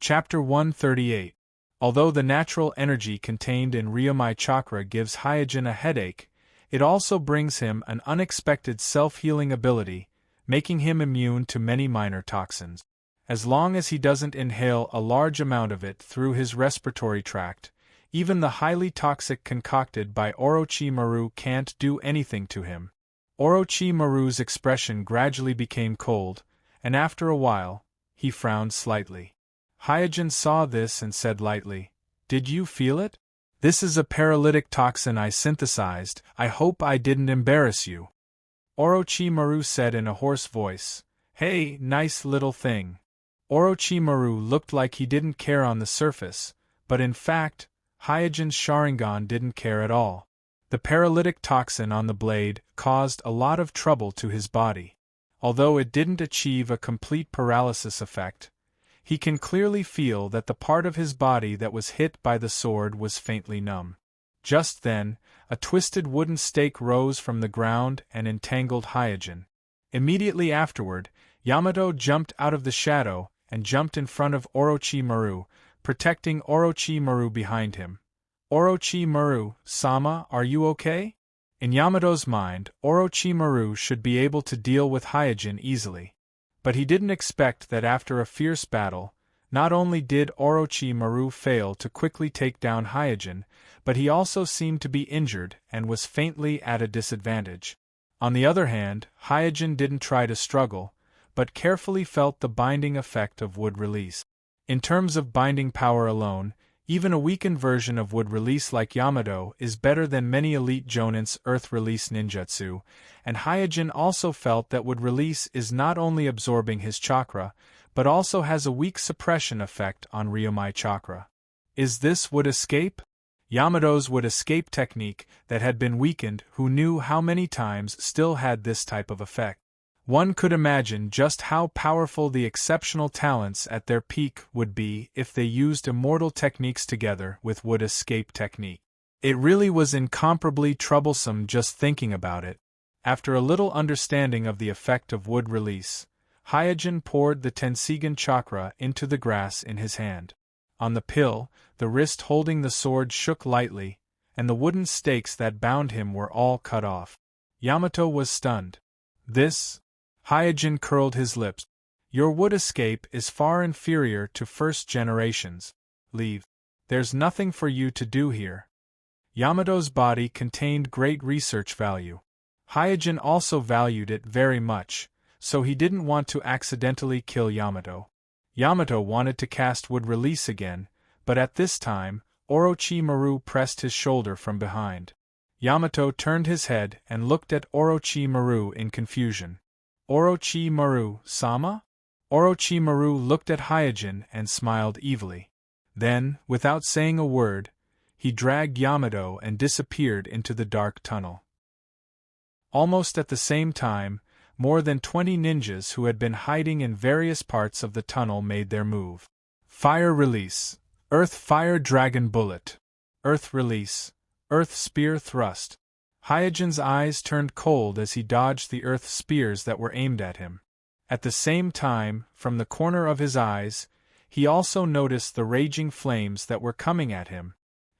Chapter 138. Although the natural energy contained in Ryomai chakra gives Hyojin a headache, it also brings him an unexpected self-healing ability, making him immune to many minor toxins. As long as he doesn't inhale a large amount of it through his respiratory tract, even the highly toxic concocted by Orochimaru can't do anything to him. Orochimaru's expression gradually became cold, and after a while, he frowned slightly. Hyojin saw this and said lightly, "Did you feel it? This is a paralytic toxin I synthesized. I hope I didn't embarrass you." Orochimaru said in a hoarse voice, "Hey, nice little thing." Orochimaru looked like he didn't care on the surface, but in fact, Hyojin's Sharingan didn't care at all. The paralytic toxin on the blade caused a lot of trouble to his body. Although it didn't achieve a complete paralysis effect, he can clearly feel that the part of his body that was hit by the sword was faintly numb. Just then, a twisted wooden stake rose from the ground and entangled Hyojin. Immediately afterward, Yamato jumped out of the shadow and jumped in front of Orochimaru, protecting Orochimaru behind him. "Orochimaru-sama, are you okay?" In Yamato's mind, Orochimaru should be able to deal with Hyojin easily. But he didn't expect that after a fierce battle, not only did Orochimaru fail to quickly take down Hyojin, but he also seemed to be injured and was faintly at a disadvantage. On the other hand, Hyojin didn't try to struggle, but carefully felt the binding effect of wood release. In terms of binding power alone, even a weakened version of wood release like Yamato is better than many elite Jonin's earth release ninjutsu, and Hyojin also felt that wood release is not only absorbing his chakra, but also has a weak suppression effect on Ryomai chakra. Is this wood escape? Yamato's wood escape technique that had been weakened, who knew how many times, still had this type of effect. One could imagine just how powerful the exceptional talents at their peak would be if they used immortal techniques together with wood escape technique. It really was incomparably troublesome just thinking about it. After a little understanding of the effect of wood release, Hyojin poured the Tenseigan chakra into the grass in his hand. On the pill, the wrist holding the sword shook lightly, and the wooden stakes that bound him were all cut off. Yamato was stunned. "This?" Hyojin curled his lips. "Your wood escape is far inferior to first generations. Leave. There's nothing for you to do here." Yamato's body contained great research value. Hyojin also valued it very much, so he didn't want to accidentally kill Yamato. Yamato wanted to cast wood release again, but at this time, Orochimaru pressed his shoulder from behind. Yamato turned his head and looked at Orochimaru in confusion. "Orochimaru-sama?" Orochimaru looked at Hyojin and smiled evilly. Then, without saying a word, he dragged Yamato and disappeared into the dark tunnel. Almost at the same time, more than 20 ninjas who had been hiding in various parts of the tunnel made their move. Fire release, Earth Fire Dragon Bullet. Earth release, Earth Spear Thrust. Hyojin's eyes turned cold as he dodged the earth spears that were aimed at him. At the same time, from the corner of his eyes, he also noticed the raging flames that were coming at him.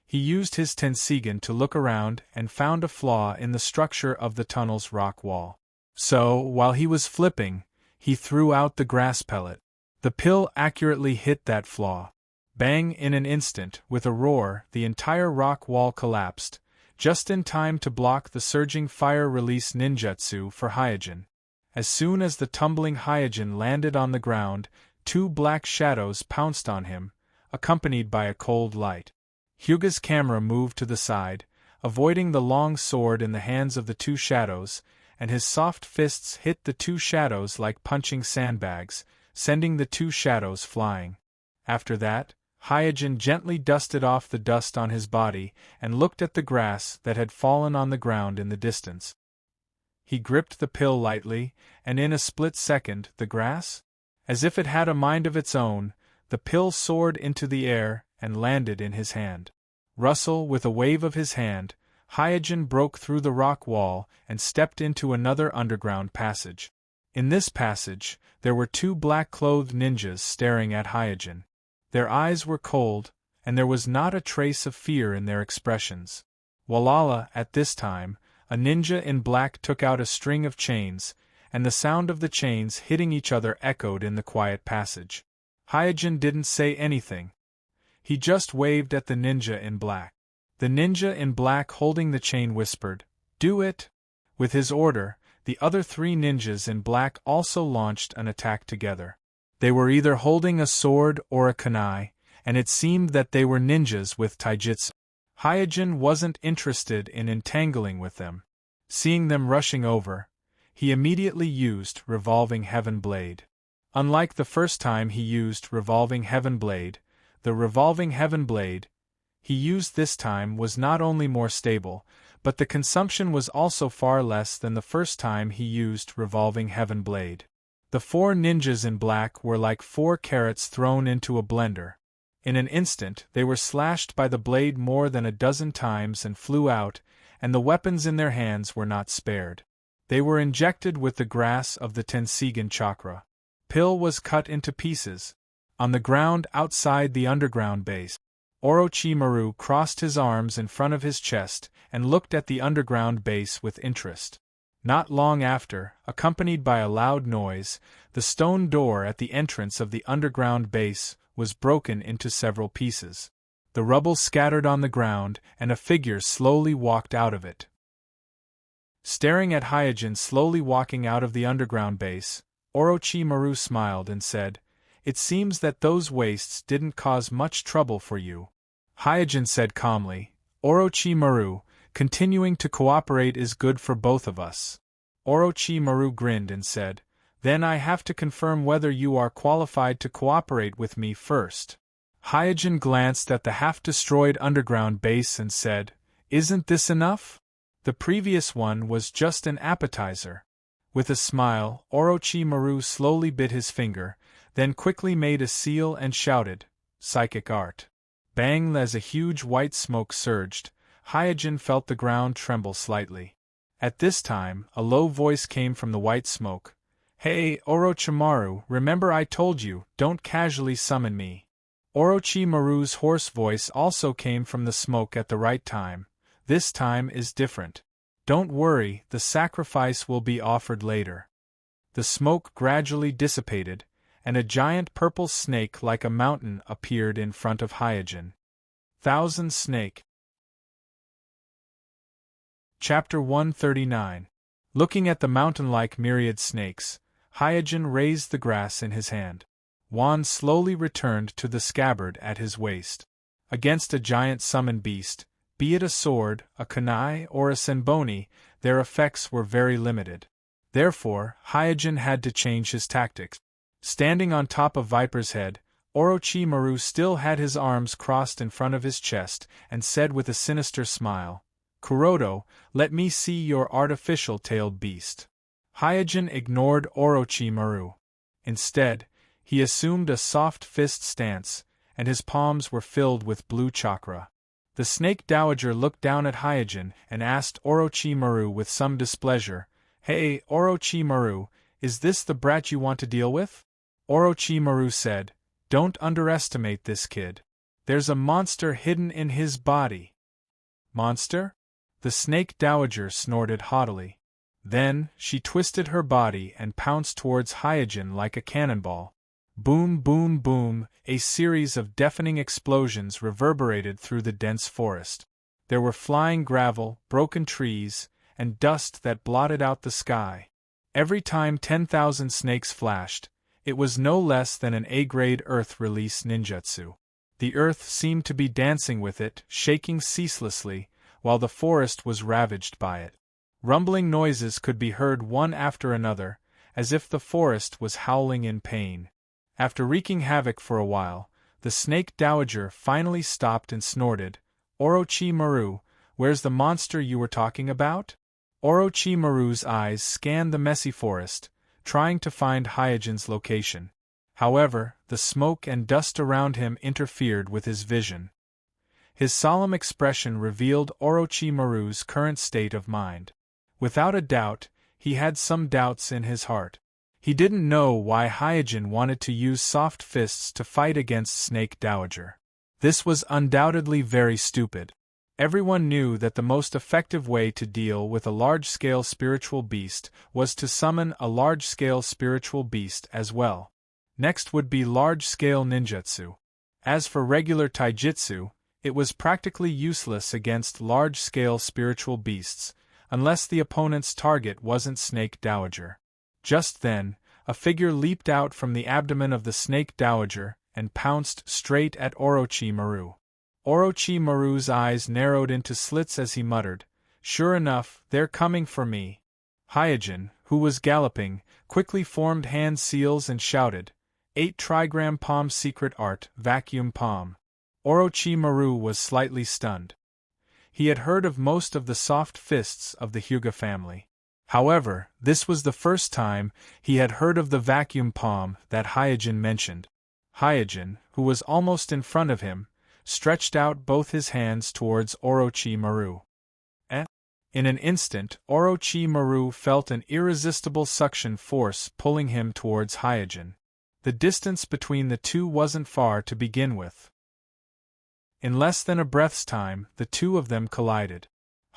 He used his Tenseigan to look around and found a flaw in the structure of the tunnel's rock wall. So, while he was flipping, he threw out the grass pellet. The pill accurately hit that flaw. Bang! In an instant, with a roar, the entire rock wall collapsed, just in time to block the surging fire release ninjutsu for Hyojin. As soon as the tumbling Hyojin landed on the ground, 2 black shadows pounced on him, accompanied by a cold light. Hyuga's camera moved to the side, avoiding the long sword in the hands of the 2 shadows, and his soft fists hit the 2 shadows like punching sandbags, sending the 2 shadows flying. After that, Hyojin gently dusted off the dust on his body and looked at the grass that had fallen on the ground in the distance. He gripped the pill lightly, and in a split second, the grass? As if it had a mind of its own, the pill soared into the air and landed in his hand. Rustle, with a wave of his hand, Hyojin broke through the rock wall and stepped into another underground passage. In this passage, there were 2 black-clothed ninjas staring at Hyojin. Their eyes were cold, and there was not a trace of fear in their expressions. Walala, at this time, a ninja in black took out a string of chains, and the sound of the chains hitting each other echoed in the quiet passage. Hyojin didn't say anything. He just waved at the ninja in black. The ninja in black holding the chain whispered, "Do it!" With his order, the other 3 ninjas in black also launched an attack together. They were either holding a sword or a kunai, and it seemed that they were ninjas with taijutsu. Hyojin wasn't interested in entangling with them. Seeing them rushing over, he immediately used Revolving Heaven Blade. Unlike the first time he used Revolving Heaven Blade, the Revolving Heaven Blade he used this time was not only more stable, but the consumption was also far less than the first time he used Revolving Heaven Blade. The 4 ninjas in black were like 4 carrots thrown into a blender. In an instant they were slashed by the blade more than a dozen times and flew out, and the weapons in their hands were not spared. They were injected with the grass of the Tenseigan chakra. Pill was cut into pieces. On the ground outside the underground base, Orochimaru crossed his arms in front of his chest and looked at the underground base with interest. Not long after, accompanied by a loud noise, the stone door at the entrance of the underground base was broken into several pieces. The rubble scattered on the ground, and a figure slowly walked out of it. Staring at Hyojin slowly walking out of the underground base, Orochimaru smiled and said, "It seems that those wastes didn't cause much trouble for you." Hyojin said calmly, "Orochimaru, continuing to cooperate is good for both of us." Orochimaru grinned and said, "Then I have to confirm whether you are qualified to cooperate with me first." Hyojin glanced at the half-destroyed underground base and said, "Isn't this enough? The previous one was just an appetizer." With a smile, Orochimaru slowly bit his finger, then quickly made a seal and shouted, "Psychic art." Bang! As a huge white smoke surged, Hyojin felt the ground tremble slightly. At this time, a low voice came from the white smoke. "Hey, Orochimaru, remember I told you, don't casually summon me." Orochimaru's hoarse voice also came from the smoke at the right time. "This time is different. Don't worry, the sacrifice will be offered later." The smoke gradually dissipated, and a giant purple snake like a mountain appeared in front of Hyojin. Thousand Snake. Chapter 139. Looking at the mountain-like myriad snakes, Hyojin raised the grass in his hand. Wand slowly returned to the scabbard at his waist. Against a giant summon beast, be it a sword, a kunai, or a senboni, their effects were very limited. Therefore, Hyojin had to change his tactics. Standing on top of Viper's head, Orochimaru still had his arms crossed in front of his chest and said with a sinister smile, "Kuroto, let me see your artificial-tailed beast." Hyojin ignored Orochimaru. Instead, he assumed a soft fist stance, and his palms were filled with blue chakra. The snake dowager looked down at Hyojin and asked Orochimaru with some displeasure, "Hey, Orochimaru, is this the brat you want to deal with?" Orochimaru said, "Don't underestimate this kid. There's a monster hidden in his body." "Monster?" The snake dowager snorted haughtily. Then, she twisted her body and pounced towards Hyojin like a cannonball. Boom, boom, boom, a series of deafening explosions reverberated through the dense forest. There were flying gravel, broken trees, and dust that blotted out the sky. Every time 10,000 snakes flashed, it was no less than an A-grade Earth release ninjutsu. The earth seemed to be dancing with it, shaking ceaselessly, while the forest was ravaged by it. Rumbling noises could be heard one after another, as if the forest was howling in pain. After wreaking havoc for a while, the snake dowager finally stopped and snorted, "Orochimaru, where's the monster you were talking about?" Orochimaru's eyes scanned the messy forest, trying to find Hyojin's location. However, the smoke and dust around him interfered with his vision. His solemn expression revealed Orochimaru's current state of mind. Without a doubt, he had some doubts in his heart. He didn't know why Hyojin wanted to use soft fists to fight against Snake Dowager. This was undoubtedly very stupid. Everyone knew that the most effective way to deal with a large-scale spiritual beast was to summon a large-scale spiritual beast as well. Next would be large-scale ninjutsu. As for regular taijutsu, it was practically useless against large-scale spiritual beasts, unless the opponent's target wasn't Snake Dowager. Just then, a figure leaped out from the abdomen of the Snake Dowager and pounced straight at Orochimaru. Orochimaru's eyes narrowed into slits as he muttered, "Sure enough, they're coming for me." Hyojin, who was galloping, quickly formed hand seals and shouted, 8 trigram palm secret art, vacuum palm. Orochimaru was slightly stunned. He had heard of most of the soft fists of the Hyuga family. However, this was the first time he had heard of the vacuum palm that Hyojin mentioned. Hyojin, who was almost in front of him, stretched out both his hands towards Orochimaru. In an instant, Orochimaru felt an irresistible suction force pulling him towards Hyojin. The distance between the two wasn't far to begin with. In less than a breath's time, the two of them collided.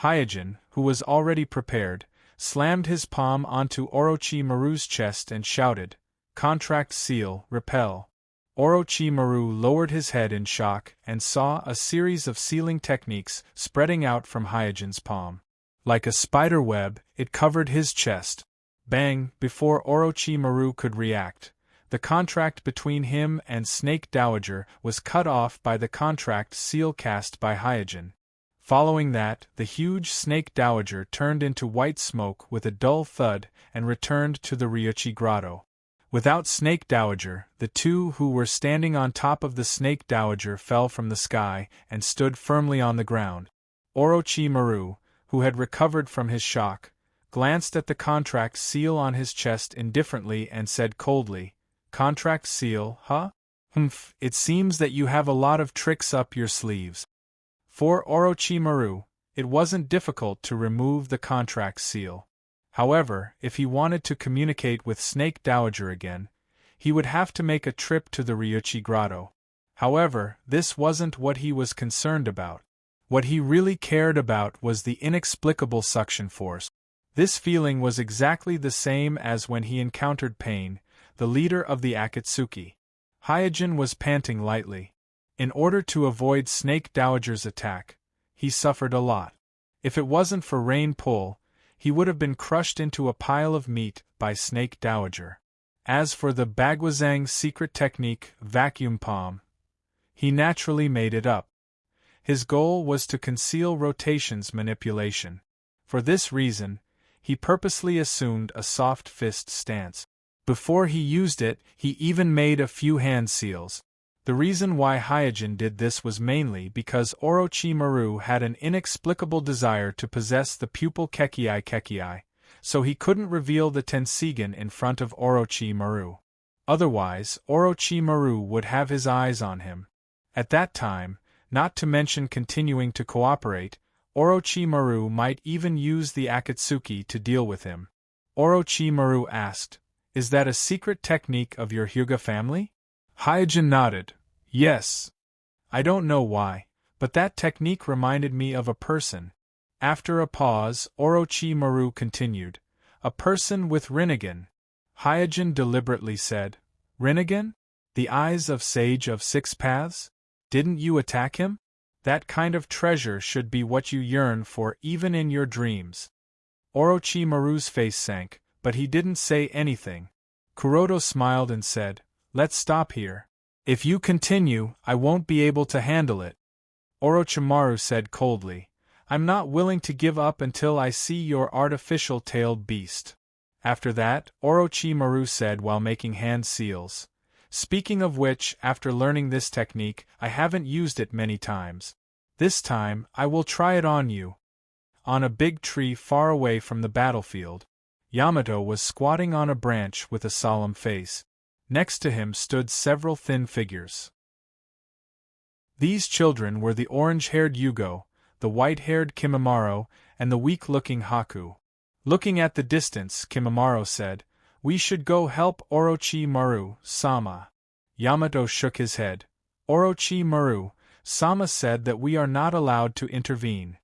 Hyojin, who was already prepared, slammed his palm onto Orochimaru's chest and shouted, "Contract seal, repel." Orochimaru lowered his head in shock and saw a series of sealing techniques spreading out from Hyojin's palm. Like a spider web, it covered his chest. Bang! Before Orochimaru could react, the contract between him and Snake Dowager was cut off by the contract seal cast by Hyojin. Following that, the huge Snake Dowager turned into white smoke with a dull thud and returned to the Ryuchi Grotto. Without Snake Dowager, the two who were standing on top of the Snake Dowager fell from the sky and stood firmly on the ground. Orochimaru, who had recovered from his shock, glanced at the contract seal on his chest indifferently and said coldly, "Contract seal, huh? Humph, it seems that you have a lot of tricks up your sleeves." For Orochimaru, it wasn't difficult to remove the contract seal. However, if he wanted to communicate with Snake Dowager again, he would have to make a trip to the Ryuchi Grotto. However, this wasn't what he was concerned about. What he really cared about was the inexplicable suction force. This feeling was exactly the same as when he encountered Pain, the leader of the Akatsuki. Hyojin was panting lightly. In order to avoid Snake Dowager's attack, he suffered a lot. If it wasn't for Rain Pull, he would have been crushed into a pile of meat by Snake Dowager. As for the Bagwazang secret technique, vacuum palm, he naturally made it up. His goal was to conceal rotations manipulation. For this reason, he purposely assumed a soft fist stance. Before he used it, he even made a few hand seals. The reason why Hyojin did this was mainly because Orochimaru had an inexplicable desire to possess the pupil Kekii, so he couldn't reveal the Tenseigan in front of Orochimaru. Otherwise, Orochimaru would have his eyes on him. At that time, not to mention continuing to cooperate, Orochimaru might even use the Akatsuki to deal with him. Orochimaru asked, "Is that a secret technique of your Hyuga family?" Hyojin nodded. "Yes. I don't know why, but that technique reminded me of a person." After a pause, Orochimaru continued, "A person with Rinnegan." Hyojin deliberately said, "Rinnegan? The eyes of Sage of Six Paths? Didn't you attack him? That kind of treasure should be what you yearn for even in your dreams." Orochimaru's face sank, but he didn't say anything. Kuroto smiled and said, "Let's stop here. If you continue, I won't be able to handle it." Orochimaru said coldly, "I'm not willing to give up until I see your artificial tailed beast." After that, Orochimaru said while making hand seals, "Speaking of which, after learning this technique, I haven't used it many times. This time, I will try it on you." On a big tree far away from the battlefield, Yamato was squatting on a branch with a solemn face. Next to him stood several thin figures. These children were the orange-haired Yugo, the white-haired Kimimaro, and the weak-looking Haku. Looking at the distance, Kimimaro said, We should go help Orochimaru, Sama. Yamato shook his head. Orochimaru, Sama said that we are not allowed to intervene.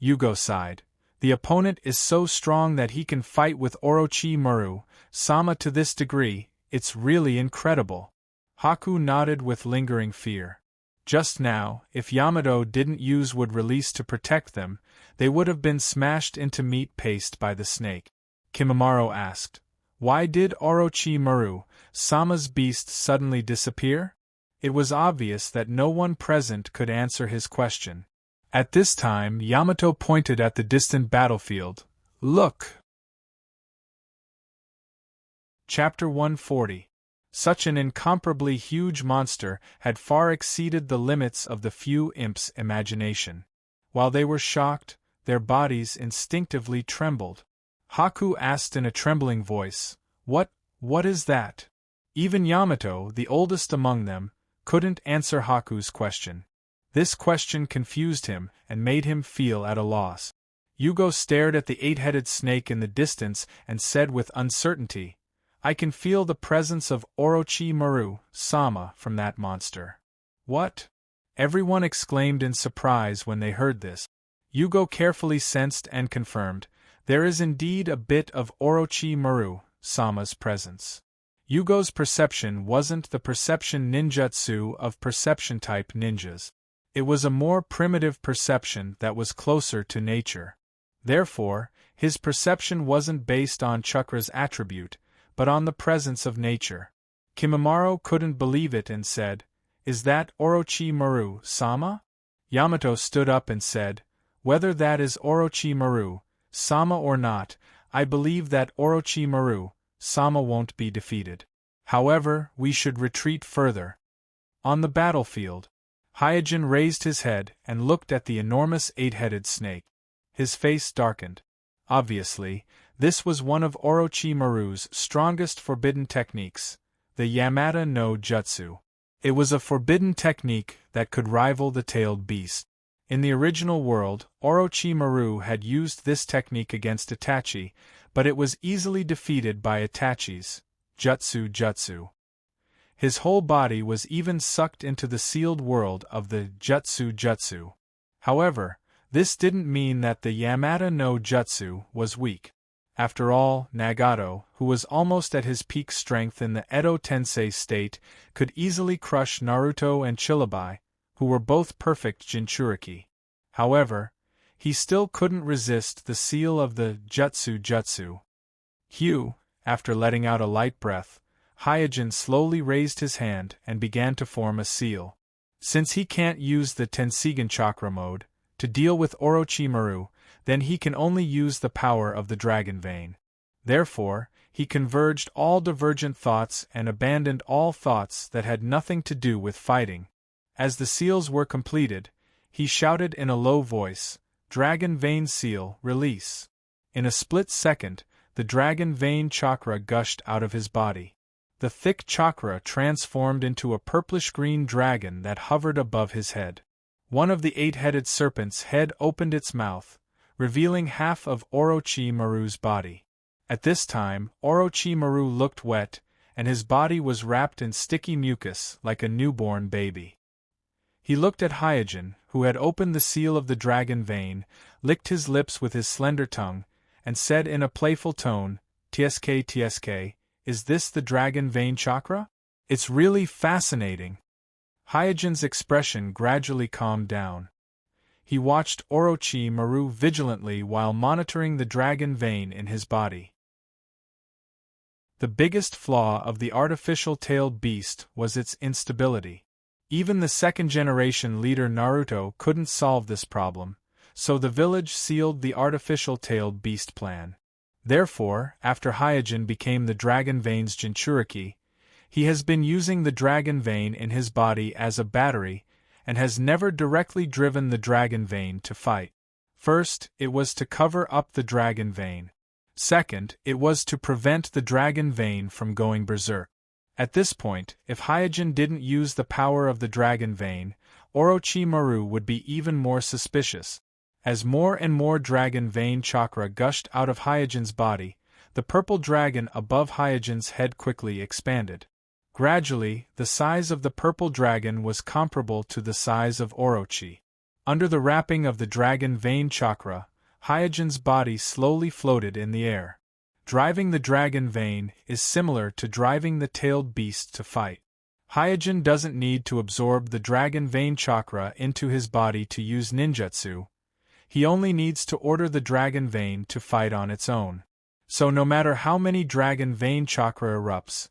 Yugo sighed. The opponent is so strong that he can fight with Orochimaru, Sama to this degree, it's really incredible. Haku nodded with lingering fear. Just now, if Yamato didn't use wood release to protect them, they would have been smashed into meat paste by the snake. Kimimaro asked, "Why did Orochimaru, Sama's beast suddenly disappear?" It was obvious that no one present could answer his question. At this time, Yamato pointed at the distant battlefield. Look! Chapter 140. Such an incomparably huge monster had far exceeded the limits of the few imps' imagination. While they were shocked, their bodies instinctively trembled. Haku asked in a trembling voice, What is that?" Even Yamato, the oldest among them, couldn't answer Haku's question. This question confused him and made him feel at a loss. Yugo stared at the eight-headed snake in the distance and said with uncertainty, "I can feel the presence of Orochimaru, Sama, from that monster." "What?" everyone exclaimed in surprise when they heard this. Yugo carefully sensed and confirmed, there is indeed a bit of Orochimaru, Sama's presence. Yugo's perception wasn't the perception ninjutsu of perception-type ninjas. It was a more primitive perception that was closer to nature. Therefore, his perception wasn't based on chakra's attribute, but on the presence of nature. Kimimaro couldn't believe it and said, "Is that Orochimaru, Sama?" Yamato stood up and said, "Whether that is Orochimaru, Sama or not, I believe that Orochimaru, Sama won't be defeated. However, we should retreat further." On the battlefield, Hyojin raised his head and looked at the enormous eight-headed snake. His face darkened. Obviously, this was one of Orochimaru's strongest forbidden techniques, the Yamata no Jutsu. It was a forbidden technique that could rival the tailed beast. In the original world, Orochimaru had used this technique against Itachi, but it was easily defeated by Itachi's jutsu. His whole body was even sucked into the sealed world of the jutsu. However, this didn't mean that the Yamata no Jutsu was weak. After all, Nagato, who was almost at his peak strength in the Edo Tensei state, could easily crush Naruto and Chilibai, who were both perfect Jinchuriki. However, he still couldn't resist the seal of the jutsu. Hugh, after letting out a light breath, Hyojin slowly raised his hand and began to form a seal. Since he can't use the Tenseigan chakra mode to deal with Orochimaru, then he can only use the power of the dragon vein. Therefore, he converged all divergent thoughts and abandoned all thoughts that had nothing to do with fighting. As the seals were completed, he shouted in a low voice, "Dragon vein seal, release." In a split second, the dragon vein chakra gushed out of his body. The thick chakra transformed into a purplish-green dragon that hovered above his head. One of the eight-headed serpent's head opened its mouth, revealing half of Orochimaru's body. At this time, Orochimaru looked wet, and his body was wrapped in sticky mucus like a newborn baby. He looked at Hyojin, who had opened the seal of the dragon vein, licked his lips with his slender tongue, and said in a playful tone, "TSK, is this the dragon vein chakra? It's really fascinating." Hyojin's expression gradually calmed down. He watched Orochimaru vigilantly while monitoring the dragon vein in his body. The biggest flaw of the artificial tailed beast was its instability. Even the second-generation leader Naruto couldn't solve this problem, so the village sealed the artificial tailed beast plan. Therefore, after Hyojin became the dragon vein's Jinchuriki, he has been using the dragon vein in his body as a battery and has never directly driven the dragon vein to fight. First, it was to cover up the dragon vein. Second, it was to prevent the dragon vein from going berserk. At this point, if Hyojin didn't use the power of the dragon vein, Orochimaru would be even more suspicious. As more and more dragon vein chakra gushed out of Hyojin's body, the purple dragon above Hyojin's head quickly expanded. Gradually, the size of the purple dragon was comparable to the size of Orochi. Under the wrapping of the dragon vein chakra, Hyojin's body slowly floated in the air. Driving the dragon vein is similar to driving the tailed beast to fight. Hyojin doesn't need to absorb the dragon vein chakra into his body to use ninjutsu. He only needs to order the dragon vein to fight on its own. So no matter how many dragon vein chakra erupts,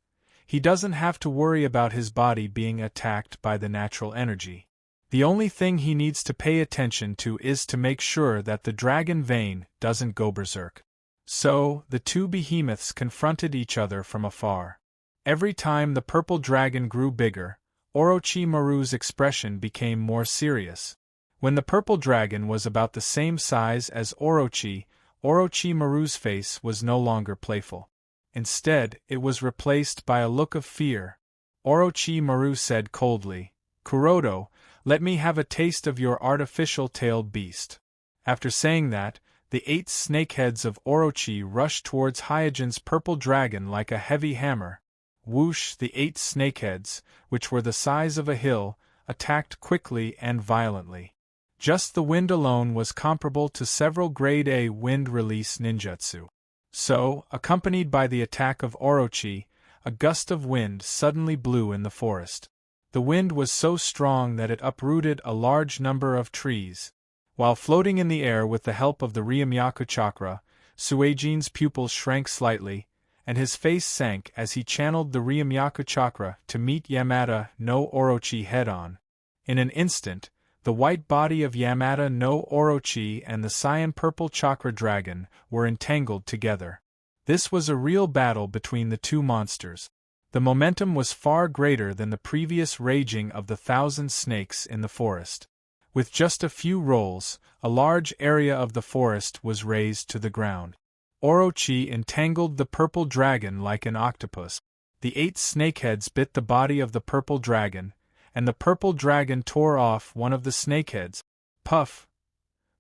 he doesn't have to worry about his body being attacked by the natural energy. The only thing he needs to pay attention to is to make sure that the dragon vein doesn't go berserk. So, the two behemoths confronted each other from afar. Every time the purple dragon grew bigger, Orochimaru's expression became more serious. When the purple dragon was about the same size as Orochimaru's face was no longer playful. Instead, it was replaced by a look of fear. Orochimaru said coldly, "Kuroto, let me have a taste of your artificial tailed beast." After saying that, the 8 snakeheads of Orochi rushed towards Hyojin's purple dragon like a heavy hammer. Whoosh! The 8 snakeheads, which were the size of a hill, attacked quickly and violently. Just the wind alone was comparable to several grade A wind release ninjutsu. So, accompanied by the attack of Orochi, a gust of wind suddenly blew in the forest. The wind was so strong that it uprooted a large number of trees. While floating in the air with the help of the Ryumyaku chakra, Suijin's pupils shrank slightly, and his face sank as he channeled the Ryumyaku chakra to meet Yamata no Orochi head-on. In an instant, the white body of Yamata no Orochi and the cyan-purple chakra dragon were entangled together. This was a real battle between the two monsters. The momentum was far greater than the previous raging of the 1,000 snakes in the forest. With just a few rolls, a large area of the forest was razed to the ground. Orochi entangled the purple dragon like an octopus. The 8 snakeheads bit the body of the purple dragon, and the purple dragon tore off one of the snakeheads. Puff!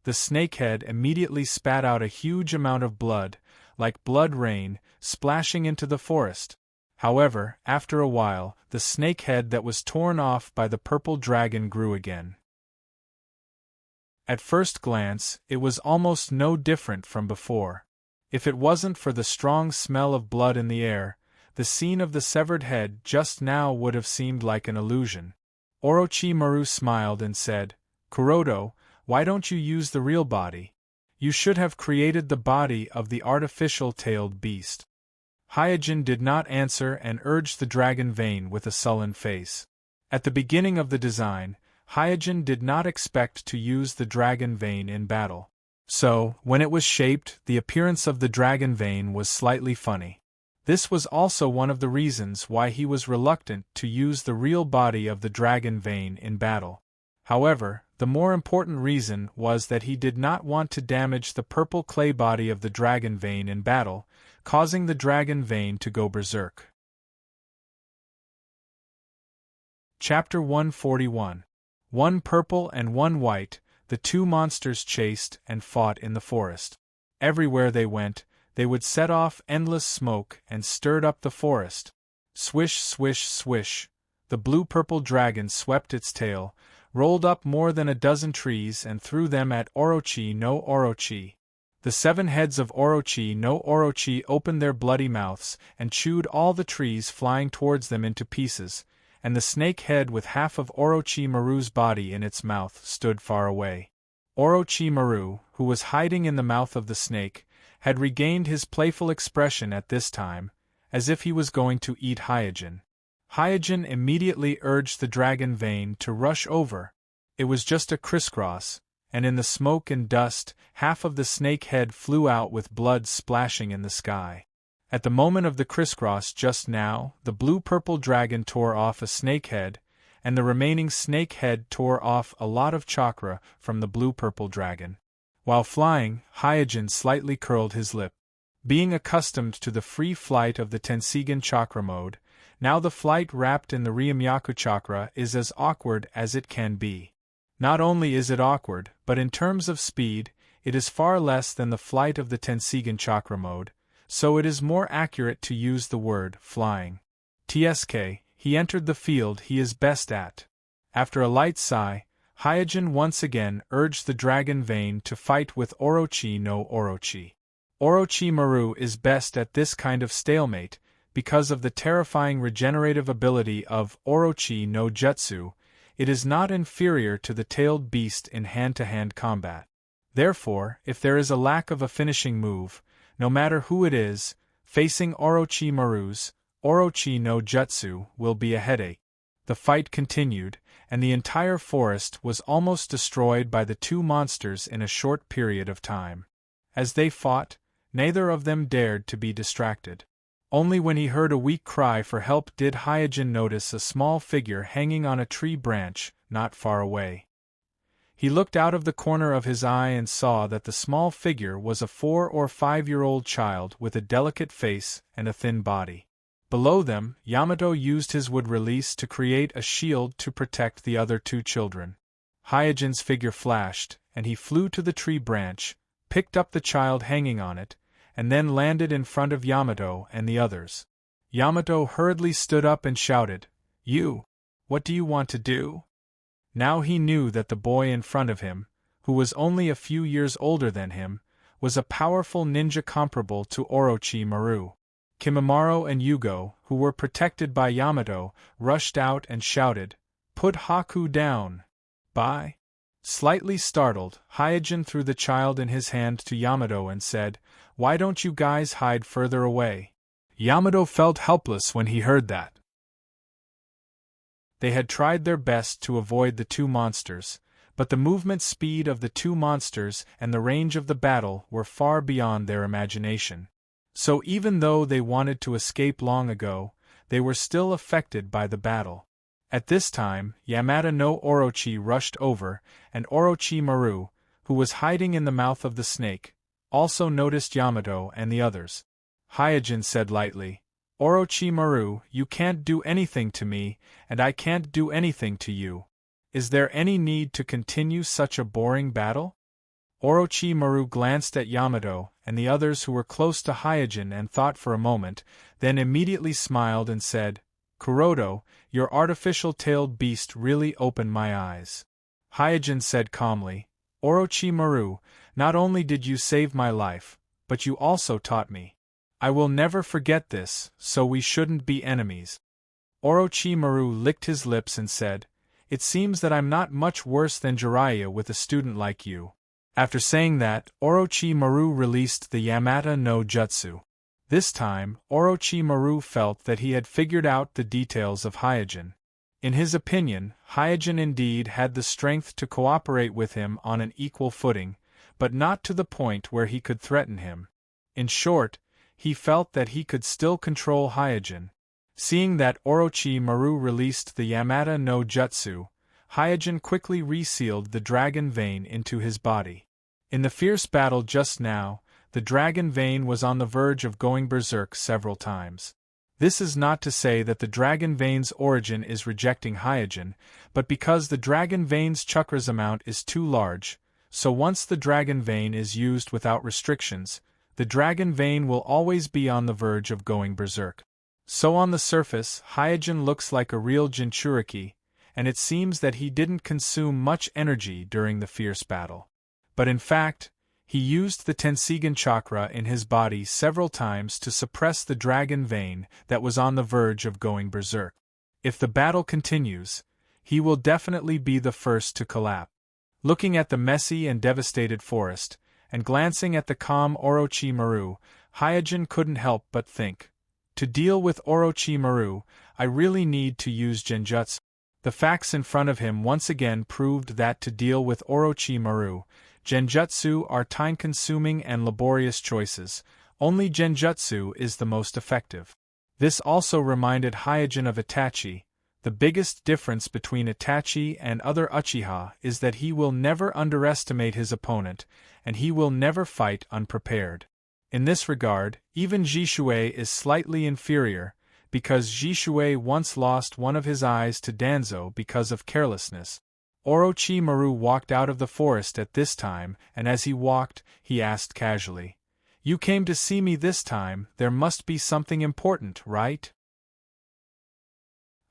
The snakehead immediately spat out a huge amount of blood, like blood rain, splashing into the forest. However, after a while, the snakehead that was torn off by the purple dragon grew again. At first glance, it was almost no different from before. If it wasn't for the strong smell of blood in the air, the scene of the severed head just now would have seemed like an illusion. Orochimaru smiled and said, "Kuroto, why don't you use the real body? You should have created the body of the artificial tailed beast." Hyojin did not answer and urged the dragon vein with a sullen face. At the beginning of the design, Hyojin did not expect to use the dragon vein in battle. So, when it was shaped, the appearance of the dragon vein was slightly funny. This was also one of the reasons why he was reluctant to use the real body of the dragon vein in battle. However, the more important reason was that he did not want to damage the purple clay body of the dragon vein in battle, causing the dragon vein to go berserk. Chapter 141. One purple and one white, the two monsters chased and fought in the forest. Everywhere they went, they would set off endless smoke and stirred up the forest. Swish, swish, swish, the blue-purple dragon swept its tail, rolled up more than a dozen trees and threw them at Orochi no Orochi. The 7 heads of Orochi no Orochi opened their bloody mouths and chewed all the trees flying towards them into pieces, and the snake head with half of Orochimaru's body in its mouth stood far away. Orochimaru, who was hiding in the mouth of the snake, had regained his playful expression at this time, as if he was going to eat Hyojin. Hyojin immediately urged the dragon vein to rush over. It was just a crisscross, and in the smoke and dust, half of the snake head flew out with blood splashing in the sky. At the moment of the crisscross just now, the blue-purple dragon tore off a snake head, and the remaining snake head tore off a lot of chakra from the blue-purple dragon. While flying, Hyojin slightly curled his lip. Being accustomed to the free flight of the Tenseigan chakra mode, now the flight wrapped in the Ryumyaku chakra is as awkward as it can be. Not only is it awkward, but in terms of speed, it is far less than the flight of the Tenseigan chakra mode, so it is more accurate to use the word flying. Tsk, he entered the field he is best at. After a light sigh, Hyojin once again urged the dragon vein to fight with Orochi no Orochi. Orochimaru is best at this kind of stalemate, because of the terrifying regenerative ability of Orochi no Jutsu. It is not inferior to the tailed beast in hand-to-hand combat. Therefore, if there is a lack of a finishing move, no matter who it is, facing Orochimaru's Orochi no Jutsu will be a headache. The fight continued, and the entire forest was almost destroyed by the two monsters in a short period of time. As they fought, neither of them dared to be distracted. Only when he heard a weak cry for help did Hyojin notice a small figure hanging on a tree branch, not far away. He looked out of the corner of his eye and saw that the small figure was a 4 or 5-year-old child with a delicate face and a thin body. Below them, Yamato used his wood release to create a shield to protect the other two children. Hyojin's figure flashed, and he flew to the tree branch, picked up the child hanging on it, and then landed in front of Yamato and the others. Yamato hurriedly stood up and shouted, "You! What do you want to do?" Now he knew that the boy in front of him, who was only a few years older than him, was a powerful ninja comparable to Orochimaru. Kimimaro and Yugo, who were protected by Yamato, rushed out and shouted, "Put Haku down!" Bye! Slightly startled, Hyojin threw the child in his hand to Yamato and said, "Why don't you guys hide further away?" Yamato felt helpless when he heard that. They had tried their best to avoid the two monsters, but the movement speed of the two monsters and the range of the battle were far beyond their imagination. So even though they wanted to escape long ago, they were still affected by the battle. At this time, Yamata no Orochi rushed over, and Orochimaru, who was hiding in the mouth of the snake, also noticed Yamato and the others. Hyojin said lightly, "Orochimaru, you can't do anything to me, and I can't do anything to you. Is there any need to continue such a boring battle?" Orochimaru glanced at Yamato and the others who were close to Hyojin and thought for a moment, then immediately smiled and said, "Kuroto, your artificial tailed beast really opened my eyes." Hyojin said calmly, "Orochimaru, not only did you save my life, but you also taught me. I will never forget this, so we shouldn't be enemies." Orochimaru licked his lips and said, "It seems that I'm not much worse than Jiraiya with a student like you." After saying that, Orochimaru released the Yamata no Jutsu. This time, Orochimaru felt that he had figured out the details of Hyojin. In his opinion, Hyojin indeed had the strength to cooperate with him on an equal footing, but not to the point where he could threaten him. In short, he felt that he could still control Hyojin. Seeing that Orochimaru released the Yamata no Jutsu, Hyojin quickly resealed the dragon vein into his body. In the fierce battle just now, the dragon vein was on the verge of going berserk several times. This is not to say that the dragon vein's origin is rejecting Hyojin, but because the dragon vein's chakra's amount is too large, so once the dragon vein is used without restrictions, the dragon vein will always be on the verge of going berserk. So on the surface, Hyojin looks like a real Jinchuriki, and it seems that he didn't consume much energy during the fierce battle. But in fact, he used the Tenseigan chakra in his body several times to suppress the dragon vein that was on the verge of going berserk. If the battle continues, he will definitely be the first to collapse. Looking at the messy and devastated forest, and glancing at the calm Orochimaru, Hyojin couldn't help but think, to deal with Orochimaru, I really need to use Genjutsu. The facts in front of him once again proved that to deal with Orochimaru, Genjutsu are time-consuming and laborious choices. Only Genjutsu is the most effective. This also reminded Hyojin of Itachi. The biggest difference between Itachi and other Uchiha is that he will never underestimate his opponent, and he will never fight unprepared. In this regard, even Jishui is slightly inferior, because Jishui once lost one of his eyes to Danzo because of carelessness. Orochimaru walked out of the forest at this time, and as he walked, he asked casually, You came to see me this time, there must be something important, right?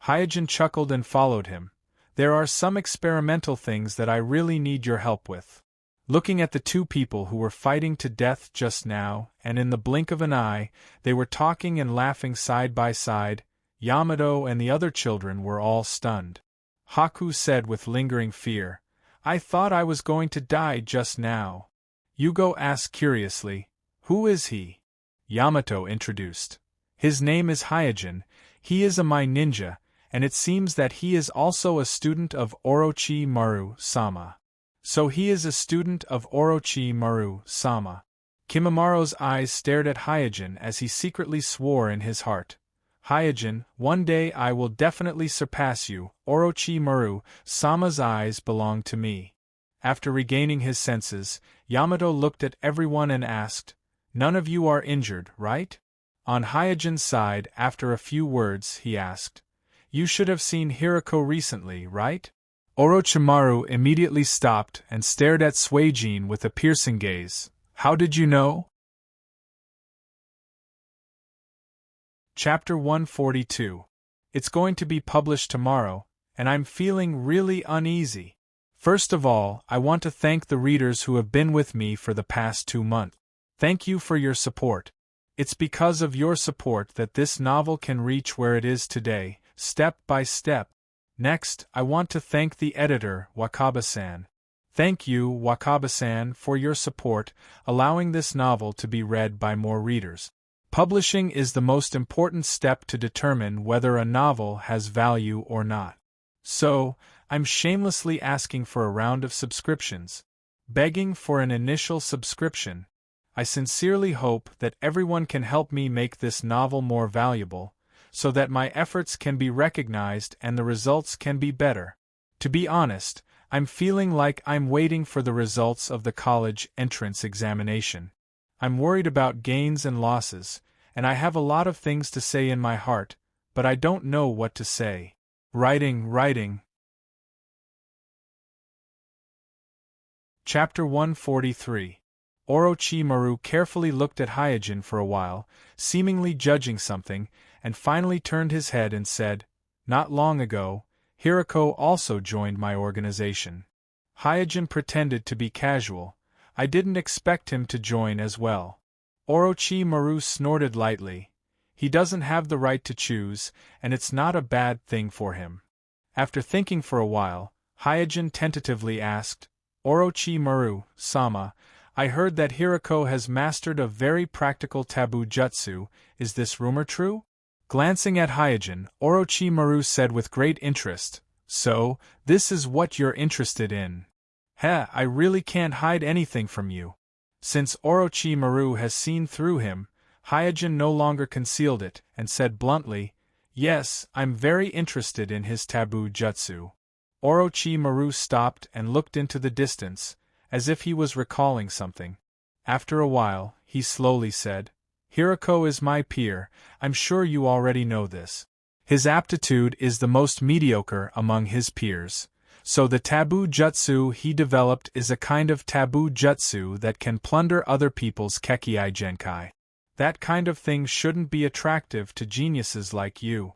Hyojin chuckled and followed him. There are some experimental things that I really need your help with. Looking at the two people who were fighting to death just now, and in the blink of an eye, they were talking and laughing side by side, Yamato and the other children were all stunned. Haku said with lingering fear, I thought I was going to die just now. Yugo asked curiously, Who is he? Yamato introduced. His name is Hyojin, he is a Mai ninja, and it seems that he is also a student of Orochimaru-sama. So he is a student of Orochimaru-sama. Kimamaro's eyes stared at Hyojin as he secretly swore in his heart. Hyojin, one day I will definitely surpass you, Orochimaru-sama's eyes belong to me. After regaining his senses, Yamato looked at everyone and asked, None of you are injured, right? On Hyojin's side, after a few words, he asked, You should have seen Hirako recently, right? Orochimaru immediately stopped and stared at Suijin with a piercing gaze. How did you know? Chapter 142. It's going to be published tomorrow, and I'm feeling really uneasy. First of all, I want to thank the readers who have been with me for the past 2 months. Thank you for your support. It's because of your support that this novel can reach where it is today, step by step. Next, I want to thank the editor, Wakaba-san. Thank you, Wakaba-san, for your support, allowing this novel to be read by more readers. Publishing is the most important step to determine whether a novel has value or not. So, I'm shamelessly asking for a round of subscriptions. Begging for an initial subscription. I sincerely hope that everyone can help me make this novel more valuable, so that my efforts can be recognized and the results can be better. To be honest, I'm feeling like I'm waiting for the results of the college entrance examination. I'm worried about gains and losses, and I have a lot of things to say in my heart, but I don't know what to say. Writing. Chapter 143. Orochimaru carefully looked at Hyojin for a while, seemingly judging something, and finally turned his head and said, Not long ago, Hirako also joined my organization. Hyojin pretended to be casual. I didn't expect him to join as well. Orochimaru snorted lightly. He doesn't have the right to choose, and it's not a bad thing for him. After thinking for a while, Hyojin tentatively asked, Orochimaru-sama, I heard that Hirako has mastered a very practical taboo jutsu, is this rumor true? Glancing at Hyojin, Orochimaru said with great interest, So, this is what you're interested in. I really can't hide anything from you. Since Orochimaru has seen through him, Hyojin no longer concealed it, and said bluntly, Yes, I'm very interested in his taboo jutsu. Orochimaru stopped and looked into the distance, as if he was recalling something. After a while, he slowly said, Hirako is my peer, I'm sure you already know this. His aptitude is the most mediocre among his peers, so the taboo jutsu he developed is a kind of taboo jutsu that can plunder other people's Kekkei Genkai. That kind of thing shouldn't be attractive to geniuses like you.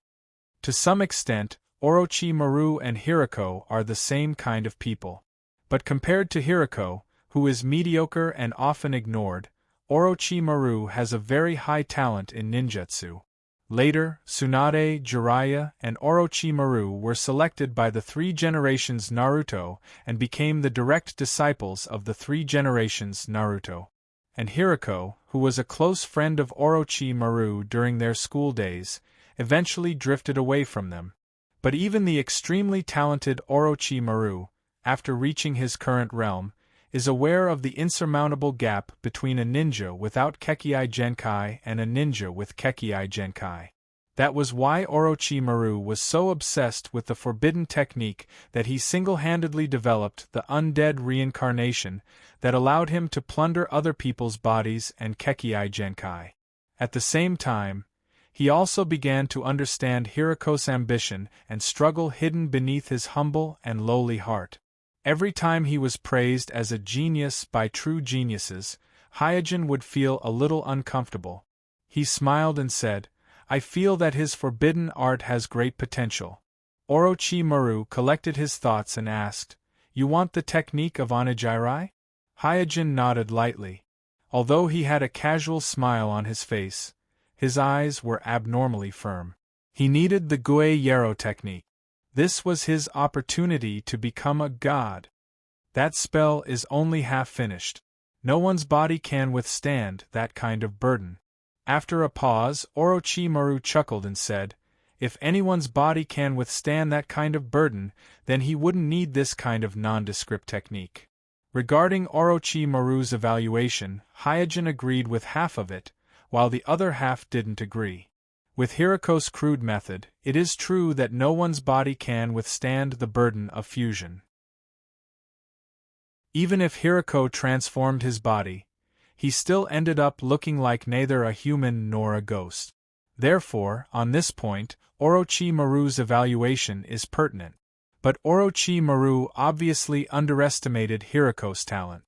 To some extent, Orochimaru and Hirako are the same kind of people. But compared to Hirako, who is mediocre and often ignored, Orochimaru has a very high talent in ninjutsu. Later, Tsunade, Jiraiya, and Orochimaru were selected by the Three Generations Naruto and became the direct disciples of the Three Generations Naruto. And Hirako, who was a close friend of Orochimaru during their school days, eventually drifted away from them. But even the extremely talented Orochimaru, after reaching his current realm, is aware of the insurmountable gap between a ninja without Kekkei Genkai and a ninja with Kekkei Genkai. That was why Orochimaru was so obsessed with the forbidden technique that he single-handedly developed the undead reincarnation that allowed him to plunder other people's bodies and Kekkei Genkai. At the same time, he also began to understand Hirako's ambition and struggle hidden beneath his humble and lowly heart. Every time he was praised as a genius by true geniuses, Hyojin would feel a little uncomfortable. He smiled and said, "I feel that his forbidden art has great potential." Orochimaru collected his thoughts and asked, "You want the technique of Onigiri?" Hyojin nodded lightly. Although he had a casual smile on his face, his eyes were abnormally firm. He needed the Guei-Yero technique. This was his opportunity to become a god. That spell is only half finished. No one's body can withstand that kind of burden. After a pause, Orochimaru chuckled and said, "If anyone's body can withstand that kind of burden, then he wouldn't need this kind of nondescript technique." Regarding Orochimaru's evaluation, Hyojin agreed with half of it, while the other half didn't agree. With Hirako's crude method, it is true that no one's body can withstand the burden of fusion. Even if Hirako transformed his body, he still ended up looking like neither a human nor a ghost. Therefore, on this point, Orochimaru's evaluation is pertinent. But Orochimaru obviously underestimated Hirako's talent.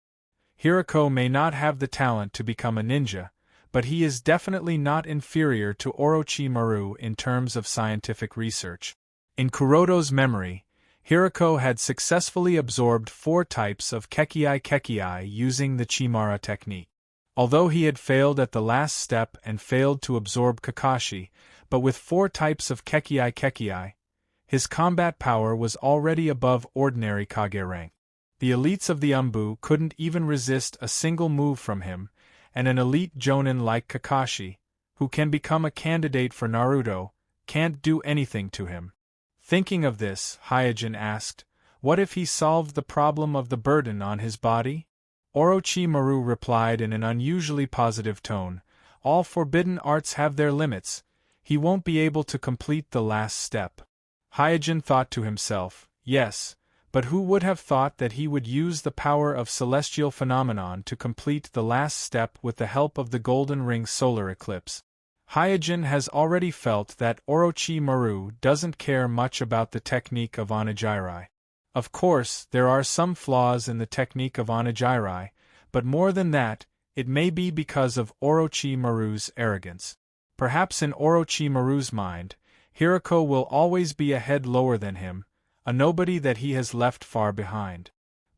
Hirako may not have the talent to become a ninja, but he is definitely not inferior to Orochimaru in terms of scientific research. In Kuroto's memory, Hirako had successfully absorbed 4 types of Kekii using the Chimara technique. Although he had failed at the last step and failed to absorb Kakashi, but with 4 types of Kekii, his combat power was already above ordinary Kage rank. The elites of the Umbu couldn't even resist a single move from him, and an elite Jonin like Kakashi, who can become a candidate for Naruto, can't do anything to him. Thinking of this, Hyojin asked, "What if he solved the problem of the burden on his body?" Orochimaru replied in an unusually positive tone, "All forbidden arts have their limits. He won't be able to complete the last step." Hyojin thought to himself, "Yes, but who would have thought that he would use the power of celestial phenomenon to complete the last step with the help of the Golden Ring solar eclipse?" Hyojin has already felt that Orochimaru doesn't care much about the technique of Onigiri. Of course, there are some flaws in the technique of Onigiri, but more than that, it may be because of Orochimaru's arrogance. Perhaps in Orochimaru's mind, Hirako will always be a head lower than him, a nobody that he has left far behind.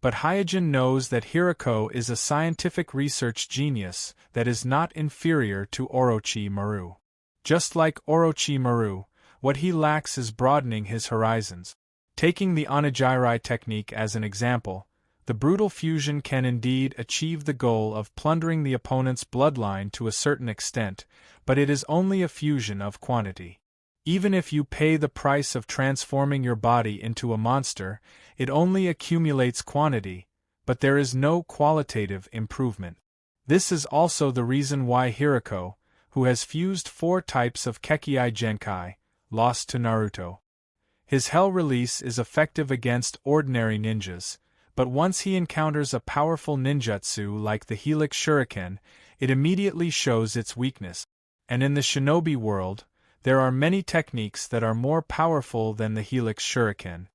But Hyojin knows that Hirako is a scientific research genius that is not inferior to Orochimaru. Just like Orochimaru, what he lacks is broadening his horizons. Taking the Onigiri technique as an example, the brutal fusion can indeed achieve the goal of plundering the opponent's bloodline to a certain extent, but it is only a fusion of quantity. Even if you pay the price of transforming your body into a monster, it only accumulates quantity, but there is no qualitative improvement. This is also the reason why Hirako, who has fused 4 types of Kekii Genkai, lost to Naruto. His Hell Release is effective against ordinary ninjas, but once he encounters a powerful ninjutsu like the Helix Shuriken, it immediately shows its weakness. And in the shinobi world, there are many techniques that are more powerful than the Helix Shuriken.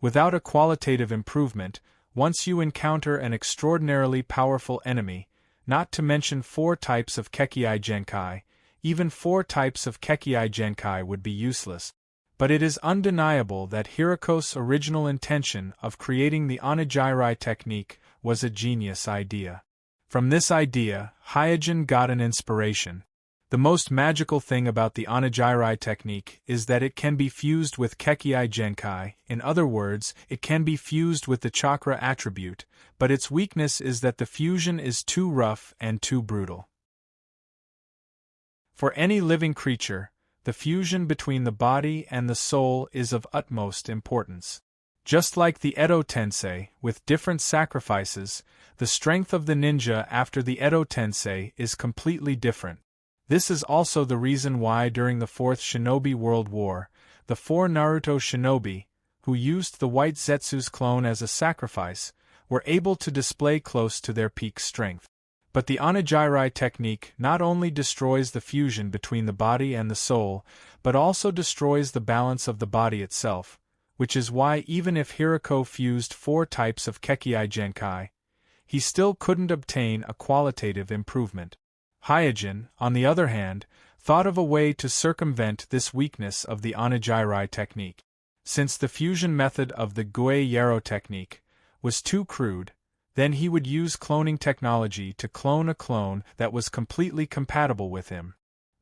Without a qualitative improvement, once you encounter an extraordinarily powerful enemy, not to mention 4 types of Kekii Genkai, even 4 types of Kekii Genkai would be useless. But it is undeniable that Hirako's original intention of creating the Onigiri technique was a genius idea. From this idea, Hyojin got an inspiration. The most magical thing about the Onigiri technique is that it can be fused with Kekii Genkai, in other words, it can be fused with the chakra attribute, but its weakness is that the fusion is too rough and too brutal. For any living creature, the fusion between the body and the soul is of utmost importance. Just like the Edo Tensei, with different sacrifices, the strength of the ninja after the Edo Tensei is completely different. This is also the reason why during the 4th Shinobi World War, the 4 Naruto shinobi, who used the White Zetsu's clone as a sacrifice, were able to display close to their peak strength. But the Onigiri technique not only destroys the fusion between the body and the soul, but also destroys the balance of the body itself, which is why even if Hirako fused 4 types of Kekii Genkai, he still couldn't obtain a qualitative improvement. Hyojin, on the other hand, thought of a way to circumvent this weakness of the Onigiri technique. Since the fusion method of the Gue-Yero technique was too crude, then he would use cloning technology to clone a clone that was completely compatible with him.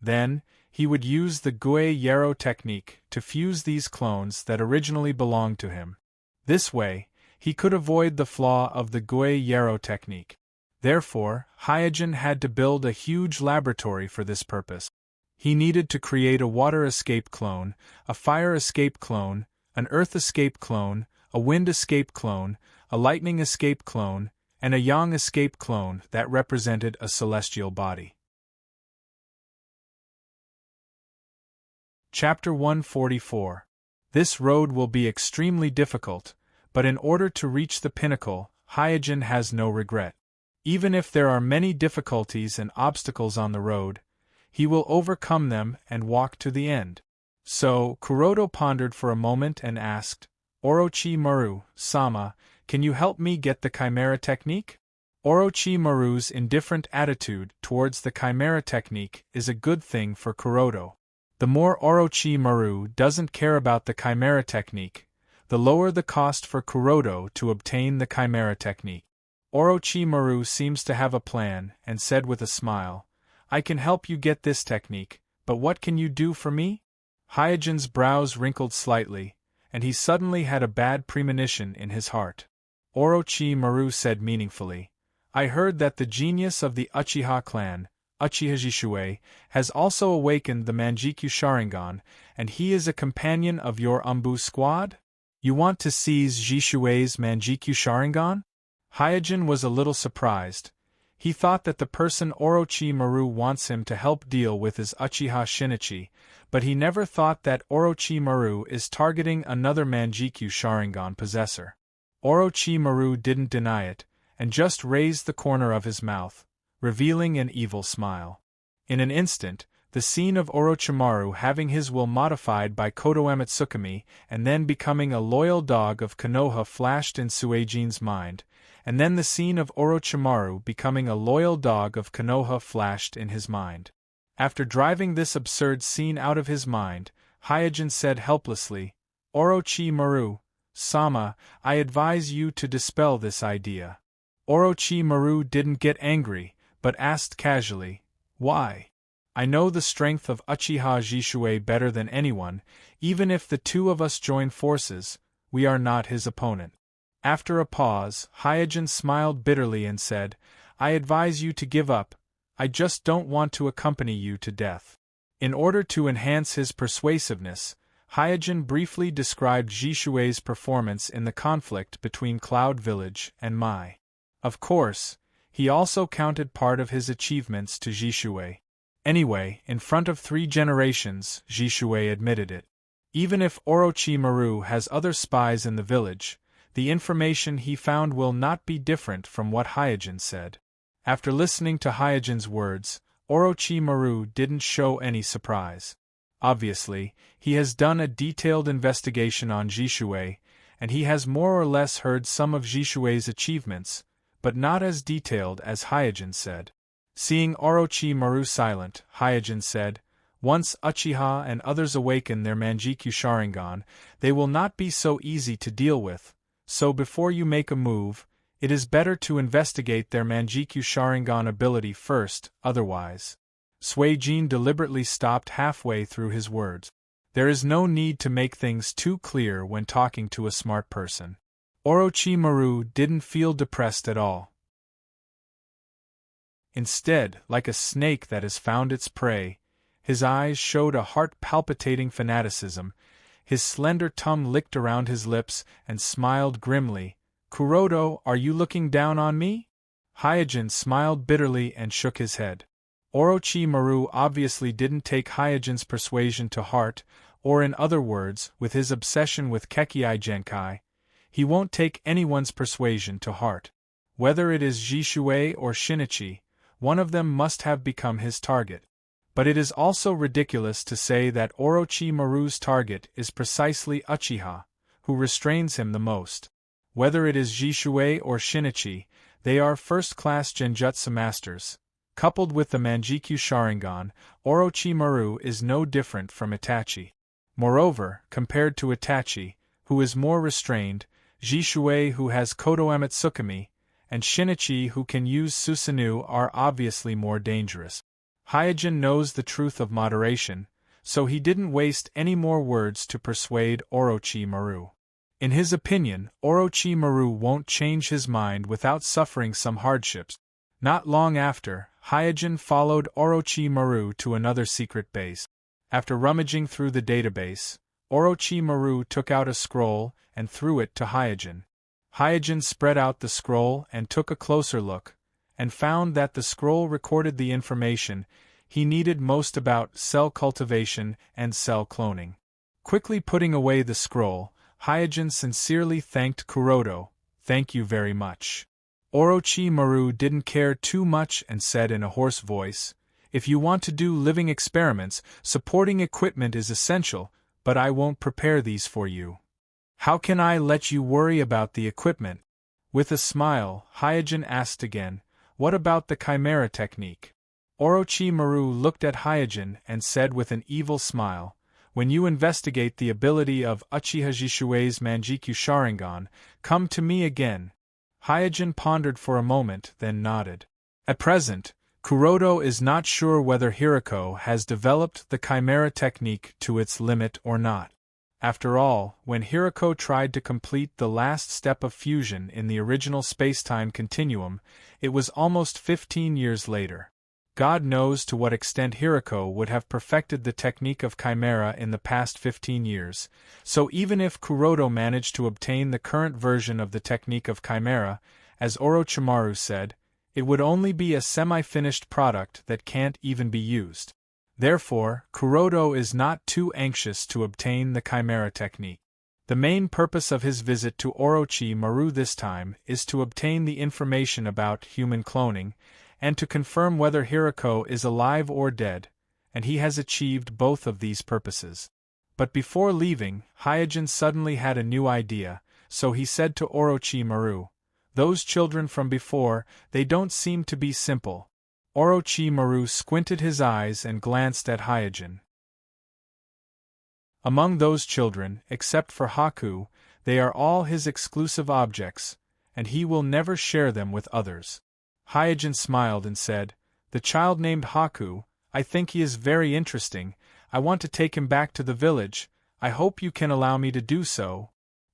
Then, he would use the Gue-Yero technique to fuse these clones that originally belonged to him. This way, he could avoid the flaw of the Gue-Yero technique. Therefore, Hyojin had to build a huge laboratory for this purpose. He needed to create a water escape clone, a fire escape clone, an earth escape clone, a wind escape clone, a lightning escape clone, and a yang escape clone that represented a celestial body. Chapter 144. This road will be extremely difficult, but in order to reach the pinnacle, Hyojin has no regret. Even if there are many difficulties and obstacles on the road, he will overcome them and walk to the end. So, Kuroda pondered for a moment and asked, Orochimaru-sama, can you help me get the Chimera technique? Orochimaru's indifferent attitude towards the Chimera technique is a good thing for Kuroda. The more Orochimaru doesn't care about the Chimera technique, the lower the cost for Kuroda to obtain the Chimera technique. Orochimaru seems to have a plan and said with a smile, I can help you get this technique, but what can you do for me? Hyojin's brows wrinkled slightly, and he suddenly had a bad premonition in his heart. Orochimaru said meaningfully, I heard that the genius of the Uchiha clan, Uchiha Jishue, has also awakened the Manjikyu Sharingan, and he is a companion of your Umbu squad? You want to seize Jishue's Manjikyu Sharingan? Hyojin was a little surprised. He thought that the person Orochimaru wants him to help deal with is Uchiha Shinichi, but he never thought that Orochimaru is targeting another Manjikyu Sharingan possessor. Orochimaru didn't deny it, and just raised the corner of his mouth, revealing an evil smile. In an instant, the scene of Orochimaru having his will modified by Kotoeme Tsukumi and then becoming a loyal dog of Konoha flashed in Suijin's mind, and then the scene of Orochimaru becoming a loyal dog of Konoha flashed in his mind. After driving this absurd scene out of his mind, Hyojin said helplessly, Orochimaru-sama, I advise you to dispel this idea. Orochimaru didn't get angry, but asked casually, why? I know the strength of Uchiha Jishue better than anyone, even if the two of us join forces, we are not his opponent. After a pause, Hyojin smiled bitterly and said, I advise you to give up, I just don't want to accompany you to death. In order to enhance his persuasiveness, Hyojin briefly described Jishue's performance in the conflict between Cloud Village and Mai. Of course, he also counted part of his achievements to Jishue. Anyway, in front of 3 generations, Jishue admitted it. Even if Orochimaru has other spies in the village, the information he found will not be different from what Hyojin said. After listening to Hyojin's words, Orochimaru didn't show any surprise. Obviously, he has done a detailed investigation on Jishue, and he has more or less heard some of Jishue's achievements, but not as detailed as Hyojin said. Seeing Orochimaru silent, Hyojin said, once Uchiha and others awaken their Manjikyu Sharingan, they will not be so easy to deal with, so before you make a move, it is better to investigate their Manjikyu Sharingan ability first, otherwise. Suijin deliberately stopped halfway through his words. There is no need to make things too clear when talking to a smart person. Orochimaru didn't feel depressed at all. Instead, like a snake that has found its prey, his eyes showed a heart-palpitating fanaticism, his slender tongue licked around his lips and smiled grimly. Kuroda, are you looking down on me? Hyojin smiled bitterly and shook his head. Orochimaru obviously didn't take Hyojin's persuasion to heart, or in other words, with his obsession with Kekkai Genkai, he won't take anyone's persuasion to heart. Whether it is Jishue or Shinichi, one of them must have become his target. But it is also ridiculous to say that Orochimaru's target is precisely Uchiha, who restrains him the most. Whether it is Jishue or Shinichi, They are first-class Genjutsu masters. Coupled with the Manjikyu Sharingan, Orochimaru is no different from Itachi. Moreover, compared to Itachi, who is more restrained, Jishui who has Kodo Amatsukami, and Shinichi who can use Susanoo are obviously more dangerous. Hyojin knows the truth of moderation, so he didn't waste any more words to persuade Orochimaru. In his opinion, Orochimaru won't change his mind without suffering some hardships. Not long after, Hyojin followed Orochimaru to another secret base. After rummaging through the database, Orochimaru took out a scroll and threw it to Hyojin. Hyojin spread out the scroll and took a closer look, and found that the scroll recorded the information he needed most about cell cultivation and cell cloning. Quickly putting away the scroll, Hyojin sincerely thanked Kuroto. "Thank you very much." Orochimaru didn't care too much and said in a hoarse voice, "If you want to do living experiments, supporting equipment is essential, but I won't prepare these for you. How can I let you worry about the equipment?" With a smile, Hyojin asked again, "What about the Chimera technique?" Orochimaru looked at Hyojin and said with an evil smile, "When you investigate the ability of Uchiha Jishui's Manjikyu Sharingan, come to me again." Hyojin pondered for a moment, then nodded. At present, Kuroto is not sure whether Hirako has developed the Chimera technique to its limit or not. After all, when Hirako tried to complete the last step of fusion in the original space-time continuum, it was almost 15 years later. God knows to what extent Hirako would have perfected the technique of Chimera in the past 15 years, so even if Kuroto managed to obtain the current version of the technique of Chimera, as Orochimaru said, it would only be a semi-finished product that can't even be used. Therefore, Kuroto is not too anxious to obtain the Chimera technique. The main purpose of his visit to Orochimaru this time is to obtain the information about human cloning, and to confirm whether Hirako is alive or dead, and he has achieved both of these purposes. But before leaving, Hyojin suddenly had a new idea, so he said to Orochimaru, "Those children from before, they don't seem to be simple." Orochimaru squinted his eyes and glanced at Hyojin. Among those children, except for Haku, they are all his exclusive objects, and he will never share them with others. Hyojin smiled and said, "The child named Haku, I think he is very interesting. I want to take him back to the village. I hope you can allow me to do so."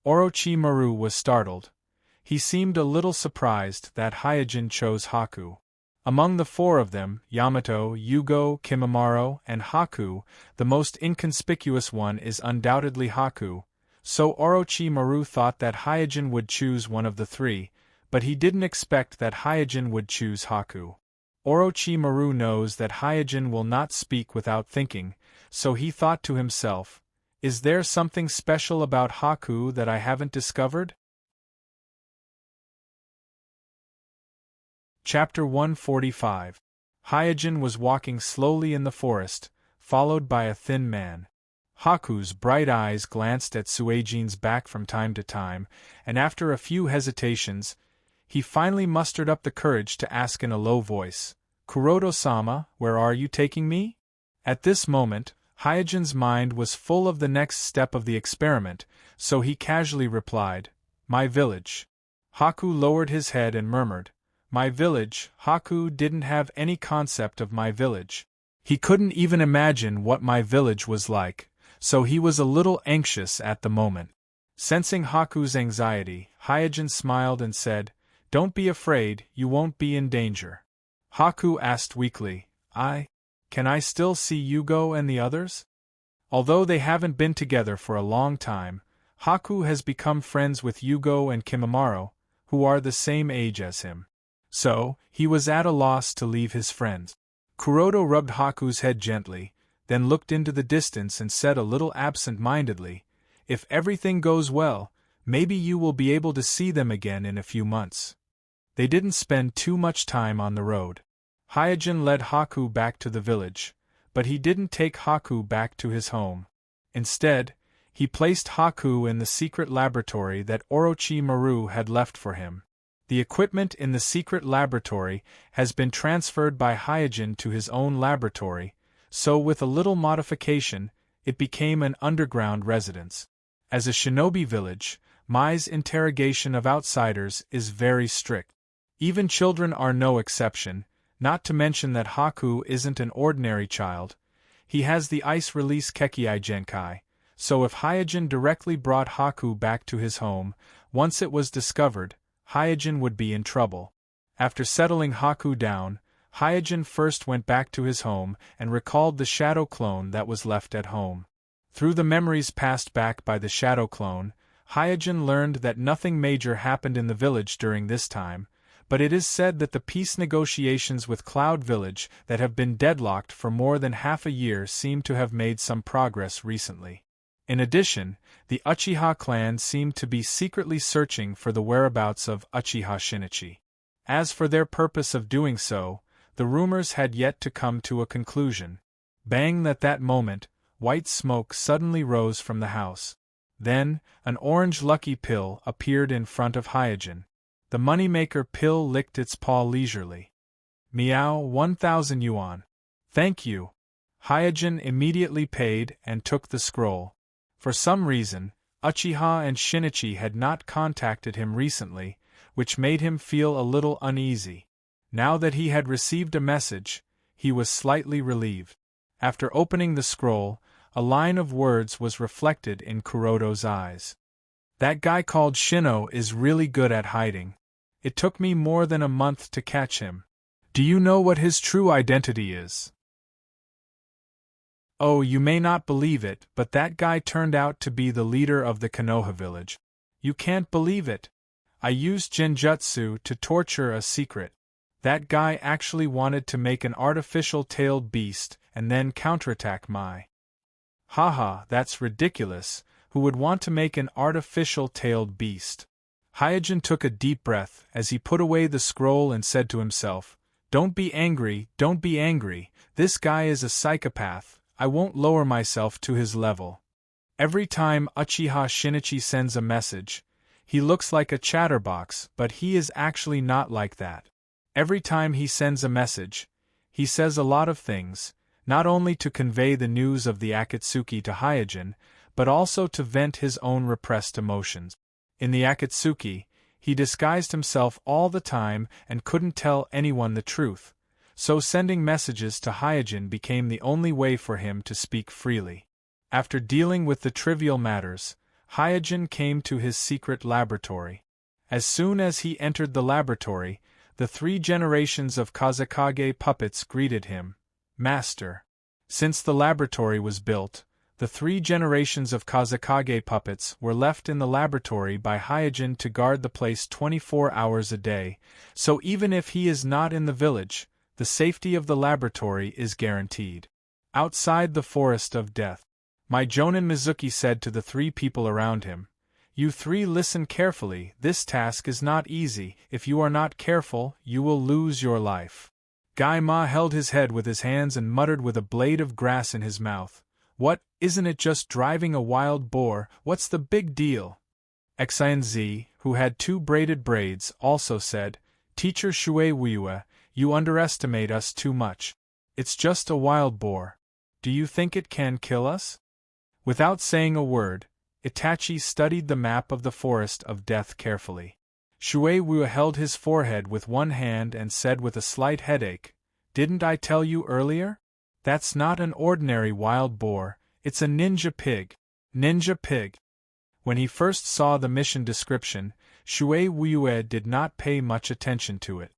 Orochimaru was startled. He seemed a little surprised that Hyojin chose Haku. Among the four of them, Yamato, Yugo, Kimimaro, and Haku, the most inconspicuous one is undoubtedly Haku, so Orochimaru thought that Hyojin would choose one of the three, but he didn't expect that Hyojin would choose Haku. Orochimaru knows that Hyojin will not speak without thinking, so he thought to himself, "Is there something special about Haku that I haven't discovered?" Chapter 145. Hyojin was walking slowly in the forest, followed by a thin man. Haku's bright eyes glanced at Suijin's back from time to time, and after a few hesitations, he finally mustered up the courage to ask in a low voice, "Kuroto-sama, where are you taking me?" At this moment, Hyojin's mind was full of the next step of the experiment, so he casually replied, "My village." Haku lowered his head and murmured, "My village." Haku didn't have any concept of my village. He couldn't even imagine what my village was like, so he was a little anxious at the moment. Sensing Haku's anxiety, Hyojin smiled and said, "Don't be afraid, you won't be in danger." Haku asked weakly, Can I still see Yugo and the others?" Although they haven't been together for a long time, Haku has become friends with Yugo and Kimimaro, who are the same age as him. So, he was at a loss to leave his friends. Kuroto rubbed Haku's head gently, then looked into the distance and said a little absent-mindedly, "If everything goes well, maybe you will be able to see them again in a few months." They didn't spend too much time on the road. Hyojin led Haku back to the village, but he didn't take Haku back to his home. Instead, he placed Haku in the secret laboratory that Orochimaru had left for him. The equipment in the secret laboratory has been transferred by Hyojin to his own laboratory, so with a little modification, it became an underground residence. As a shinobi village, Mai's interrogation of outsiders is very strict. Even children are no exception, not to mention that Haku isn't an ordinary child. He has the ice release Kekiai Genkai, so if Hyojin directly brought Haku back to his home, once it was discovered, Hyojin would be in trouble. After settling Haku down, Hyojin first went back to his home and recalled the shadow clone that was left at home. Through the memories passed back by the shadow clone, Hyojin learned that nothing major happened in the village during this time, but it is said that the peace negotiations with Cloud Village that have been deadlocked for more than half a year seem to have made some progress recently. In addition, the Uchiha clan seemed to be secretly searching for the whereabouts of Uchiha Shinichi. As for their purpose of doing so, the rumors had yet to come to a conclusion. Bang! At that moment, white smoke suddenly rose from the house. Then, an orange lucky pill appeared in front of Hyojin. The moneymaker pill licked its paw leisurely. Meow, 1,000 yuan. Thank you. Hyojin immediately paid and took the scroll. For some reason, Uchiha and Shinichi had not contacted him recently, which made him feel a little uneasy. Now that he had received a message, he was slightly relieved. After opening the scroll, a line of words was reflected in Kuroto's eyes. That guy called Shino is really good at hiding. It took me more than a month to catch him. Do you know what his true identity is? Oh, you may not believe it, but that guy turned out to be the leader of the Konoha village. You can't believe it. I used genjutsu to torture a secret. That guy actually wanted to make an artificial tailed beast and then counterattack my. Haha, that's ridiculous. Who would want to make an artificial tailed beast? Hyojin took a deep breath as he put away the scroll and said to himself, Don't be angry, don't be angry. This guy is a psychopath. I won't lower myself to his level. Every time Uchiha Shinichi sends a message, he looks like a chatterbox, but he is actually not like that. Every time he sends a message, he says a lot of things, not only to convey the news of the Akatsuki to Hyojin, but also to vent his own repressed emotions. In the Akatsuki, he disguised himself all the time and couldn't tell anyone the truth, so sending messages to Hyojin became the only way for him to speak freely. After dealing with the trivial matters, Hyojin came to his secret laboratory. As soon as he entered the laboratory, the 3 generations of Kazekage puppets greeted him. Master. Since the laboratory was built, the 3 generations of Kazekage puppets were left in the laboratory by Hyojin to guard the place 24 hours a day, so even if he is not in the village, the safety of the laboratory is guaranteed. Outside the Forest of Death, my Jonin Mizuki said to the 3 people around him, You 3 listen carefully, this task is not easy, if you are not careful, you will lose your life. Gai Ma held his head with his hands and muttered with a blade of grass in his mouth, What, isn't it just driving a wild boar, what's the big deal? Xianzi, who had 2 braided braids, also said, Teacher Shui Wuyue, you underestimate us too much. It's just a wild boar. Do you think it can kill us? Without saying a word, Itachi studied the map of the Forest of Death carefully. Shui Wu held his forehead with one hand and said with a slight headache, Didn't I tell you earlier? That's not an ordinary wild boar, it's a ninja pig. Ninja pig. When he first saw the mission description, Shui Wu did not pay much attention to it.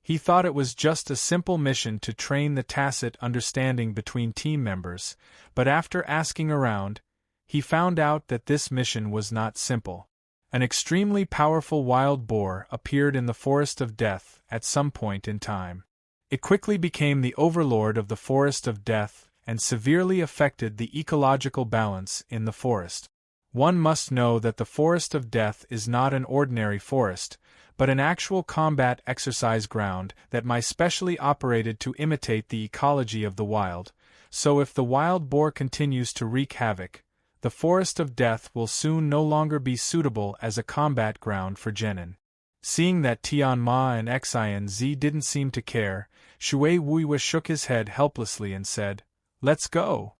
He thought it was just a simple mission to train the tacit understanding between team members, but after asking around, he found out that this mission was not simple. An extremely powerful wild boar appeared in the Forest of Death at some point in time. It quickly became the overlord of the Forest of Death and severely affected the ecological balance in the forest. One must know that the Forest of Death is not an ordinary forest, but an actual combat exercise ground that might specially operated to imitate the ecology of the wild, so if the wild boar continues to wreak havoc, the Forest of Death will soon no longer be suitable as a combat ground for genin. Seeing that Tian Ma and Xian didn't seem to care, Shui Wuiwa shook his head helplessly and said, "Let's go."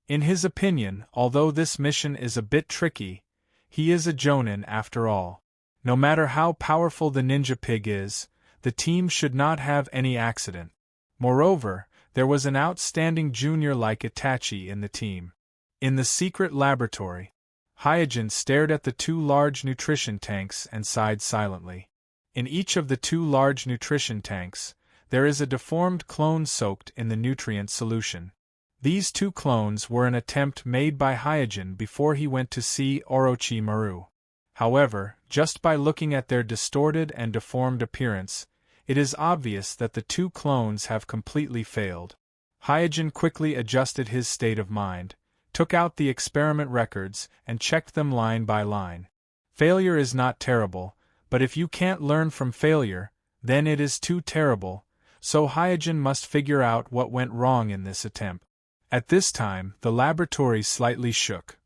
In his opinion, although this mission is a bit tricky, he is a Jonin after all. No matter how powerful the ninja pig is, the team should not have any accident. Moreover, there was an outstanding junior like Itachi in the team. In the secret laboratory, Hyojin stared at the two large nutrition tanks and sighed silently. In each of the two large nutrition tanks, there is a deformed clone soaked in the nutrient solution. These two clones were an attempt made by Hyojin before he went to see Orochimaru. However, just by looking at their distorted and deformed appearance, it is obvious that the two clones have completely failed. Hyojin quickly adjusted his state of mind, took out the experiment records, and checked them line by line. Failure is not terrible, but if you can't learn from failure, then it is too terrible, so Hyojin must figure out what went wrong in this attempt. At this time, the laboratory slightly shook.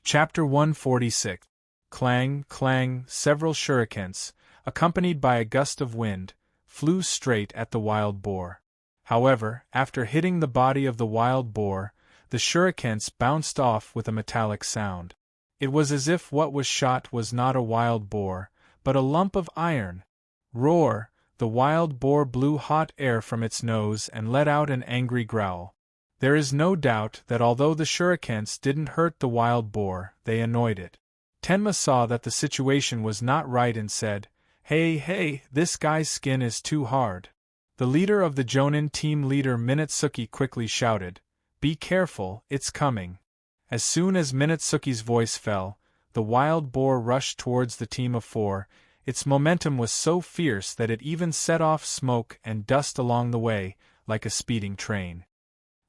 Chapter 146. Clang, clang, several shurikens, accompanied by a gust of wind, flew straight at the wild boar. However, after hitting the body of the wild boar, the shurikens bounced off with a metallic sound. It was as if what was shot was not a wild boar, but a lump of iron. Roar! The wild boar blew hot air from its nose and let out an angry growl. There is no doubt that although the shurikens didn't hurt the wild boar, they annoyed it. Tenma saw that the situation was not right and said, Hey, this guy's skin is too hard." The leader of the Jonin team, leader Minutsuki, quickly shouted, "Be careful, it's coming." As soon as Minutsuki's voice fell, the wild boar rushed towards the team of four. Its momentum was so fierce that it even set off smoke and dust along the way, like a speeding train.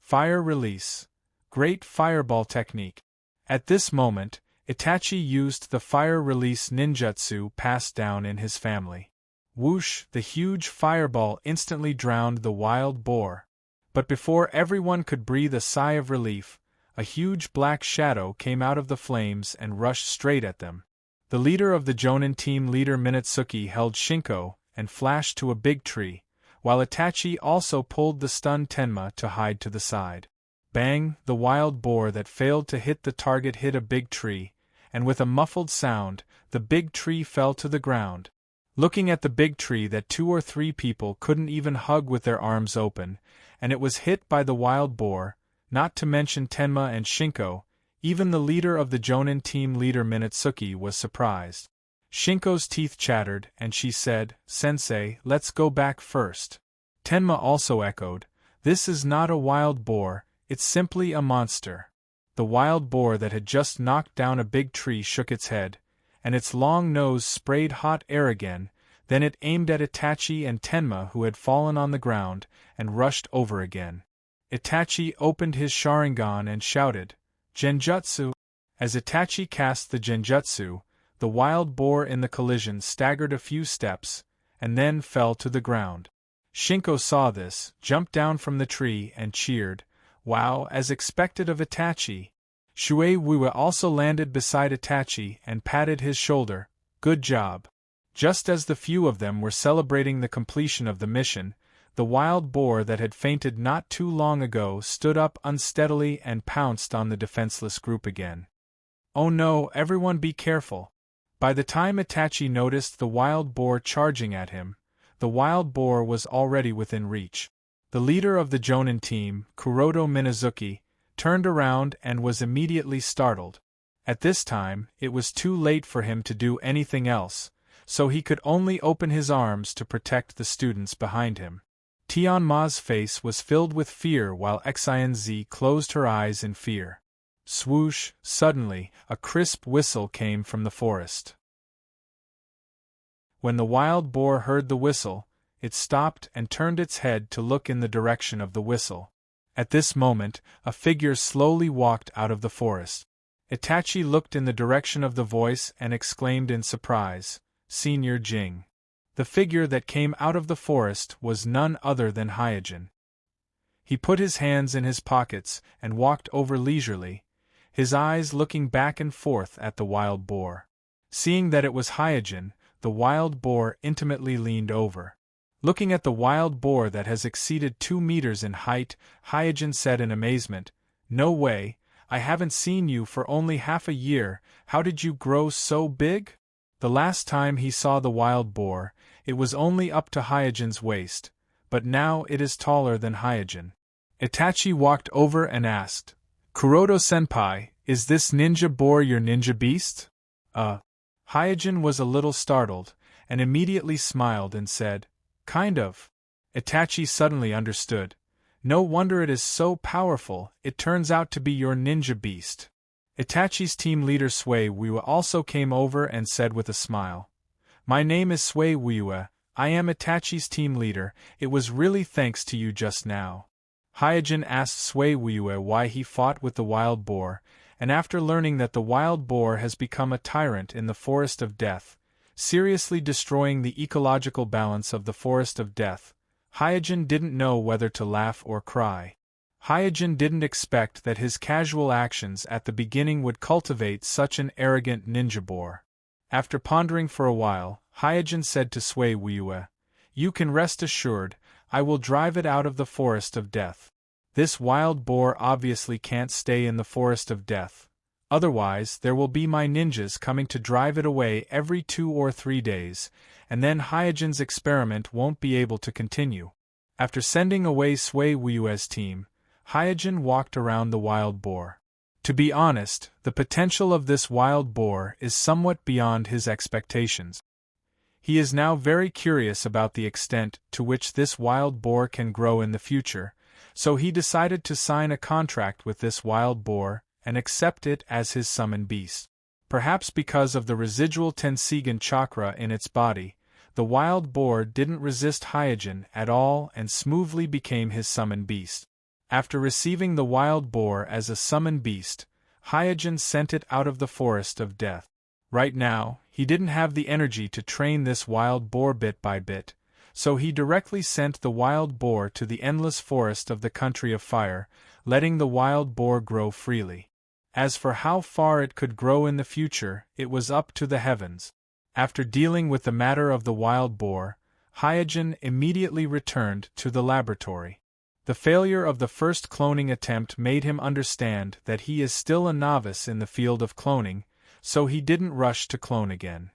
Fire release. Great fireball technique. At this moment, Itachi used the fire release ninjutsu passed down in his family. Whoosh! The huge fireball instantly drowned the wild boar. But before everyone could breathe a sigh of relief, a huge black shadow came out of the flames and rushed straight at them. The leader of the Jonin team, leader Minutsuki, held Shinko and flashed to a big tree, while Itachi also pulled the stunned Tenma to hide to the side. Bang! The wild boar that failed to hit the target hit a big tree, and with a muffled sound, the big tree fell to the ground. Looking at the big tree that 2 or 3 people couldn't even hug with their arms open, and it was hit by the wild boar, not to mention Tenma and Shinko, even the leader of the Jonin team, leader Minutsuki, was surprised. Shinko's teeth chattered and she said, "Sensei, let's go back first." Tenma also echoed, "This is not a wild boar, it's simply a monster." The wild boar that had just knocked down a big tree shook its head, and its long nose sprayed hot air again. Then it aimed at Itachi and Tenma, who had fallen on the ground, and rushed over again. Itachi opened his Sharingan and shouted, "Genjutsu!" As Itachi cast the Genjutsu, the wild boar in the collision staggered a few steps, and then fell to the ground. Shinko saw this, jumped down from the tree and cheered, "Wow!" as expected of Itachi. Shui Wuiwa also landed beside Itachi and patted his shoulder, "Good job." Just as the few of them were celebrating the completion of the mission, the wild boar that had fainted not too long ago stood up unsteadily and pounced on the defenseless group again. "Oh no, everyone be careful." By the time Itachi noticed the wild boar charging at him, the wild boar was already within reach. The leader of the Jonin team, Kuroto Minazuki, turned around and was immediately startled. At this time, it was too late for him to do anything else, so he could only open his arms to protect the students behind him. Tian Ma's face was filled with fear while Xian closed her eyes in fear. Swoosh! Suddenly, a crisp whistle came from the forest. When the wild boar heard the whistle, it stopped and turned its head to look in the direction of the whistle. At this moment, a figure slowly walked out of the forest. Itachi looked in the direction of the voice and exclaimed in surprise, "Senior Jing." The figure that came out of the forest was none other than Hyojin. He put his hands in his pockets and walked over leisurely, his eyes looking back and forth at the wild boar. Seeing that it was Hyojin, the wild boar intimately leaned over. Looking at the wild boar that has exceeded 2 meters in height, Hyojin said in amazement, "No way, I haven't seen you for only half a year, how did you grow so big?" The last time he saw the wild boar, it was only up to Hyojin's waist, but now it is taller than Hyojin. Itachi walked over and asked, "Kuroto-senpai, is this ninja boar your ninja beast?" Hyojin was a little startled, and immediately smiled and said, "Kind of." Itachi suddenly understood. "No wonder it is so powerful, it turns out to be your ninja beast." Itachi's team leader Sui Wuya also came over and said with a smile, "My name is Sui Wuya, I am Itachi's team leader, it was really thanks to you just now." Hyojin asked Sui Wuya why he fought with the wild boar, and after learning that the wild boar has become a tyrant in the Forest of Death, seriously destroying the ecological balance of the Forest of Death, Hyojin didn't know whether to laugh or cry. Hyojin didn't expect that his casual actions at the beginning would cultivate such an arrogant ninja boar. After pondering for a while, Hyojin said to Sui Wuya, "You can rest assured, I will drive it out of the Forest of Death. This wild boar obviously can't stay in the Forest of Death. Otherwise, there will be my ninjas coming to drive it away every 2 or 3 days, and then Hyojin's experiment won't be able to continue." After sending away Sui Wuyue's team, Hyojin walked around the wild boar. To be honest, the potential of this wild boar is somewhat beyond his expectations. He is now very curious about the extent to which this wild boar can grow in the future, so he decided to sign a contract with this wild boar and accept it as his summoned beast. Perhaps because of the residual Tenseigan chakra in its body, the wild boar didn't resist Hyojin at all and smoothly became his summoned beast. After receiving the wild boar as a summoned beast, Hyojin sent it out of the Forest of Death. Right now, he didn't have the energy to train this wild boar bit by bit, so he directly sent the wild boar to the endless forest of the Country of Fire, letting the wild boar grow freely. As for how far it could grow in the future, it was up to the heavens. After dealing with the matter of the wild boar, Hyojin immediately returned to the laboratory. The failure of the first cloning attempt made him understand that he is still a novice in the field of cloning, so he didn't rush to clone again.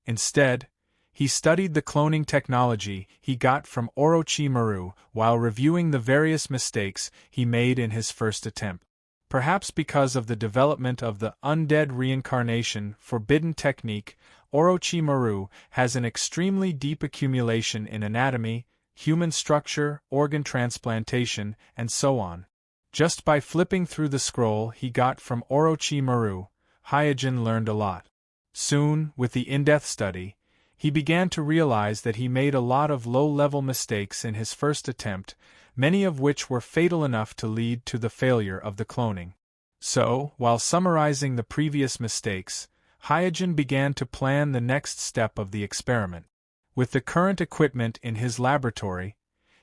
Instead, he studied the cloning technology he got from Orochimaru while reviewing the various mistakes he made in his first attempt. Perhaps because of the development of the undead reincarnation forbidden technique, Orochimaru has an extremely deep accumulation in anatomy, human structure, organ transplantation, and so on. Just by flipping through the scroll he got from Orochimaru, Hyojin learned a lot. Soon, with the in-depth study, he began to realize that he made a lot of low-level mistakes in his first attempt, many of which were fatal enough to lead to the failure of the cloning. So, while summarizing the previous mistakes, Hyojin began to plan the next step of the experiment. With the current equipment in his laboratory,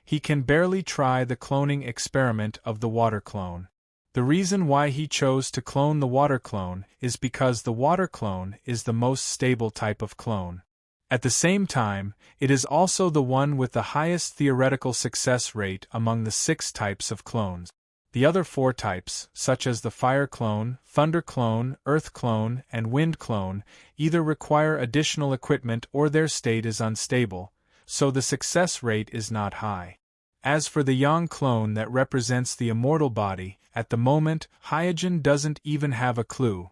he can barely try the cloning experiment of the water clone. The reason why he chose to clone the water clone is because the water clone is the most stable type of clone. At the same time, it is also the one with the highest theoretical success rate among the 6 types of clones. The other 4 types, such as the fire clone, thunder clone, earth clone, and wind clone, either require additional equipment or their state is unstable, so the success rate is not high. As for the yang clone that represents the immortal body, at the moment, Hyojin doesn't even have a clue.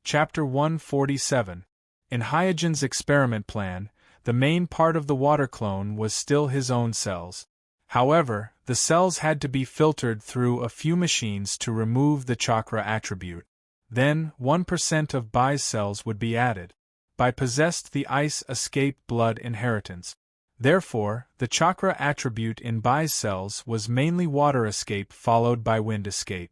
Chapter 147. In Hyojin's experiment plan, the main part of the water clone was still his own cells. However, the cells had to be filtered through a few machines to remove the chakra attribute. Then, 1% of Bai's cells would be added. Bai possessed the ice escape blood inheritance. Therefore, the chakra attribute in Bai's cells was mainly water escape followed by wind escape.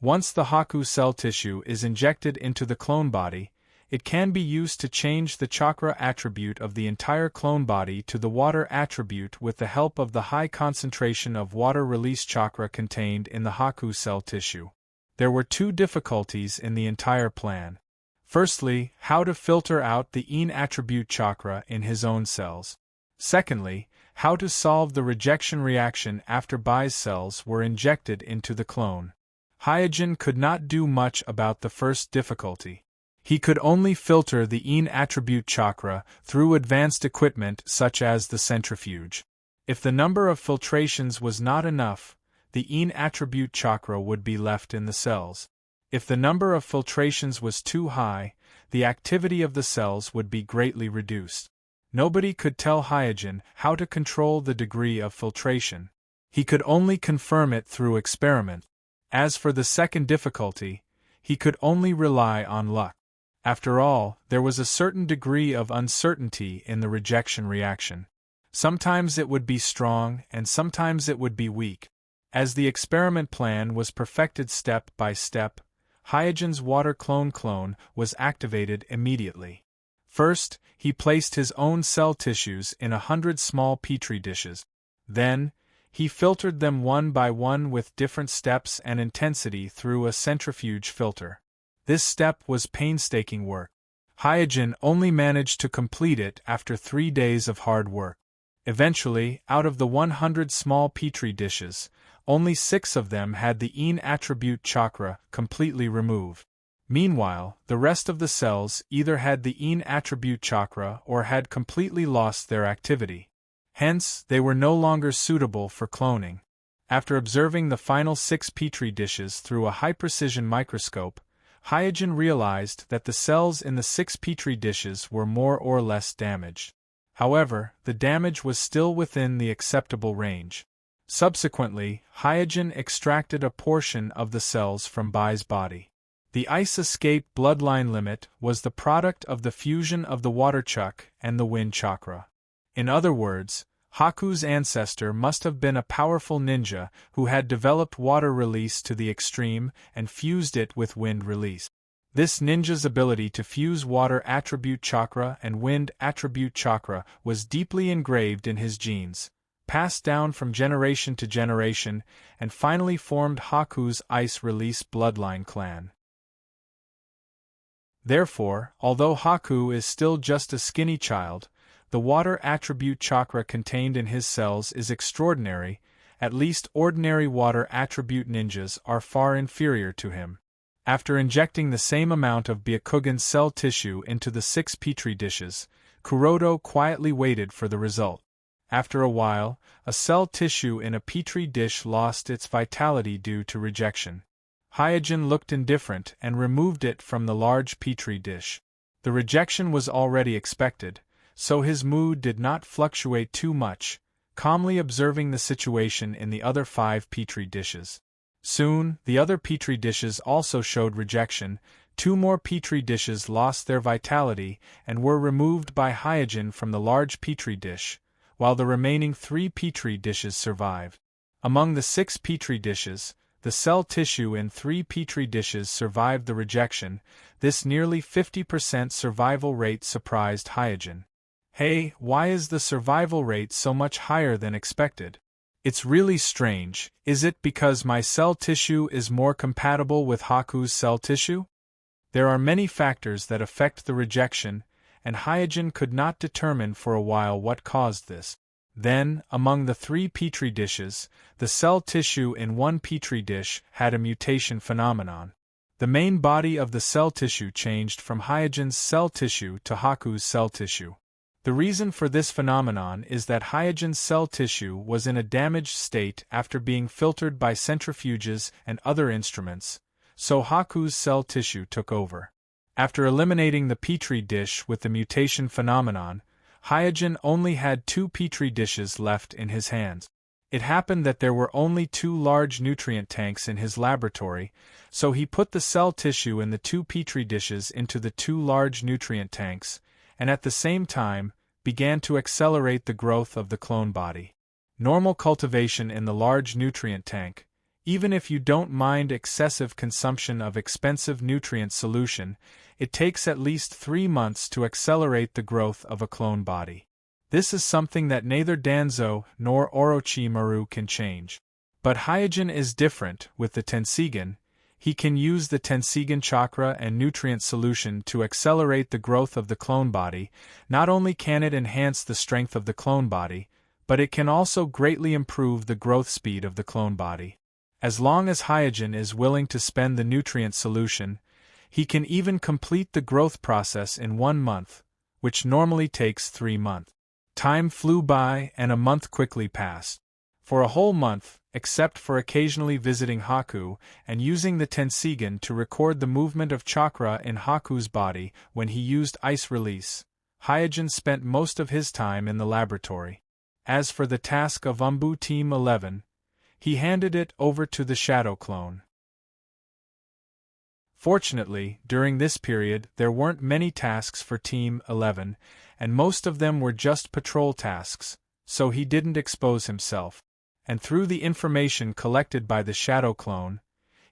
Once the Haku cell tissue is injected into the clone body, It can be used to change the chakra attribute of the entire clone body to the water attribute with the help of the high concentration of water release chakra contained in the Haku cell tissue. There were two difficulties in the entire plan. Firstly, how to filter out the Yin attribute chakra in his own cells. Secondly, how to solve the rejection reaction after Bai's cells were injected into the clone. Hyojin could not do much about the first difficulty. He could only filter the Yin attribute chakra through advanced equipment such as the centrifuge. If the number of filtrations was not enough, the Yin attribute chakra would be left in the cells. If the number of filtrations was too high, the activity of the cells would be greatly reduced. Nobody could tell Hyojin how to control the degree of filtration. He could only confirm it through experiment. As for the second difficulty, he could only rely on luck. After all, there was a certain degree of uncertainty in the rejection reaction. Sometimes it would be strong and sometimes it would be weak. As the experiment plan was perfected step by step, Hyojin's water clone was activated immediately. First, he placed his own cell tissues in 100 small petri dishes. Then, he filtered them one by one with different steps and intensity through a centrifuge filter. This step was painstaking work. Hyojin only managed to complete it after 3 days of hard work. Eventually, out of the 100 small petri dishes, only 6 of them had the Yin attribute chakra completely removed. Meanwhile, the rest of the cells either had the Yin attribute chakra or had completely lost their activity. Hence, they were no longer suitable for cloning. After observing the final 6 petri dishes through a high-precision microscope, Hyojin realized that the cells in the 6 petri dishes were more or less damaged. However, the damage was still within the acceptable range. Subsequently, Hyojin extracted a portion of the cells from Bai's body. The ice escape bloodline limit was the product of the fusion of the water chakra and the wind chakra. In other words, Haku's ancestor must have been a powerful ninja who had developed water release to the extreme and fused it with wind release. This ninja's ability to fuse water attribute chakra and wind attribute chakra was deeply engraved in his genes, passed down from generation to generation, and finally formed Haku's ice release bloodline clan. Therefore, although Haku is still just a skinny child, the water attribute chakra contained in his cells is extraordinary. At least ordinary water attribute ninjas are far inferior to him. After injecting the same amount of Byakugan's cell tissue into the 6 petri dishes, Kuroto quietly waited for the result. After a while, a cell tissue in a petri dish lost its vitality due to rejection. Hyojin looked indifferent and removed it from the large petri dish. The rejection was already expected, so his mood did not fluctuate too much, calmly observing the situation in the other 5 petri dishes. Soon, the other petri dishes also showed rejection. 2 more petri dishes lost their vitality and were removed by Hyojin from the large petri dish, while the remaining 3 petri dishes survived. Among the 6 petri dishes, the cell tissue in 3 petri dishes survived the rejection. This nearly 50% survival rate surprised Hyojin. Hey, why is the survival rate so much higher than expected? It's really strange. Is it because my cell tissue is more compatible with Haku's cell tissue? There are many factors that affect the rejection, and Hyojin could not determine for a while what caused this. Then, among the 3 petri dishes, the cell tissue in 1 petri dish had a mutation phenomenon. The main body of the cell tissue changed from Hyojin's cell tissue to Haku's cell tissue. The reason for this phenomenon is that Hyojin's cell tissue was in a damaged state after being filtered by centrifuges and other instruments, so Haku's cell tissue took over. After eliminating the petri dish with the mutation phenomenon, Hyojin only had 2 petri dishes left in his hands. It happened that there were only 2 large nutrient tanks in his laboratory, so he put the cell tissue in the 2 petri dishes into the 2 large nutrient tanks, and at the same time, began to accelerate the growth of the clone body. Normal cultivation in the large nutrient tank, Even if you don't mind excessive consumption of expensive nutrient solution, it takes at least 3 months to accelerate the growth of a clone body. This is something that neither Danzo nor Orochimaru can change. But Hyojin is different. With the Tenseigan, he can use the Tenseigan chakra and nutrient solution to accelerate the growth of the clone body. Not only can it enhance the strength of the clone body, but it can also greatly improve the growth speed of the clone body. As long as Hyojin is willing to spend the nutrient solution, he can even complete the growth process in 1 month, which normally takes 3 months. Time flew by and a month quickly passed. For a whole month, except for occasionally visiting Haku and using the Tenseigan to record the movement of chakra in Haku's body when he used ice release, Hyojin spent most of his time in the laboratory. As for the task of Umbu Team 11, he handed it over to the Shadow Clone. Fortunately, during this period there weren't many tasks for Team 11, and most of them were just patrol tasks, so he didn't expose himself. And through the information collected by the Shadow Clone,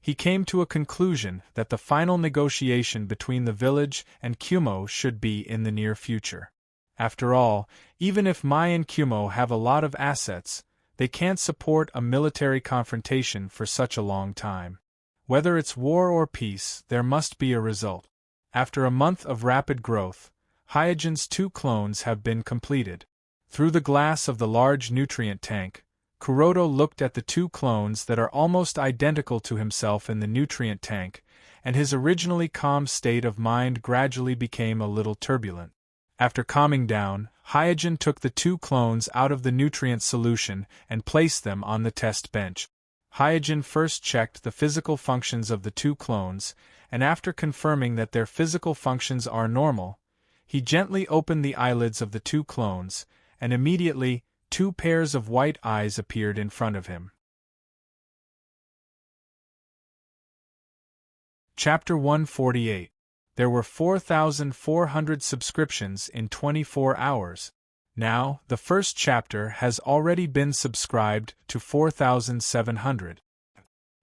he came to a conclusion that the final negotiation between the village and Kumo should be in the near future. After all, even if Mai and Kumo have a lot of assets, they can't support a military confrontation for such a long time. Whether it's war or peace, there must be a result. After a month of rapid growth, Hyojin's 2 clones have been completed. Through the glass of the large nutrient tank, Kuroto looked at the 2 clones that are almost identical to himself in the nutrient tank, and his originally calm state of mind gradually became a little turbulent. After calming down, Hyojin took the 2 clones out of the nutrient solution and placed them on the test bench. Hyojin first checked the physical functions of the 2 clones, and after confirming that their physical functions are normal, he gently opened the eyelids of the 2 clones, and immediately, 2 pairs of white eyes appeared in front of him. Chapter 148. There were 4,400 subscriptions in 24 hours. Now, the first chapter has already been subscribed to 4,700.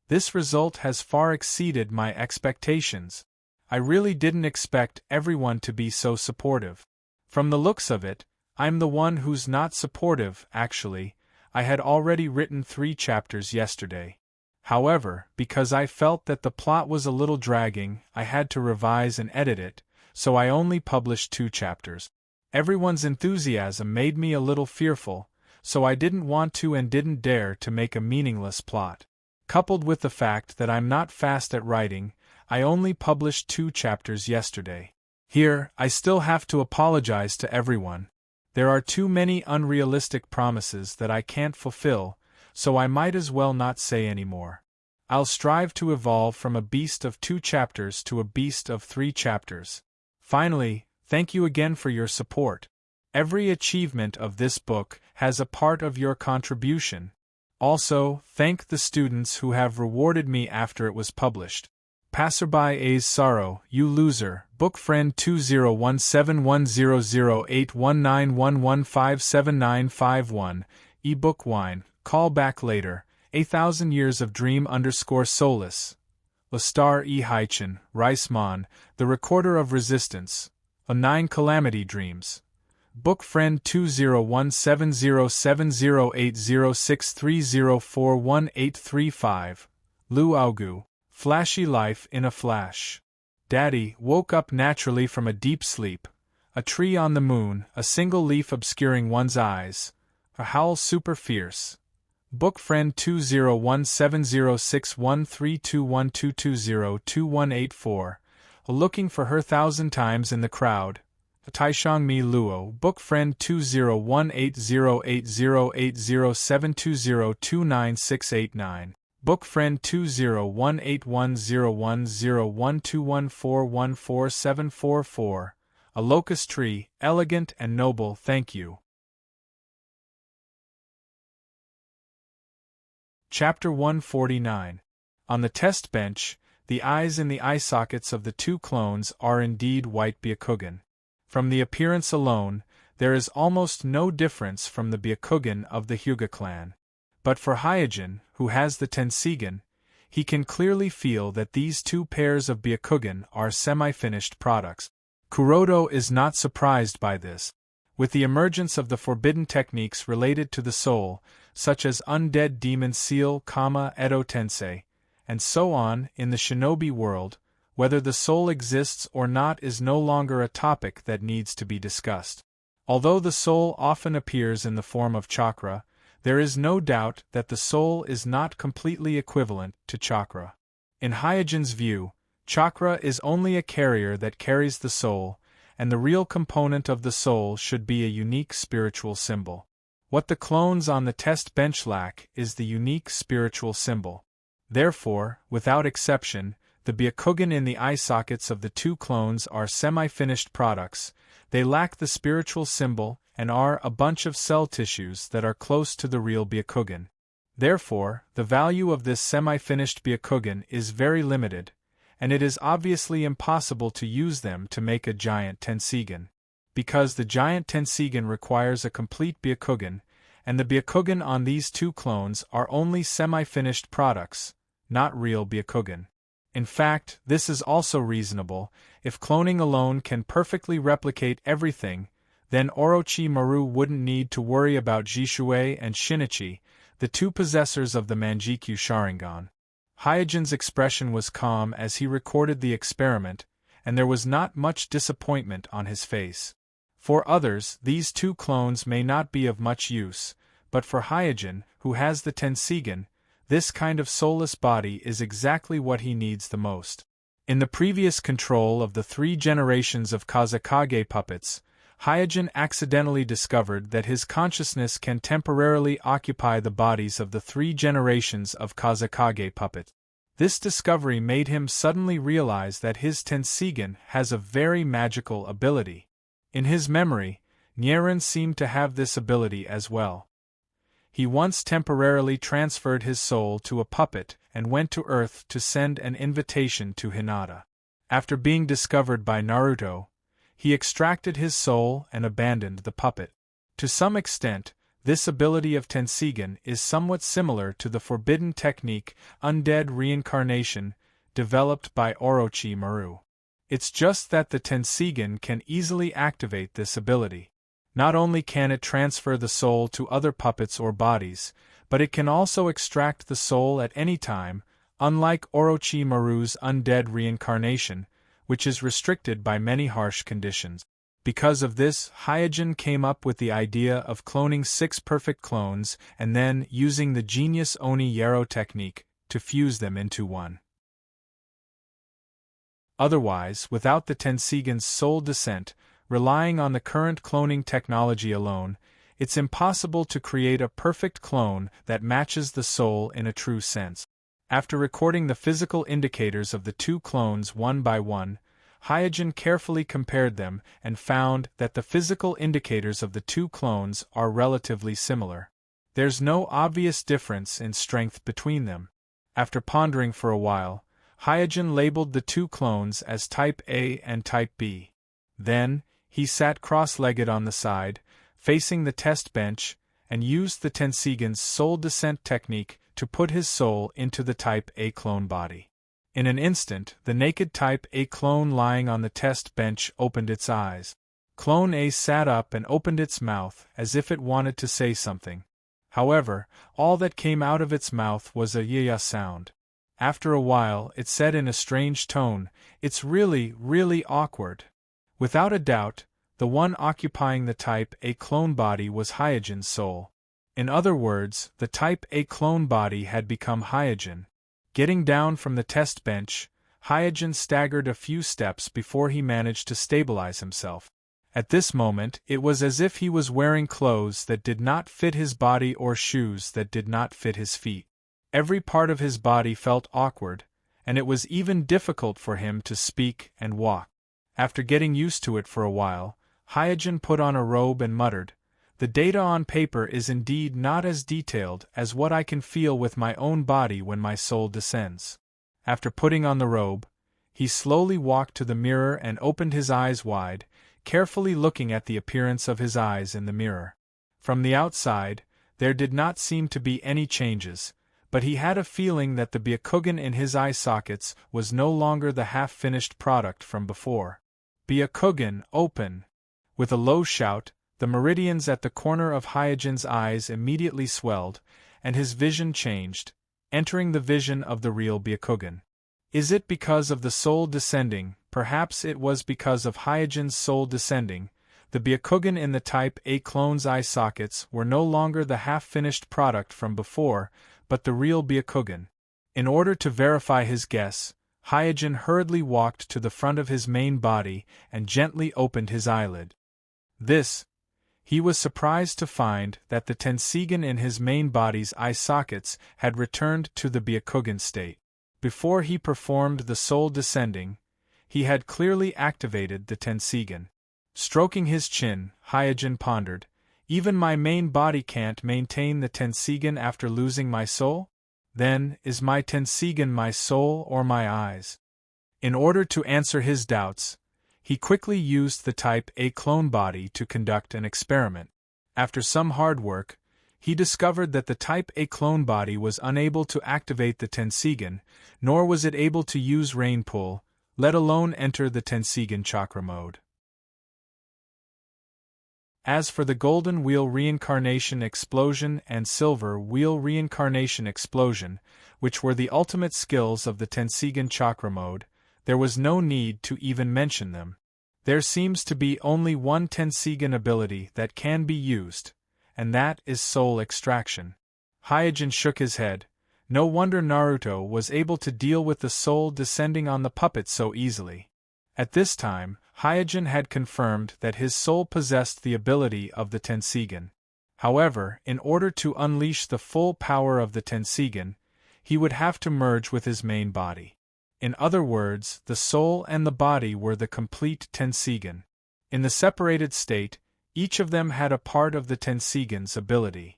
This result has far exceeded my expectations. I really didn't expect everyone to be so supportive. From the looks of it, I'm the one who's not supportive. Actually, I had already written 3 chapters yesterday. However, because I felt that the plot was a little dragging, I had to revise and edit it, so I only published 2 chapters. Everyone's enthusiasm made me a little fearful, so I didn't want to and didn't dare to make a meaningless plot. Coupled with the fact that I'm not fast at writing, I only published 2 chapters yesterday. Here, I still have to apologize to everyone. There are too many unrealistic promises that I can't fulfill, so I might as well not say any more. I'll strive to evolve from a beast of 2 chapters to a beast of 3 chapters. Finally, thank you again for your support. Every achievement of this book has a part of your contribution. Also, thank the students who have rewarded me after it was published. Passerby A's Sorrow, You Loser, Book Friend 201710081911579551, eBook Wine, Call Back Later, 1,000 Years of Dream _Solace, Lastar E. Haichin, Reisman, The Recorder of Resistance, A 9 Calamity Dreams. Book Friend 2017080630418835, Lu Augu, Flashy Life in a Flash. Daddy woke up naturally from a deep sleep. A tree on the moon, a single leaf obscuring one's eyes. A howl super fierce. Book Friend 201706132122022184. Looking for her 1,000 times in the crowd. Taishang Mi Luo. Book Friend 2018080807202969. Book Friend 201810101214144744. A locust tree, elegant and noble, thank you. Chapter 149. On the test bench, the eyes in the eye sockets of the 2 clones are indeed white Byakugan. From the appearance alone, there is almost no difference from the Byakugan of the Hyuga clan. But for Hyojin, who has the Tenseigan, he can clearly feel that these two pairs of Byakugan are semi-finished products. Kuroda is not surprised by this. With the emergence of the forbidden techniques related to the soul, such as undead demon seal, Edo Tensei, and so on in the shinobi world, whether the soul exists or not is no longer a topic that needs to be discussed. Although the soul often appears in the form of chakra, there is no doubt that the soul is not completely equivalent to chakra. In Hyojin's view, chakra is only a carrier that carries the soul, and the real component of the soul should be a unique spiritual symbol. What the clones on the test bench lack is the unique spiritual symbol. Therefore, without exception, the Byakugan in the eye sockets of the two clones are semi-finished products. They lack the spiritual symbol and are a bunch of cell tissues that are close to the real Byakugan. Therefore, the value of this semi-finished Byakugan is very limited, and it is obviously impossible to use them to make a giant Tenseigan. Because the giant Tenseigan requires a complete Byakugan, and the Byakugan on these two clones are only semi-finished products, not real Byakugan. In fact, this is also reasonable. If cloning alone can perfectly replicate everything, then Orochimaru wouldn't need to worry about Jishuei and Shinichi, the two possessors of the Manjikyu Sharingan. Hyojin's expression was calm as he recorded the experiment, and there was not much disappointment on his face. For others, these two clones may not be of much use, but for Hyojin, who has the Tenseigan, this kind of soulless body is exactly what he needs the most. In the previous control of the 3 generations of Kazekage puppets, Hyojin accidentally discovered that his consciousness can temporarily occupy the bodies of the 3 generations of Kazekage puppets. This discovery made him suddenly realize that his Tenseigan has a very magical ability. In his memory, Nyeren seemed to have this ability as well. He once temporarily transferred his soul to a puppet and went to Earth to send an invitation to Hinata. After being discovered by Naruto, he extracted his soul and abandoned the puppet. To some extent, this ability of Tenseigan is somewhat similar to the forbidden technique undead reincarnation developed by Orochimaru. It's just that the Tenseigan can easily activate this ability. Not only can it transfer the soul to other puppets or bodies, but it can also extract the soul at any time, unlike Orochimaru's undead reincarnation, which is restricted by many harsh conditions. Because of this, Hyojin came up with the idea of cloning 6 perfect clones and then using the genius Oni-Yaro technique to fuse them into one. Otherwise, without the Tenseigan's soul descent, relying on the current cloning technology alone, it's impossible to create a perfect clone that matches the soul in a true sense. After recording the physical indicators of the 2 clones one by one, Hyojin carefully compared them and found that the physical indicators of the 2 clones are relatively similar. There's no obvious difference in strength between them. After pondering for a while, Hyojin labeled the 2 clones as Type A and Type B. Then, he sat cross-legged on the side, facing the test bench, and used the Tenseigan's soul descent technique to put his soul into the Type A clone body. In an instant, the naked Type A clone lying on the test bench opened its eyes. Clone A sat up and opened its mouth as if it wanted to say something. However, all that came out of its mouth was a "yeah" sound. After a while, it said in a strange tone, "It's really, really awkward." Without a doubt, the one occupying the Type A clone body was Hyojin's soul. In other words, the Type A clone body had become Hyojin. Getting down from the test bench, Hyojin staggered a few steps before he managed to stabilize himself. At this moment, it was as if he was wearing clothes that did not fit his body or shoes that did not fit his feet. Every part of his body felt awkward, and it was even difficult for him to speak and walk. After getting used to it for a while, Hyojin put on a robe and muttered, "The data on paper is indeed not as detailed as what I can feel with my own body when my soul descends." After putting on the robe, he slowly walked to the mirror and opened his eyes wide, carefully looking at the appearance of his eyes in the mirror. From the outside, There did not seem to be any changes, but he had a feeling that the Byakugan in his eye sockets was no longer the half-finished product from before. Byakugan, open! With a low shout, the meridians at the corner of Hyojin's eyes immediately swelled, and his vision changed, entering the vision of the real Byakugan. Is it because of the soul descending? Perhaps it was because of Hyojin's soul descending. The Byakugan in the Type A clone's eye sockets were no longer the half-finished product from before, but the real Byakugan. In order to verify his guess, Hyojin hurriedly walked to the front of his main body and gently opened his eyelid. He was surprised to find that the Tenseigan in his main body's eye sockets had returned to the Byakugan state. Before he performed the soul descending, he had clearly activated the Tenseigan. Stroking his chin, Hyojin pondered, even my main body can't maintain the Tenseigan after losing my soul? Then, is my Tenseigan my soul or my eyes? In order to answer his doubts, he quickly used the Type A clone body to conduct an experiment. After some hard work, he discovered that the Type A clone body was unable to activate the Tenseigan, nor was it able to use Rain Pull, let alone enter the Tenseigan chakra mode. As for the Golden Wheel Reincarnation Explosion and Silver Wheel Reincarnation Explosion, which were the ultimate skills of the Tenseigan chakra mode, there was no need to even mention them. There seems to be only one Tenseigan ability that can be used, and that is soul extraction. Hyojin shook his head. No wonder Naruto was able to deal with the soul descending on the puppet so easily. At this time, Hyojin had confirmed that his soul possessed the ability of the Tenseigan. However, in order to unleash the full power of the Tenseigan, he would have to merge with his main body. In other words, the soul and the body were the complete Tenseigan. In the separated state, each of them had a part of the Tenseigan's ability.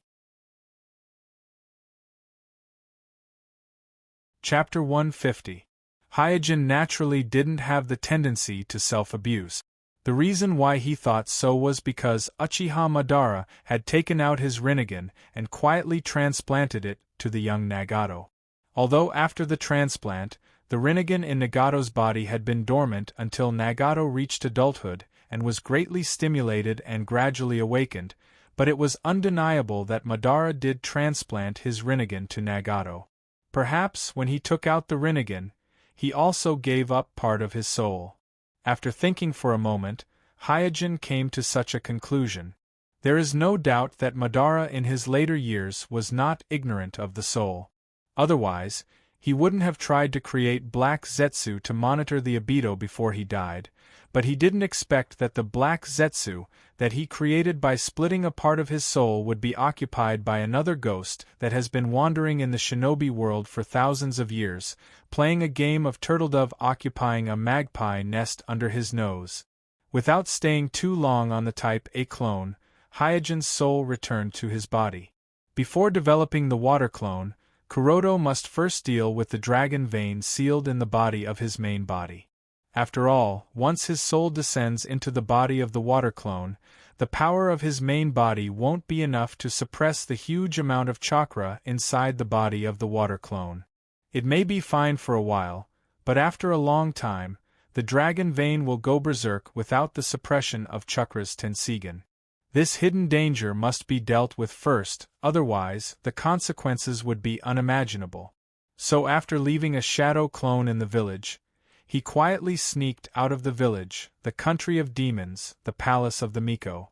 Chapter 150. Hyojin naturally didn't have the tendency to self-abuse. The reason why he thought so was because Uchiha Madara had taken out his Rinnegan and quietly transplanted it to the young Nagato. Although after the transplant, the Rinnegan in Nagato's body had been dormant until Nagato reached adulthood and was greatly stimulated and gradually awakened, but it was undeniable that Madara did transplant his Rinnegan to Nagato. Perhaps when he took out the Rinnegan, he also gave up part of his soul. After thinking for a moment, Hyojin came to such a conclusion. There is no doubt that Madara in his later years was not ignorant of the soul. Otherwise, he wouldn't have tried to create Black Zetsu to monitor the Obito before he died, but he didn't expect that the Black Zetsu that he created by splitting a part of his soul would be occupied by another ghost that has been wandering in the shinobi world for thousands of years, playing a game of turtledove occupying a magpie nest under his nose. Without staying too long on the Type A clone, Hyojin's soul returned to his body. Before developing the water clone, Kuroto must first deal with the dragon vein sealed in the body of his main body. After all, once his soul descends into the body of the water clone, the power of his main body won't be enough to suppress the huge amount of chakra inside the body of the water clone. It may be fine for a while, but after a long time, the dragon vein will go berserk without the suppression of Chakra's Tenseigan. This hidden danger must be dealt with first, otherwise, the consequences would be unimaginable. So after leaving a shadow clone in the village, he quietly sneaked out of the village, the country of demons, the palace of the Miko.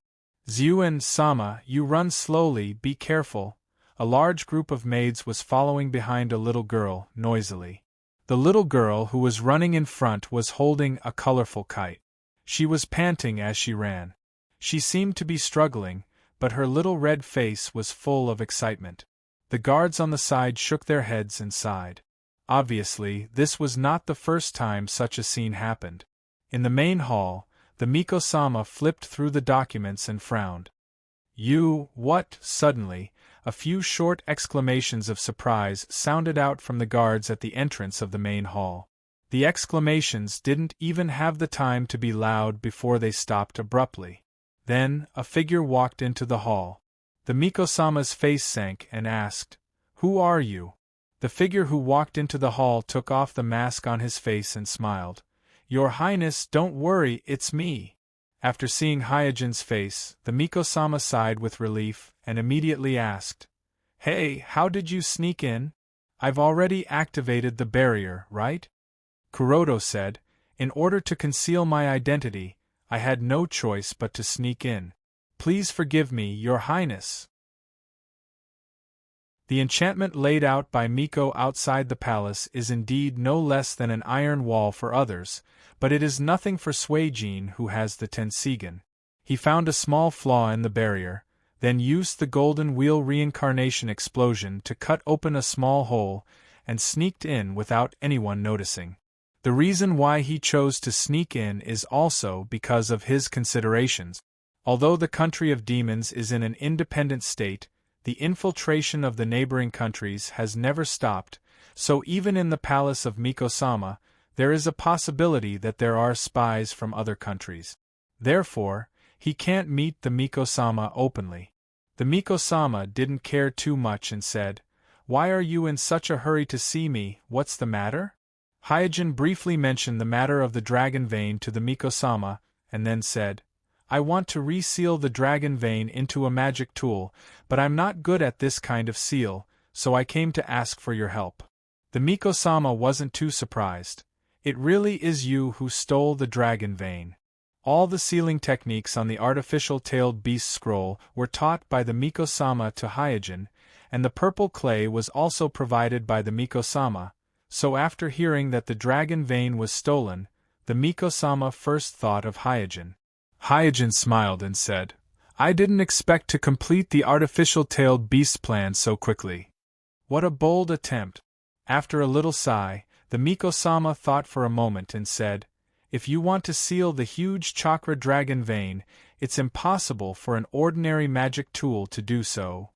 Zuen-sama, you run slowly, be careful. A large group of maids was following behind a little girl, noisily. The little girl who was running in front was holding a colorful kite. She was panting as she ran. She seemed to be struggling, but her little red face was full of excitement. The guards on the side shook their heads and sighed. Obviously, this was not the first time such a scene happened. In the main hall, the Miko-sama flipped through the documents and frowned. What? Suddenly, a few short exclamations of surprise sounded out from the guards at the entrance of the main hall. The exclamations didn't even have the time to be loud before they stopped abruptly. Then, a figure walked into the hall. The Miko-sama's face sank and asked, "Who are you?" The figure who walked into the hall took off the mask on his face and smiled. "Your Highness, don't worry, it's me." After seeing Hyojin's face, the Miko-sama sighed with relief and immediately asked, "Hey, how did you sneak in? I've already activated the barrier, right?" Kuroto said, "In order to conceal my identity, I had no choice but to sneak in. Please forgive me, Your Highness." The enchantment laid out by Miko outside the palace is indeed no less than an iron wall for others, but it is nothing for Suijin, who has the Tenseigan. He found a small flaw in the barrier, then used the golden wheel reincarnation explosion to cut open a small hole, and sneaked in without anyone noticing. The reason why he chose to sneak in is also because of his considerations. Although the country of demons is in an independent state, the infiltration of the neighboring countries has never stopped, so even in the palace of Miko-sama, there is a possibility that there are spies from other countries. Therefore, he can't meet the Miko-sama openly. The Miko-sama didn't care too much and said, "Why are you in such a hurry to see me, what's the matter?" Hyojin briefly mentioned the matter of the dragon vein to the Miko-sama, and then said, "I want to reseal the dragon vein into a magic tool, but I'm not good at this kind of seal, so I came to ask for your help." The Miko-sama wasn't too surprised. "It really is you who stole the dragon vein." All the sealing techniques on the artificial tailed beast scroll were taught by the Miko-sama to Hyojin, and the purple clay was also provided by the Miko-sama, so after hearing that the dragon vein was stolen, the Miko-sama first thought of Hyojin. Hyojin smiled and said, "I didn't expect to complete the artificial-tailed beast plan so quickly." What a bold attempt! After a little sigh, the Miko-sama thought for a moment and said, "If you want to seal the huge chakra dragon vein, it's impossible for an ordinary magic tool to do so."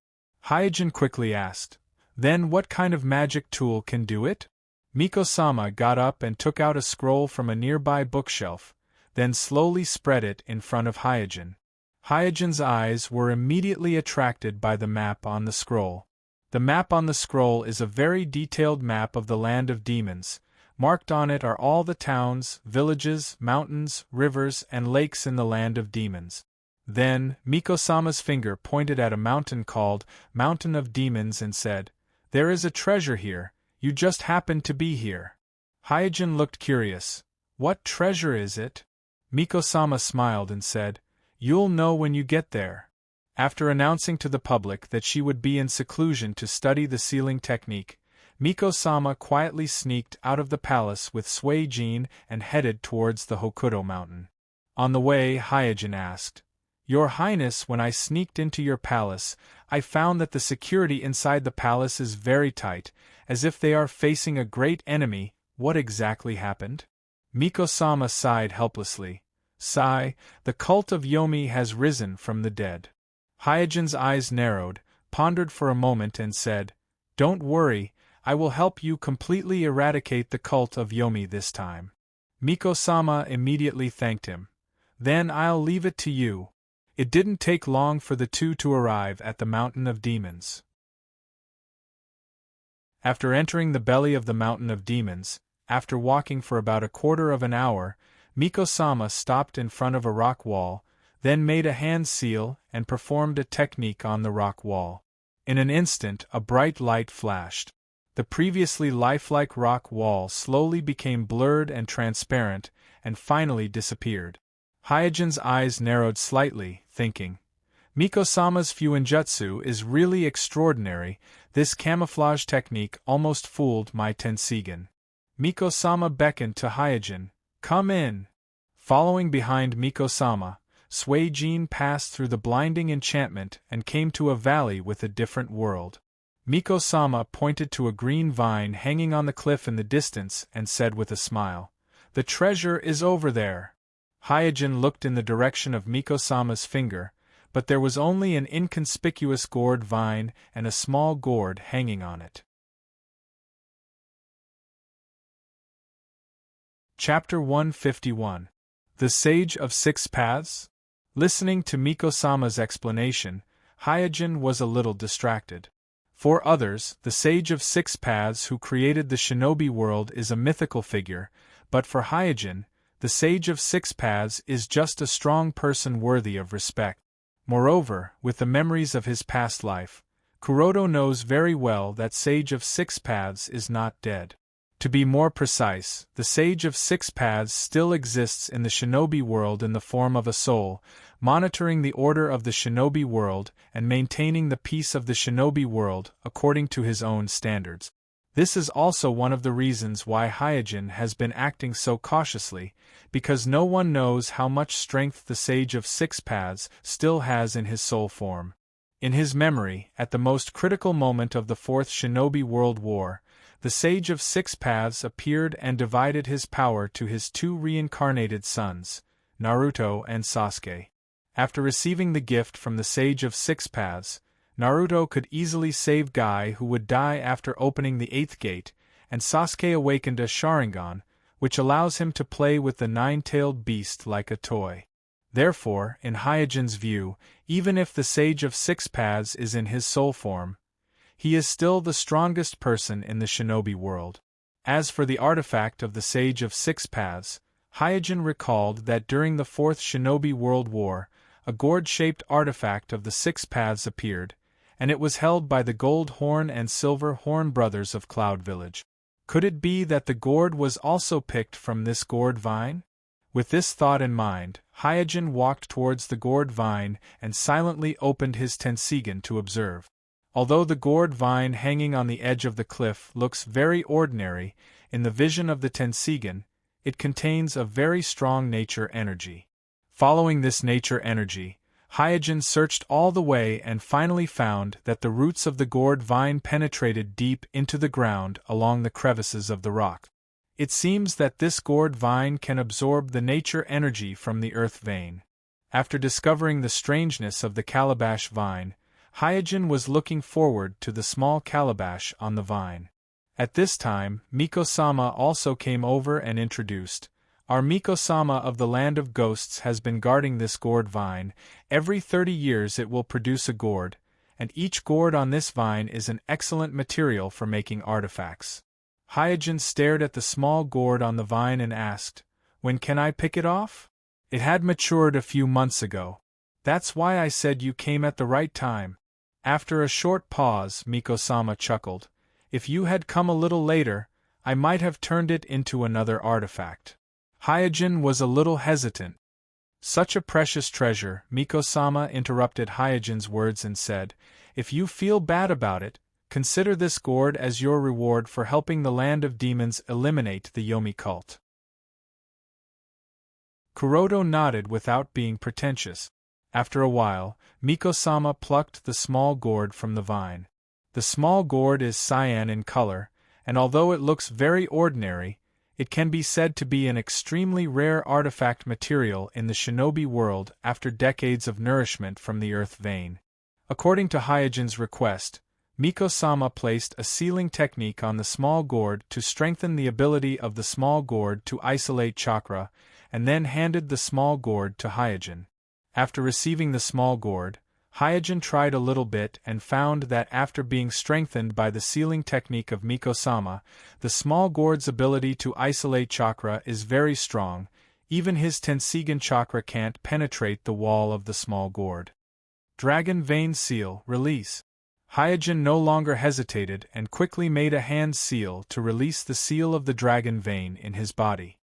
Hyojin quickly asked, "Then what kind of magic tool can do it?" Miko-sama got up and took out a scroll from a nearby bookshelf, then slowly spread it in front of Hyojin. Hyojin's eyes were immediately attracted by the map on the scroll. The map on the scroll is a very detailed map of the land of demons. Marked on it are all the towns, villages, mountains, rivers, and lakes in the land of demons. Then, Miko-sama's finger pointed at a mountain called Mountain of Demons and said, "There is a treasure here, you just happened to be here." Hyojin looked curious. "What treasure is it?" Miko-sama smiled and said, "You'll know when you get there." After announcing to the public that she would be in seclusion to study the sealing technique, Miko-sama quietly sneaked out of the palace with Suijin and headed towards the Hokuto mountain. On the way, Hyojin asked, "Your Highness, when I sneaked into your palace, I found that the security inside the palace is very tight, as if they are facing a great enemy. What exactly happened?" Miko-sama sighed helplessly. "Sigh, the cult of Yomi has risen from the dead." Hyojin's eyes narrowed, pondered for a moment and said, "Don't worry, I will help you completely eradicate the cult of Yomi this time." Miko-sama immediately thanked him. "Then I'll leave it to you." It didn't take long for the two to arrive at the Mountain of Demons. After entering the belly of the Mountain of Demons, after walking for about a quarter of an hour, Miko-sama stopped in front of a rock wall, then made a hand seal and performed a technique on the rock wall. In an instant a bright light flashed. The previously lifelike rock wall slowly became blurred and transparent, and finally disappeared. Hyojin's eyes narrowed slightly, thinking, "Miko-sama's Fuinjutsu is really extraordinary. This camouflage technique almost fooled my Tenseigan." Miko-sama beckoned to Hyojin, "Come in." Following behind Miko-sama, Suijin passed through the blinding enchantment and came to a valley with a different world. Miko-sama pointed to a green vine hanging on the cliff in the distance and said with a smile, "The treasure is over there." Hyojin looked in the direction of Miko-sama's finger, but there was only an inconspicuous gourd vine and a small gourd hanging on it. Chapter 151. The Sage of Six Paths? Listening to Miko-sama's explanation, Hyojin was a little distracted. For others, the Sage of Six Paths who created the shinobi world is a mythical figure, but for Hyojin, the Sage of Six Paths is just a strong person worthy of respect. Moreover, with the memories of his past life, Kuroto knows very well that Sage of Six Paths is not dead. To be more precise, the Sage of Six Paths still exists in the shinobi world in the form of a soul, monitoring the order of the shinobi world and maintaining the peace of the shinobi world according to his own standards. This is also one of the reasons why Hyojin has been acting so cautiously, because no one knows how much strength the Sage of Six Paths still has in his soul form. In his memory, at the most critical moment of the Fourth Shinobi World War, the Sage of Six Paths appeared and divided his power to his two reincarnated sons, Naruto and Sasuke. After receiving the gift from the Sage of Six Paths, Naruto could easily save Guy, who would die after opening the eighth gate, and Sasuke awakened a Sharingan, which allows him to play with the nine-tailed beast like a toy. Therefore, in Hyojin's view, even if the Sage of Six Paths is in his soul form, he is still the strongest person in the shinobi world. As for the artifact of the Sage of Six Paths, Hyojin recalled that during the Fourth Shinobi World War, a gourd-shaped artifact of the Six Paths appeared, and it was held by the Gold Horn and Silver Horn brothers of Cloud Village. Could it be that the gourd was also picked from this gourd vine? With this thought in mind, Hyojin walked towards the gourd vine and silently opened his Tenseigan to observe. Although the gourd vine hanging on the edge of the cliff looks very ordinary, in the vision of the Tenseigan, it contains a very strong nature energy. Following this nature energy, Hyojin searched all the way and finally found that the roots of the gourd vine penetrated deep into the ground along the crevices of the rock. It seems that this gourd vine can absorb the nature energy from the earth vein. After discovering the strangeness of the calabash vine, Hyojin was looking forward to the small calabash on the vine. At this time, Miko-sama also came over and introduced, "Our Miko-sama of the Land of Ghosts has been guarding this gourd vine. Every 30 years it will produce a gourd, and each gourd on this vine is an excellent material for making artifacts." Hyojin stared at the small gourd on the vine and asked, "When can I pick it off?" "It had matured a few months ago. That's why I said you came at the right time." After a short pause, Miko-sama chuckled, "If you had come a little later, I might have turned it into another artifact." Hyojin was a little hesitant. "Such a precious treasure," Miko-sama interrupted Hyojin's words and said, "If you feel bad about it, consider this gourd as your reward for helping the Land of Demons eliminate the Yomi cult." Kuroto nodded without being pretentious. After a while, Miko-sama plucked the small gourd from the vine. The small gourd is cyan in color, and although it looks very ordinary, it can be said to be an extremely rare artifact material in the shinobi world after decades of nourishment from the earth vein. According to Hyojin's request, Miko-sama placed a sealing technique on the small gourd to strengthen the ability of the small gourd to isolate chakra, and then handed the small gourd to Hyojin. After receiving the small gourd, Hyojin tried a little bit and found that after being strengthened by the sealing technique of Miko-sama, the small gourd's ability to isolate chakra is very strong. Even his Tenseigan chakra can't penetrate the wall of the small gourd. Dragon Vein Seal, release. Hyojin no longer hesitated and quickly made a hand seal to release the seal of the dragon vein in his body.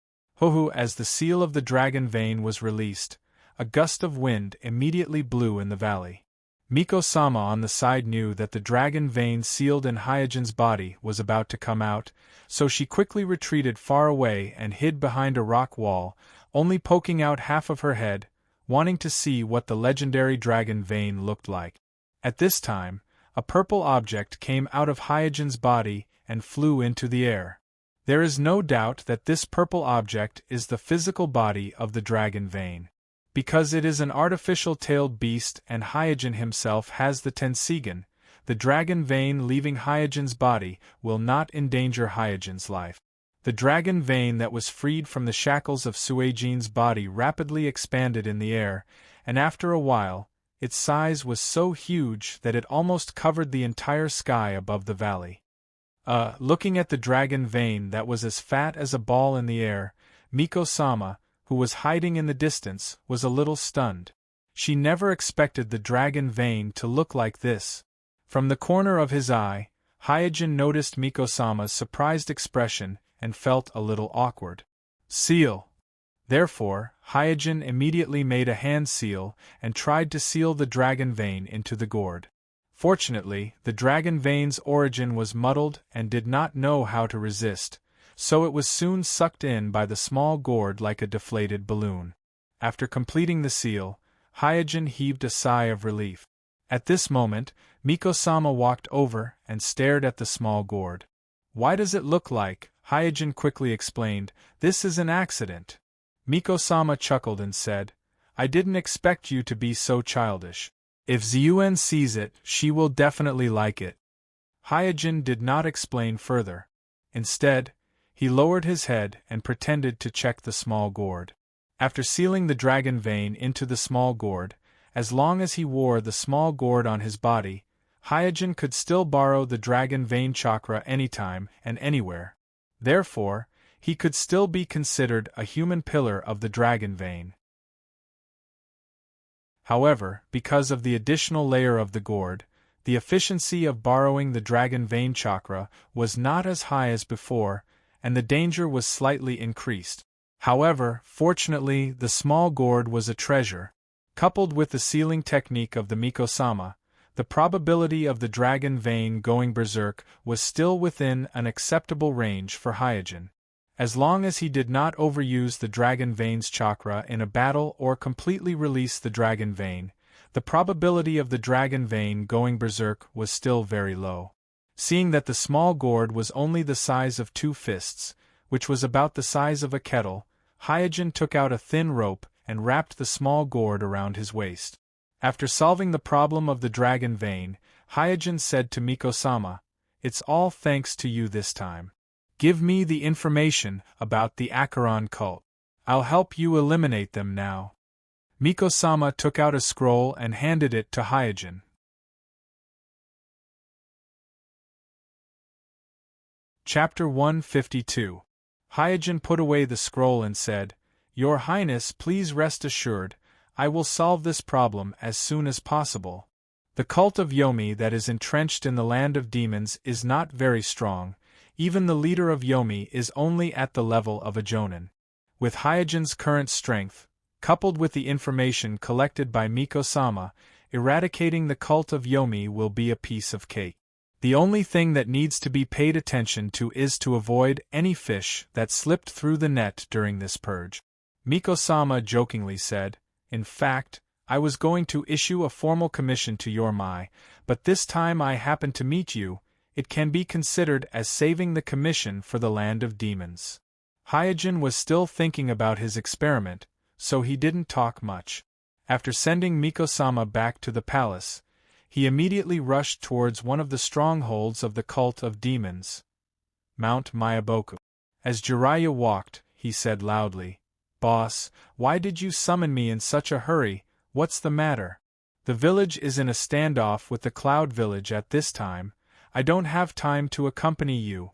As the seal of the dragon vein was released, a gust of wind immediately blew in the valley. Miko-sama on the side knew that the dragon vein sealed in Hyojin's body was about to come out, so she quickly retreated far away and hid behind a rock wall, only poking out half of her head, wanting to see what the legendary dragon vein looked like. At this time, a purple object came out of Hyojin's body and flew into the air. There is no doubt that this purple object is the physical body of the dragon vein. Because it is an artificial tailed beast and Hyojin himself has the Tenseigan, the dragon vein leaving Hyojin's body will not endanger Hyojin's life. The dragon vein that was freed from the shackles of Suijin's body rapidly expanded in the air, and after a while, its size was so huge that it almost covered the entire sky above the valley. Looking at the dragon vein that was as fat as a ball in the air, Miko-sama, who was hiding in the distance, was a little stunned. She never expected the dragon vein to look like this. From the corner of his eye, Hyojin noticed Miko-sama's surprised expression and felt a little awkward. Seal! Therefore, Hyojin immediately made a hand seal and tried to seal the dragon vein into the gourd. Fortunately, the dragon vein's origin was muddled and did not know how to resist, so it was soon sucked in by the small gourd like a deflated balloon. After completing the seal, Hyojin heaved a sigh of relief. At this moment, Miko-sama walked over and stared at the small gourd. "Why does it look like," Hyojin quickly explained, "this is an accident?" Miko-sama chuckled and said, "I didn't expect you to be so childish. If Zuen sees it, she will definitely like it." Hyojin did not explain further. Instead, he lowered his head and pretended to check the small gourd. After sealing the dragon vein into the small gourd, as long as he wore the small gourd on his body, Hyojin could still borrow the dragon vein chakra anytime and anywhere. Therefore, he could still be considered a human pillar of the dragon vein. However, because of the additional layer of the gourd, the efficiency of borrowing the dragon vein chakra was not as high as before, and the danger was slightly increased. However, fortunately, the small gourd was a treasure. Coupled with the sealing technique of the Miko-sama, the probability of the dragon vein going berserk was still within an acceptable range for Hyojin. As long as he did not overuse the dragon vein's chakra in a battle or completely release the dragon vein, the probability of the dragon vein going berserk was still very low. Seeing that the small gourd was only the size of 2 fists, which was about the size of a kettle, Hyojin took out a thin rope and wrapped the small gourd around his waist. After solving the problem of the dragon vein, Hyojin said to Miko-sama, "It's all thanks to you this time. Give me the information about the Acheron cult. I'll help you eliminate them now." Miko-sama took out a scroll and handed it to Hyojin. Chapter 152. Hyojin put away the scroll and said, "Your Highness, please rest assured, I will solve this problem as soon as possible. The cult of Yomi that is entrenched in the land of demons is not very strong. Even the leader of Yomi is only at the level of a Jonin. With Hyojin's current strength, coupled with the information collected by Miko-sama, eradicating the cult of Yomi will be a piece of cake. The only thing that needs to be paid attention to is to avoid any fish that slipped through the net during this purge." Miko-sama jokingly said, "In fact, I was going to issue a formal commission to Yormai, but this time I happen to meet you, it can be considered as saving the commission for the land of demons." Hyojin was still thinking about his experiment, so he didn't talk much. After sending Miko-sama back to the palace, he immediately rushed towards one of the strongholds of the cult of demons, Mount Mayaboku. As Jiraiya walked, he said loudly, "Boss, why did you summon me in such a hurry? What's the matter? The village is in a standoff with the Cloud Village at this time. I don't have time to accompany you."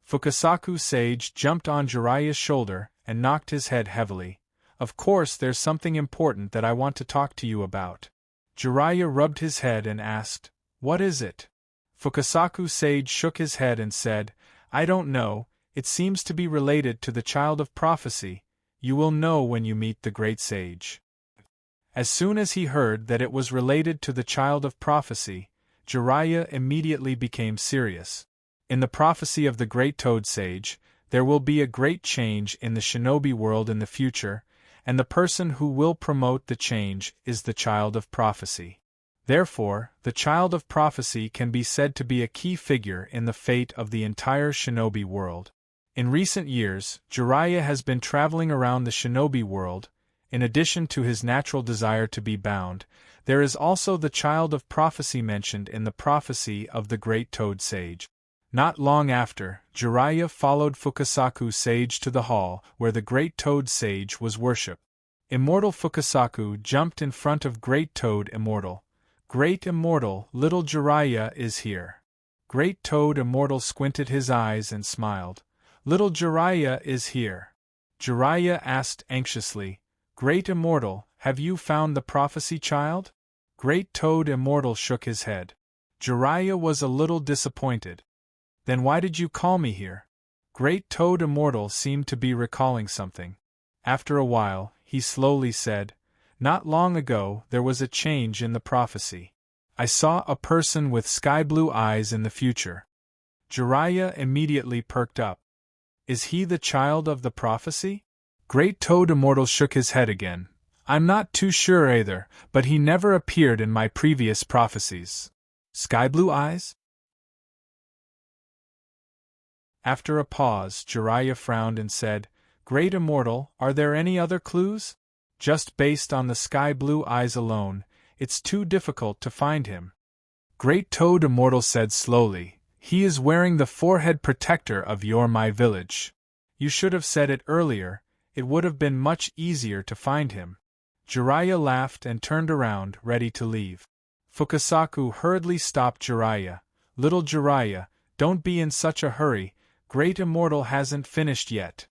Fukasaku Sage jumped on Jiraiya's shoulder and knocked his head heavily. "Of course there's something important that I want to talk to you about." Jiraiya rubbed his head and asked, "What is it?" Fukasaku Sage shook his head and said, "I don't know, it seems to be related to the Child of Prophecy. You will know when you meet the Great Sage." As soon as he heard that it was related to the Child of Prophecy, Jiraiya immediately became serious. In the prophecy of the Great Toad Sage, there will be a great change in the shinobi world in the future, and the person who will promote the change is the Child of Prophecy. Therefore, the Child of Prophecy can be said to be a key figure in the fate of the entire shinobi world. In recent years, Jiraiya has been traveling around the shinobi world. In addition to his natural desire to be bound, there is also the Child of Prophecy mentioned in the prophecy of the Great Toad Sage. Not long after, Jiraiya followed Fukasaku Sage to the hall where the Great Toad Sage was worshipped. Immortal Fukasaku jumped in front of Great Toad Immortal. Great Immortal, little Jiraiya is here. Great Toad Immortal squinted his eyes and smiled. Little Jiraiya is here. Jiraiya asked anxiously, Great Immortal, have you found the prophecy child? Great Toad Immortal shook his head. Jiraiya was a little disappointed. Then why did you call me here? Great Toad Immortal seemed to be recalling something. After a while, he slowly said, Not long ago there was a change in the prophecy. I saw a person with sky-blue eyes in the future. Jiraiya immediately perked up. Is he the child of the prophecy? Great Toad Immortal shook his head again. I'm not too sure either, but he never appeared in my previous prophecies. Sky-blue eyes? After a pause, Jiraiya frowned and said, Great Immortal, are there any other clues? Just based on the sky-blue eyes alone, it's too difficult to find him. Great Toad Immortal said slowly, He is wearing the forehead protector of my village. You should have said it earlier, it would have been much easier to find him. Jiraiya laughed and turned around, ready to leave. Fukasaku hurriedly stopped Jiraiya. Little Jiraiya, don't be in such a hurry, Great Immortal hasn't finished yet.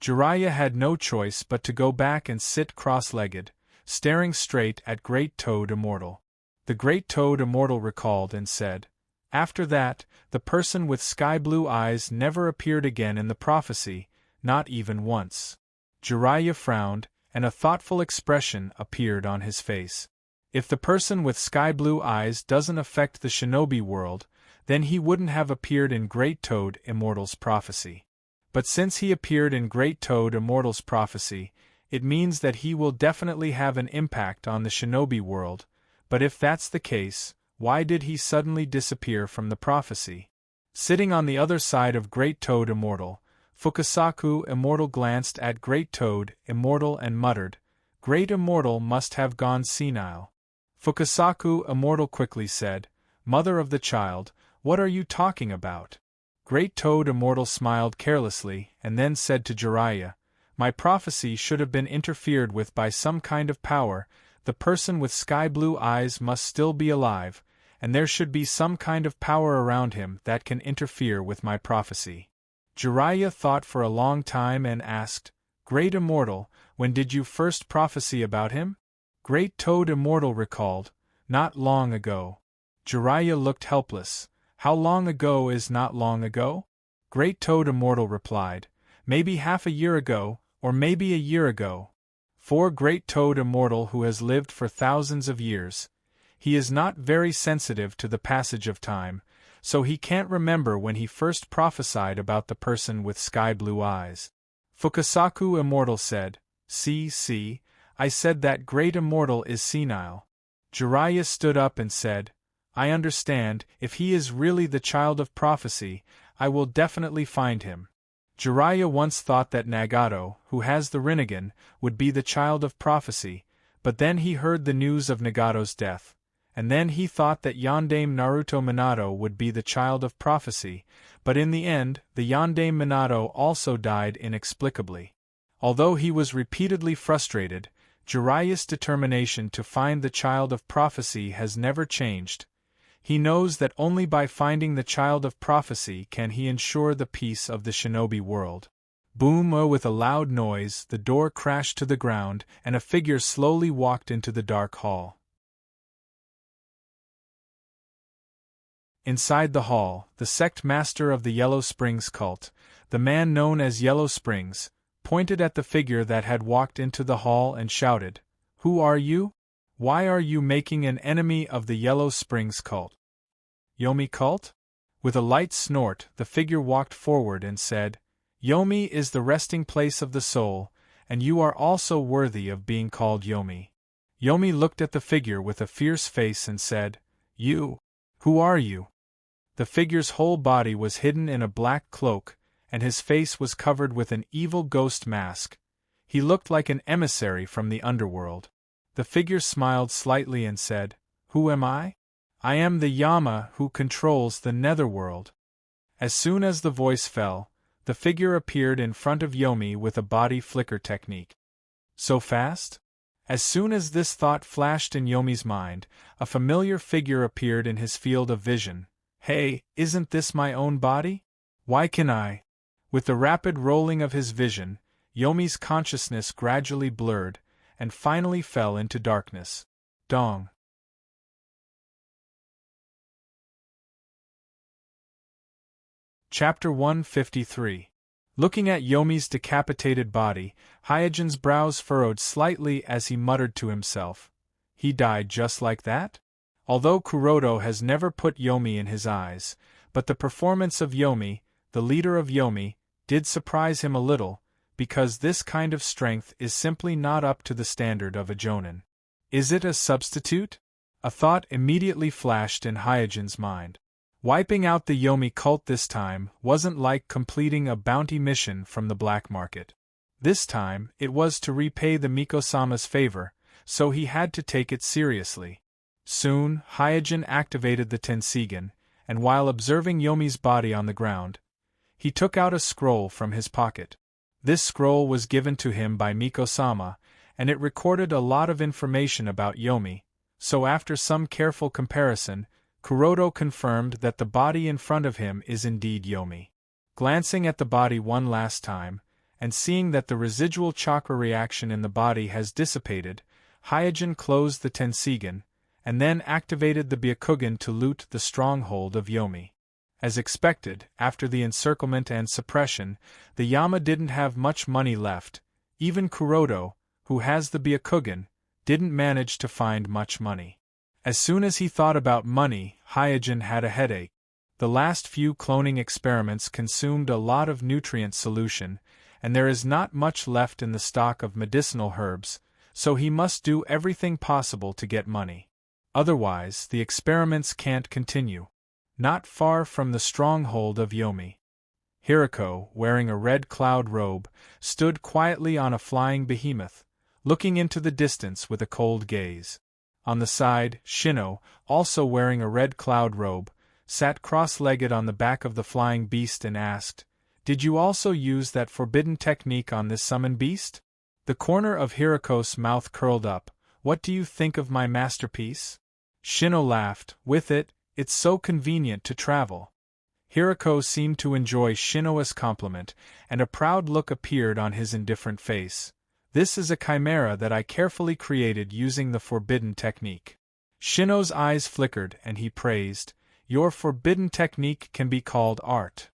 Jiraiya had no choice but to go back and sit cross-legged, staring straight at Great Toad Immortal. The Great Toad Immortal recalled and said, After that, the person with sky-blue eyes never appeared again in the prophecy, not even once. Jiraiya frowned, and a thoughtful expression appeared on his face. If the person with sky-blue eyes doesn't affect the shinobi world, then he wouldn't have appeared in Great Toad Immortal's prophecy. But since he appeared in Great Toad Immortal's prophecy, it means that he will definitely have an impact on the shinobi world, but if that's the case, why did he suddenly disappear from the prophecy? Sitting on the other side of Great Toad Immortal, Fukasaku Immortal glanced at Great Toad Immortal and muttered, Great Immortal must have gone senile. Fukasaku Immortal quickly said, Mother of the child, what are you talking about? Great Toad Immortal smiled carelessly and then said to Jiraiya, My prophecy should have been interfered with by some kind of power, the person with sky-blue eyes must still be alive, and there should be some kind of power around him that can interfere with my prophecy. Jiraiya thought for a long time and asked, Great Immortal, when did you first prophesy about him? Great Toad Immortal recalled, Not long ago. Jiraiya looked helpless. How long ago is not long ago? Great Toad Immortal replied, Maybe half a year ago, or maybe a year ago. For Great Toad Immortal who has lived for thousands of years, he is not very sensitive to the passage of time, so he can't remember when he first prophesied about the person with sky-blue eyes. Fukasaku Immortal said, See, I said that Great Immortal is senile. Jiraiya stood up and said, I understand, if he is really the child of prophecy, I will definitely find him. Jiraiya once thought that Nagato, who has the Rinnegan, would be the child of prophecy, but then he heard the news of Nagato's death, and then he thought that Yondaime Naruto Minato would be the child of prophecy, but in the end, the Yondaime Minato also died inexplicably. Although he was repeatedly frustrated, Jiraiya's determination to find the child of prophecy has never changed. He knows that only by finding the child of prophecy can he ensure the peace of the shinobi world. Boom! With a loud noise, the door crashed to the ground, and a figure slowly walked into the dark hall. Inside the hall, the sect master of the Yellow Springs cult, the man known as Yellow Springs, pointed at the figure that had walked into the hall and shouted, Who are you? Why are you making an enemy of the Yellow Springs cult? Yomi cult? With a light snort, the figure walked forward and said, Yomi is the resting place of the soul, and you are also worthy of being called Yomi. Yomi looked at the figure with a fierce face and said, You? Who are you? The figure's whole body was hidden in a black cloak, and his face was covered with an evil ghost mask. He looked like an emissary from the underworld. The figure smiled slightly and said, Who am I? I am the Yama who controls the netherworld. As soon as the voice fell, the figure appeared in front of Yomi with a body flicker technique. So fast? As soon as this thought flashed in Yomi's mind, a familiar figure appeared in his field of vision. Hey, isn't this my own body? Why can I? With the rapid rolling of his vision, Yomi's consciousness gradually blurred, and finally fell into darkness. Dong. Chapter 153. Looking at Yomi's decapitated body, Hyojin's brows furrowed slightly as he muttered to himself. He died just like that? Although Kuroto has never put Yomi in his eyes, but the performance of Yomi, the leader of Yomi, did surprise him a little, because this kind of strength is simply not up to the standard of a jonin. Is it a substitute? A thought immediately flashed in Hyojin's mind. Wiping out the Yomi cult this time wasn't like completing a bounty mission from the black market. This time, it was to repay the Miko-sama's favor, so he had to take it seriously. Soon, Hyojin activated the Tenseigan, and while observing Yomi's body on the ground, he took out a scroll from his pocket. This scroll was given to him by Miko-sama, and it recorded a lot of information about Yomi, so after some careful comparison, Kuroto confirmed that the body in front of him is indeed Yomi. Glancing at the body one last time, and seeing that the residual chakra reaction in the body has dissipated, Hyojin closed the Tenseigan, and then activated the Byakugan to loot the stronghold of Yomi. As expected, after the encirclement and suppression, the Yama didn't have much money left. Even Kuroto, who has the Byakugan, didn't manage to find much money. As soon as he thought about money, Hyojin had a headache. The last few cloning experiments consumed a lot of nutrient solution, and there is not much left in the stock of medicinal herbs, so he must do everything possible to get money. Otherwise, the experiments can't continue. Not far from the stronghold of Yomi, Hirako, wearing a red cloud robe, stood quietly on a flying behemoth, looking into the distance with a cold gaze. On the side, Shino, also wearing a red cloud robe, sat cross-legged on the back of the flying beast and asked, "Did you also use that forbidden technique on this summon beast?" The corner of Hirako's mouth curled up. "What do you think of my masterpiece?" Shino laughed. "With it, it's so convenient to travel." Hirako seemed to enjoy Shino's compliment, and a proud look appeared on his indifferent face. "This is a chimera that I carefully created using the forbidden technique." Shino's eyes flickered and he praised, "Your forbidden technique can be called art."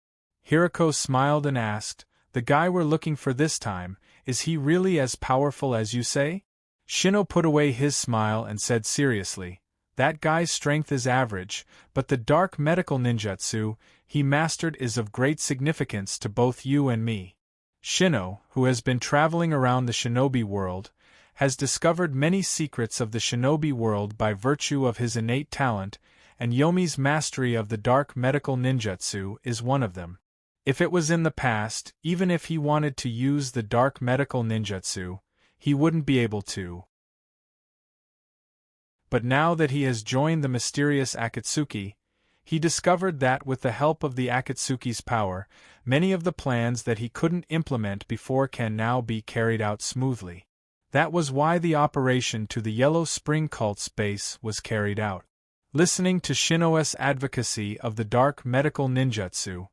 Hirako smiled and asked, "The guy we're looking for this time, is he really as powerful as you say?" Shino put away his smile and said seriously, "That guy's strength is average, but the dark medical ninjutsu he mastered is of great significance to both you and me." Shino, who has been traveling around the shinobi world, has discovered many secrets of the shinobi world by virtue of his innate talent, and Yomi's mastery of the dark medical ninjutsu is one of them. If it was in the past, even if he wanted to use the dark medical ninjutsu, he wouldn't be able to. But now that he has joined the mysterious Akatsuki, he discovered that with the help of the Akatsuki's power, many of the plans that he couldn't implement before can now be carried out smoothly. That was why the operation to the Yellow Spring cult's base was carried out. Listening to Shino's advocacy of the dark medical ninjutsu,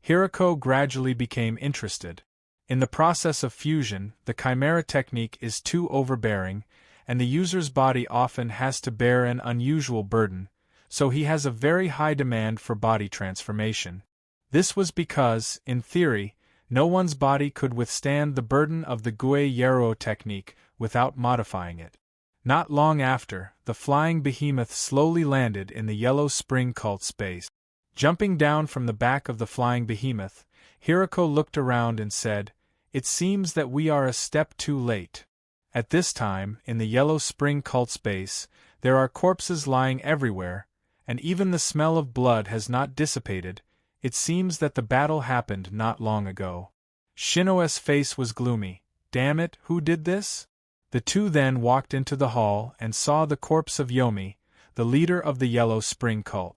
Hirako gradually became interested. In the process of fusion, the chimera technique is too overbearing, and the user's body often has to bear an unusual burden, so he has a very high demand for body transformation. This was because, in theory, no one's body could withstand the burden of the Gue Yero technique without modifying it. Not long after, the flying behemoth slowly landed in the Yellow Spring cult's base. Jumping down from the back of the flying behemoth, Hirako looked around and said, "It seems that we are a step too late." At this time, in the Yellow Spring cult's base, there are corpses lying everywhere, and even the smell of blood has not dissipated. It seems that the battle happened not long ago. Shino's face was gloomy. "Damn it, who did this?" The two then walked into the hall and saw the corpse of Yomi, the leader of the Yellow Spring cult.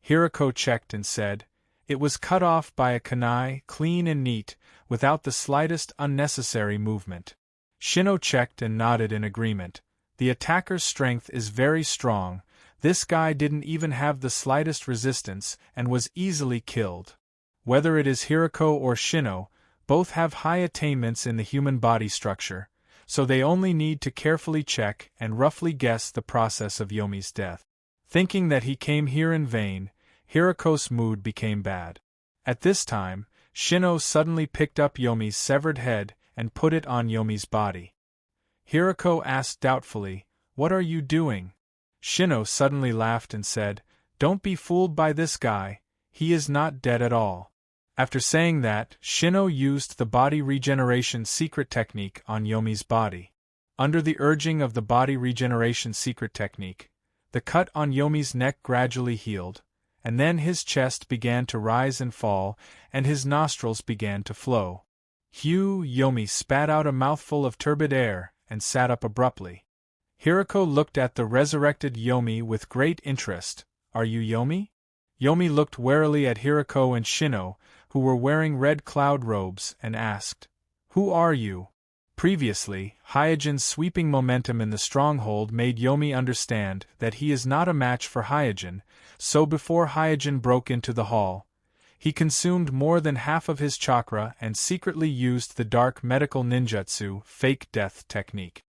Hirako checked and said, "It was cut off by a kunai, clean and neat, without the slightest unnecessary movement." Shino checked and nodded in agreement. The attacker's strength is very strong. This guy didn't even have the slightest resistance and was easily killed. Whether it is Hirako or Shino, both have high attainments in the human body structure, so they only need to carefully check and roughly guess the process of Yomi's death. Thinking that he came here in vain, Hirako's mood became bad. At this time, Shino suddenly picked up Yomi's severed head and put it on Yomi's body. Hirako asked doubtfully, "What are you doing?" Shino suddenly laughed and said, "Don't be fooled by this guy, he is not dead at all." After saying that, Shino used the body regeneration secret technique on Yomi's body. Under the urging of the body regeneration secret technique, the cut on Yomi's neck gradually healed, and then his chest began to rise and fall, and his nostrils began to flow. Yomi spat out a mouthful of turbid air, and sat up abruptly. Hirako looked at the resurrected Yomi with great interest. "Are you Yomi?" Yomi looked warily at Hirako and Shino, who were wearing red cloud robes, and asked, "Who are you?" Previously, Hyojin's sweeping momentum in the stronghold made Yomi understand that he is not a match for Hyojin, so before Hyojin broke into the hall, he consumed more than half of his chakra and secretly used the dark medical ninjutsu fake death technique.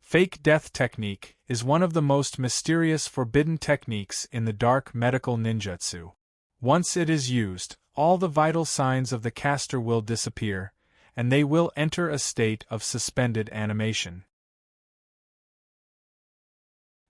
Fake death technique is one of the most mysterious forbidden techniques in the dark medical ninjutsu. Once it is used, all the vital signs of the caster will disappear, and they will enter a state of suspended animation.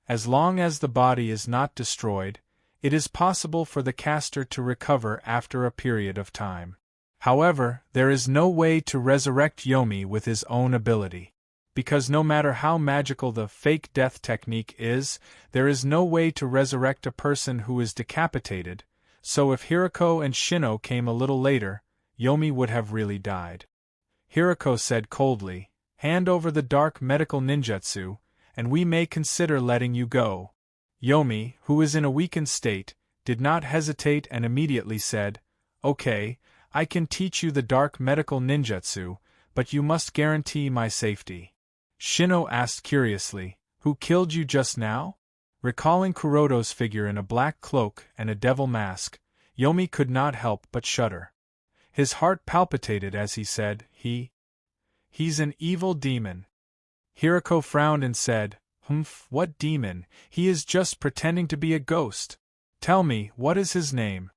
As long as the body is not destroyed, it is possible for the caster to recover after a period of time. However, there is no way to resurrect Yomi with his own ability. Because no matter how magical the fake death technique is, there is no way to resurrect a person who is decapitated, so if Hirako and Shino came a little later, Yomi would have really died. Hirako said coldly, "Hand over the dark medical ninjutsu, and we may consider letting you go." Yomi, who is in a weakened state, did not hesitate and immediately said, "Okay, I can teach you the dark medical ninjutsu, but you must guarantee my safety." Shino asked curiously, "Who killed you just now?" Recalling Kuroto's figure in a black cloak and a devil mask, Yomi could not help but shudder. His heart palpitated as he said, He's an evil demon." Hirako frowned and said, "Humph, what demon? He is just pretending to be a ghost. Tell me, what is his name?"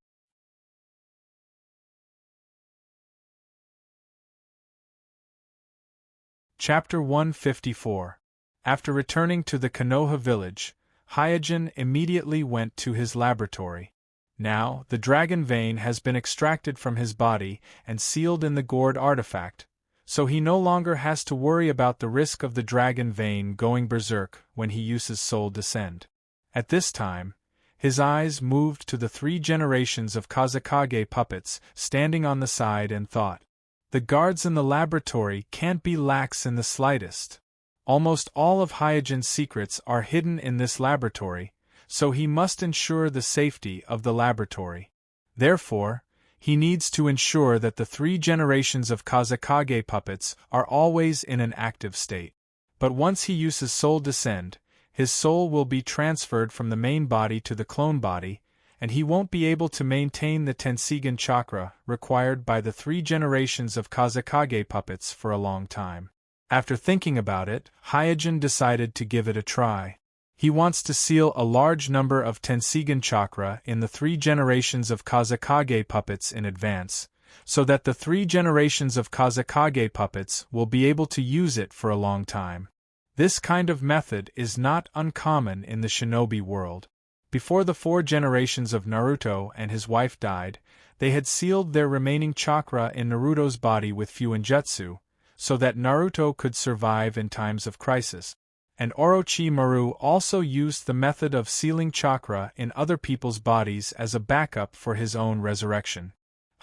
Chapter 154. After returning to the Konoha village, Hyojin immediately went to his laboratory. Now, the dragon vein has been extracted from his body and sealed in the gourd artifact, so he no longer has to worry about the risk of the dragon vein going berserk when he uses soul descend. At this time, his eyes moved to the 3 generations of Kazekage puppets standing on the side and thought, "The guards in the laboratory can't be lax in the slightest. Almost all of Hyojin's secrets are hidden in this laboratory, so he must ensure the safety of the laboratory. Therefore, he needs to ensure that the 3 generations of Kazekage puppets are always in an active state. But once he uses soul descend, his soul will be transferred from the main body to the clone body, and he won't be able to maintain the Tenseigan chakra required by the 3 generations of Kazekage puppets for a long time." After thinking about it, Hyojin decided to give it a try. He wants to seal a large number of Tenseigan chakra in the 3 generations of Kazekage puppets in advance, so that the 3 generations of Kazekage puppets will be able to use it for a long time. This kind of method is not uncommon in the shinobi world. Before the 4 generations of Naruto and his wife died, they had sealed their remaining chakra in Naruto's body with Fuinjutsu, so that Naruto could survive in times of crisis. And Orochimaru also used the method of sealing chakra in other people's bodies as a backup for his own resurrection.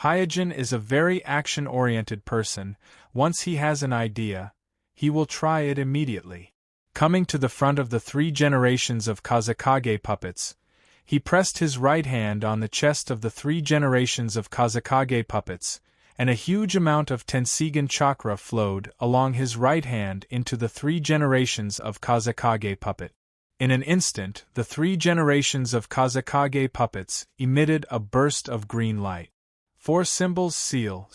Hyojin is a very action-oriented person. Once he has an idea, he will try it immediately. Coming to the front of the 3 generations of Kazekage puppets, he pressed his right hand on the chest of the 3 generations of Kazekage puppets, and a huge amount of Tenseigan chakra flowed along his right hand into the 3 generations of Kazekage puppet. In an instant, the 3 generations of Kazekage puppets emitted a burst of green light. 4 symbols seal.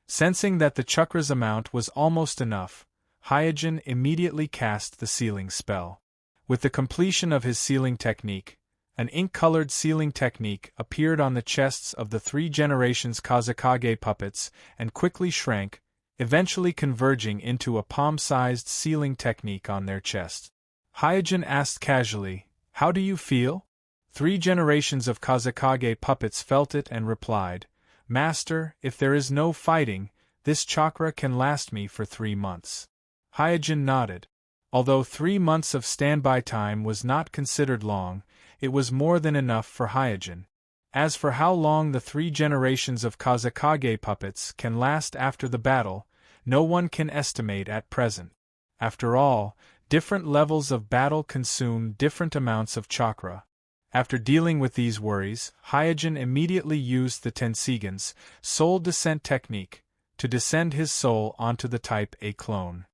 Sensing that the chakra's amount was almost enough, Hyojin immediately cast the sealing spell. With the completion of his sealing technique, an ink-colored sealing technique appeared on the chests of the 3 generations Kazekage puppets and quickly shrank, eventually converging into a palm-sized sealing technique on their chests. Hyojin asked casually, "How do you feel?" 3 generations of Kazekage puppets felt it and replied, "Master, if there is no fighting, this chakra can last me for 3 months." Hyojin nodded. Although 3 months of standby time was not considered long, it was more than enough for Hyojin. As for how long the 3 generations of Kazekage puppets can last after the battle, no one can estimate at present. After all, different levels of battle consume different amounts of chakra. After dealing with these worries, Hyojin immediately used the Tenseigan's soul descent technique to descend his soul onto the Type A clone.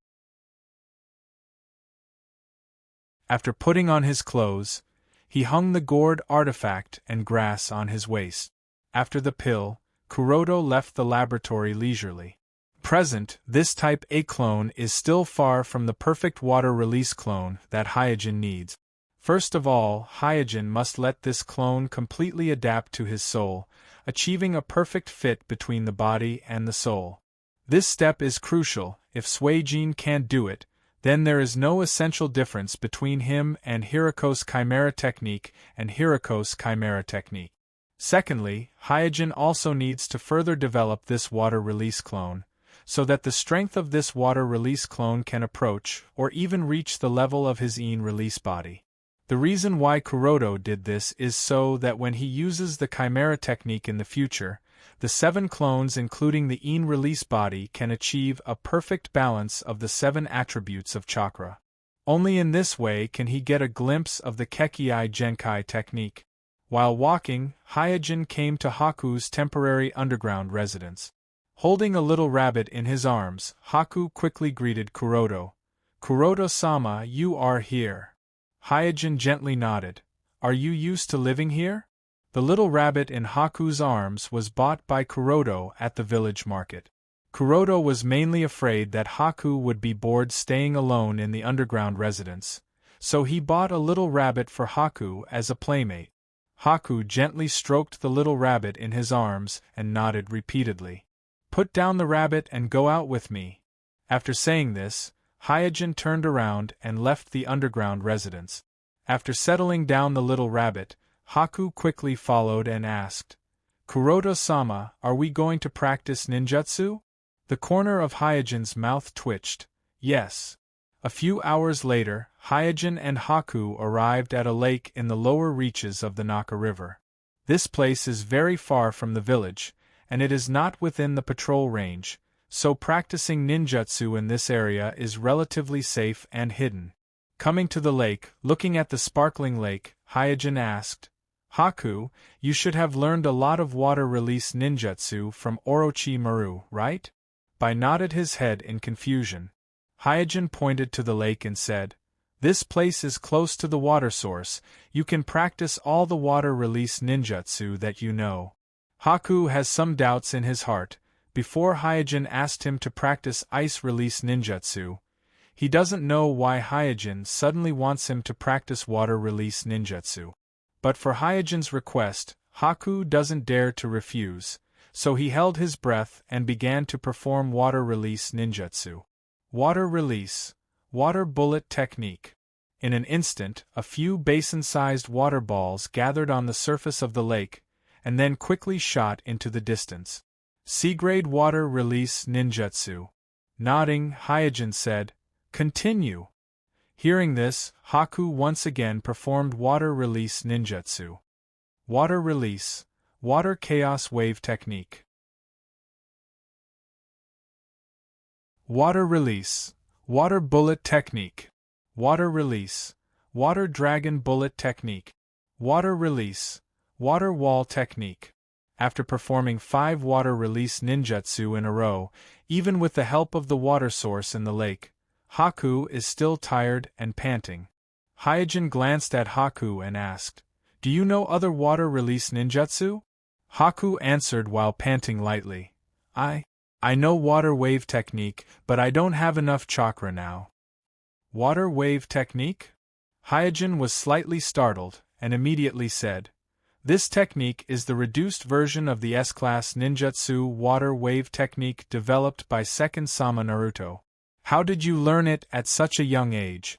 After putting on his clothes, he hung the gourd artifact and grass on his waist. After the pill, Kuroto left the laboratory leisurely. Present, this Type A clone is still far from the perfect water release clone that Hyojin needs. First of all, Hyojin must let this clone completely adapt to his soul, achieving a perfect fit between the body and the soul. This step is crucial. If Suijin can't do it, then there is no essential difference between him and Hiriko's Chimera technique and Hiriko's Chimera technique. Secondly, Hyojin also needs to further develop this water release clone, so that the strength of this water release clone can approach or even reach the level of his Yin release body. The reason why Kuroto did this is so that when he uses the Chimera technique in the future, the 7 clones including the Yin release body can achieve a perfect balance of the 7 attributes of chakra. Only in this way can he get a glimpse of the Kekei Genkai technique. While walking, Hyojin came to Haku's temporary underground residence. Holding a little rabbit in his arms, Haku quickly greeted Kuroto. "Kuroto-sama, you are here." Hyojin gently nodded. "Are you used to living here?" The little rabbit in Haku's arms was bought by Kuroto at the village market. Kuroto was mainly afraid that Haku would be bored staying alone in the underground residence, so he bought a little rabbit for Haku as a playmate. Haku gently stroked the little rabbit in his arms and nodded repeatedly. "Put down the rabbit and go out with me." After saying this, Hyojin turned around and left the underground residence. After settling down the little rabbit, Haku quickly followed and asked, "Kuroto-sama, are we going to practice ninjutsu?" The corner of Hyojin's mouth twitched. Yes. A few hours later, Hyojin and Haku arrived at a lake in the lower reaches of the Naka River. This place is very far from the village, and it is not within the patrol range, so practicing ninjutsu in this area is relatively safe and hidden. Coming to the lake, looking at the sparkling lake, Hyojin asked, "Haku, you should have learned a lot of water release ninjutsu from Orochimaru, right?" Bai nodded his head in confusion. Hyojin pointed to the lake and said, "This place is close to the water source, you can practice all the water release ninjutsu that you know." Haku has some doubts in his heart. Before Hyojin asked him to practice ice release ninjutsu, he doesn't know why Hyojin suddenly wants him to practice water release ninjutsu. But for Hyojin's request, Haku doesn't dare to refuse, so he held his breath and began to perform water release ninjutsu. Water release, water bullet technique. In an instant, a few basin-sized water balls gathered on the surface of the lake, and then quickly shot into the distance. C-grade water release ninjutsu. Nodding, Hyojin said, "Continue." Hearing this, Haku once again performed water release ninjutsu. Water release, water chaos wave technique. Water release, water bullet technique. Water release, water dragon bullet technique. Water release, water wall technique. after performing 5 water release ninjutsu in a row, even with the help of the water source in the lake. Haku is still tired and panting. Hyojin glanced at Haku and asked, "Do you know other water release ninjutsu?" Haku answered while panting lightly, I know water wave technique, but I don't have enough chakra now." Water wave technique? Hyojin was slightly startled, and immediately said, "This technique is the reduced version of the S-class ninjutsu water wave technique developed by second Sama Naruto. How did you learn it at such a young age?"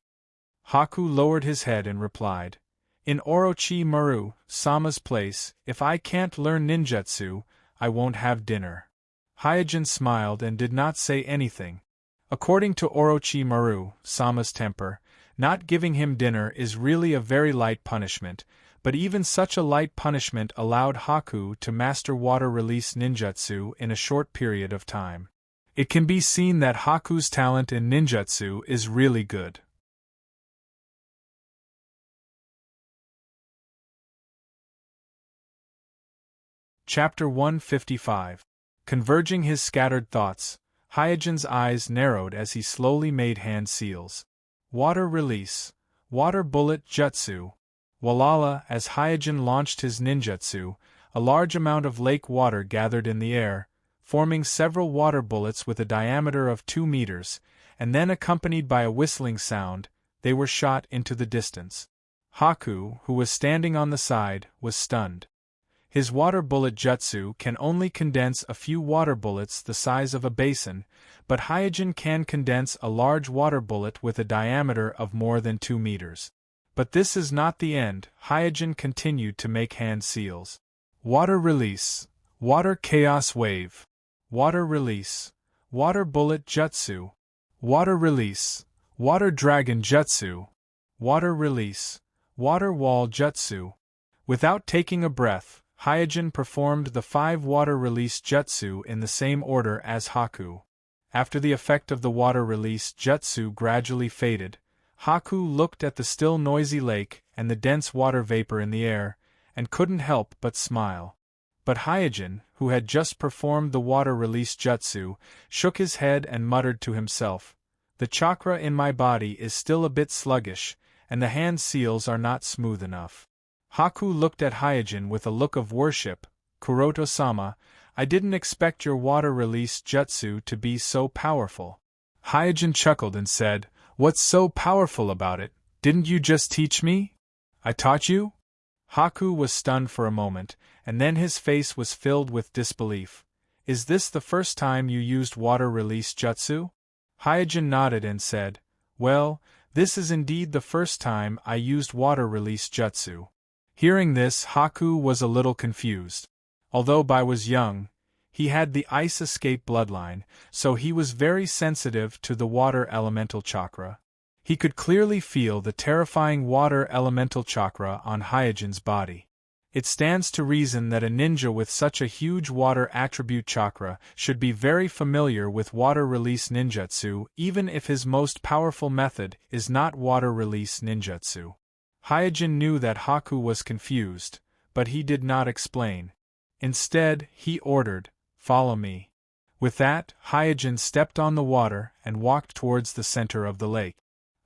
Haku lowered his head and replied, "In Orochimaru, Sama's place, if I can't learn ninjutsu, I won't have dinner." Hyojin smiled and did not say anything. According to Orochimaru, Sama's temper, not giving him dinner is really a very light punishment, but even such a light punishment allowed Haku to master water release ninjutsu in a short period of time. It can be seen that Haku's talent in ninjutsu is really good. Chapter 155. Converging his scattered thoughts, Hyojin's eyes narrowed as he slowly made hand seals. Water release, water bullet jutsu. Walala, as Hyojin launched his ninjutsu, a large amount of lake water gathered in the air, forming several water bullets with a diameter of 2 meters, and then accompanied by a whistling sound, they were shot into the distance. Haku, who was standing on the side, was stunned. His water bullet jutsu can only condense a few water bullets the size of a basin, but Hyojin can condense a large water bullet with a diameter of more than 2 meters. But this is not the end. Hyojin continued to make hand seals. Water release, water chaos wave, water release, water bullet jutsu, water release, water dragon jutsu, water release, water wall jutsu. Without taking a breath, Hyojin performed the 5 water release jutsu in the same order as Haku. After the effect of the water release jutsu gradually faded, Haku looked at the still noisy lake and the dense water vapor in the air, and couldn't help but smile. But Hyojin, who had just performed the water release jutsu, shook his head and muttered to himself, "The chakra in my body is still a bit sluggish, and the hand seals are not smooth enough." Haku looked at Hyojin with a look of worship. "Kuroto-sama, I didn't expect your water release jutsu to be so powerful." Hyojin chuckled and said, "What's so powerful about it? Didn't you just teach me?" "I taught you?" Haku was stunned for a moment, and then his face was filled with disbelief. "Is this the first time you used water release jutsu?" Hyojin nodded and said, "Well, this is indeed the first time I used water release jutsu." Hearing this, Haku was a little confused. Although Bai was young, he had the ice escape bloodline, so he was very sensitive to the water elemental chakra. He could clearly feel the terrifying water elemental chakra on Hyojin's body. It stands to reason that a ninja with such a huge water attribute chakra should be very familiar with water release ninjutsu, even if his most powerful method is not water release ninjutsu. Hyojin knew that Haku was confused, but he did not explain. Instead, he ordered, "Follow me." With that, Hyojin stepped on the water and walked towards the center of the lake.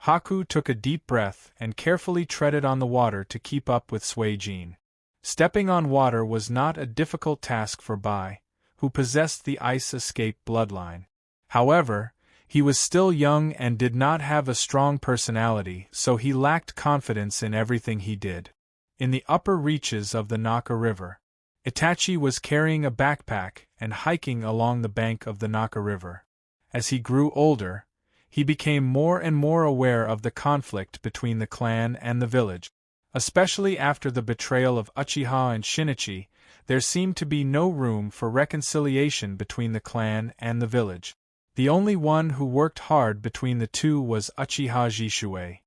Haku took a deep breath and carefully treaded on the water to keep up with Suijin. Stepping on water was not a difficult task for Bai, who possessed the ice escape bloodline. However, he was still young and did not have a strong personality, so he lacked confidence in everything he did. In the upper reaches of the Naka River, Itachi was carrying a backpack and hiking along the bank of the Naka River. As he grew older, he became more and more aware of the conflict between the clan and the village. Especially after the betrayal of Uchiha and Shinichi, there seemed to be no room for reconciliation between the clan and the village. The only one who worked hard between the two was Uchiha Jishue.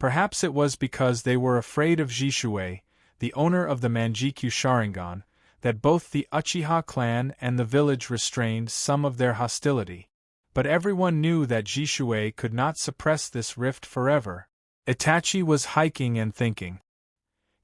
Perhaps it was because they were afraid of Jishue, the owner of the Manjikyu Sharingan, that both the Uchiha clan and the village restrained some of their hostility. But everyone knew that Jishue could not suppress this rift forever. Itachi was hiking and thinking.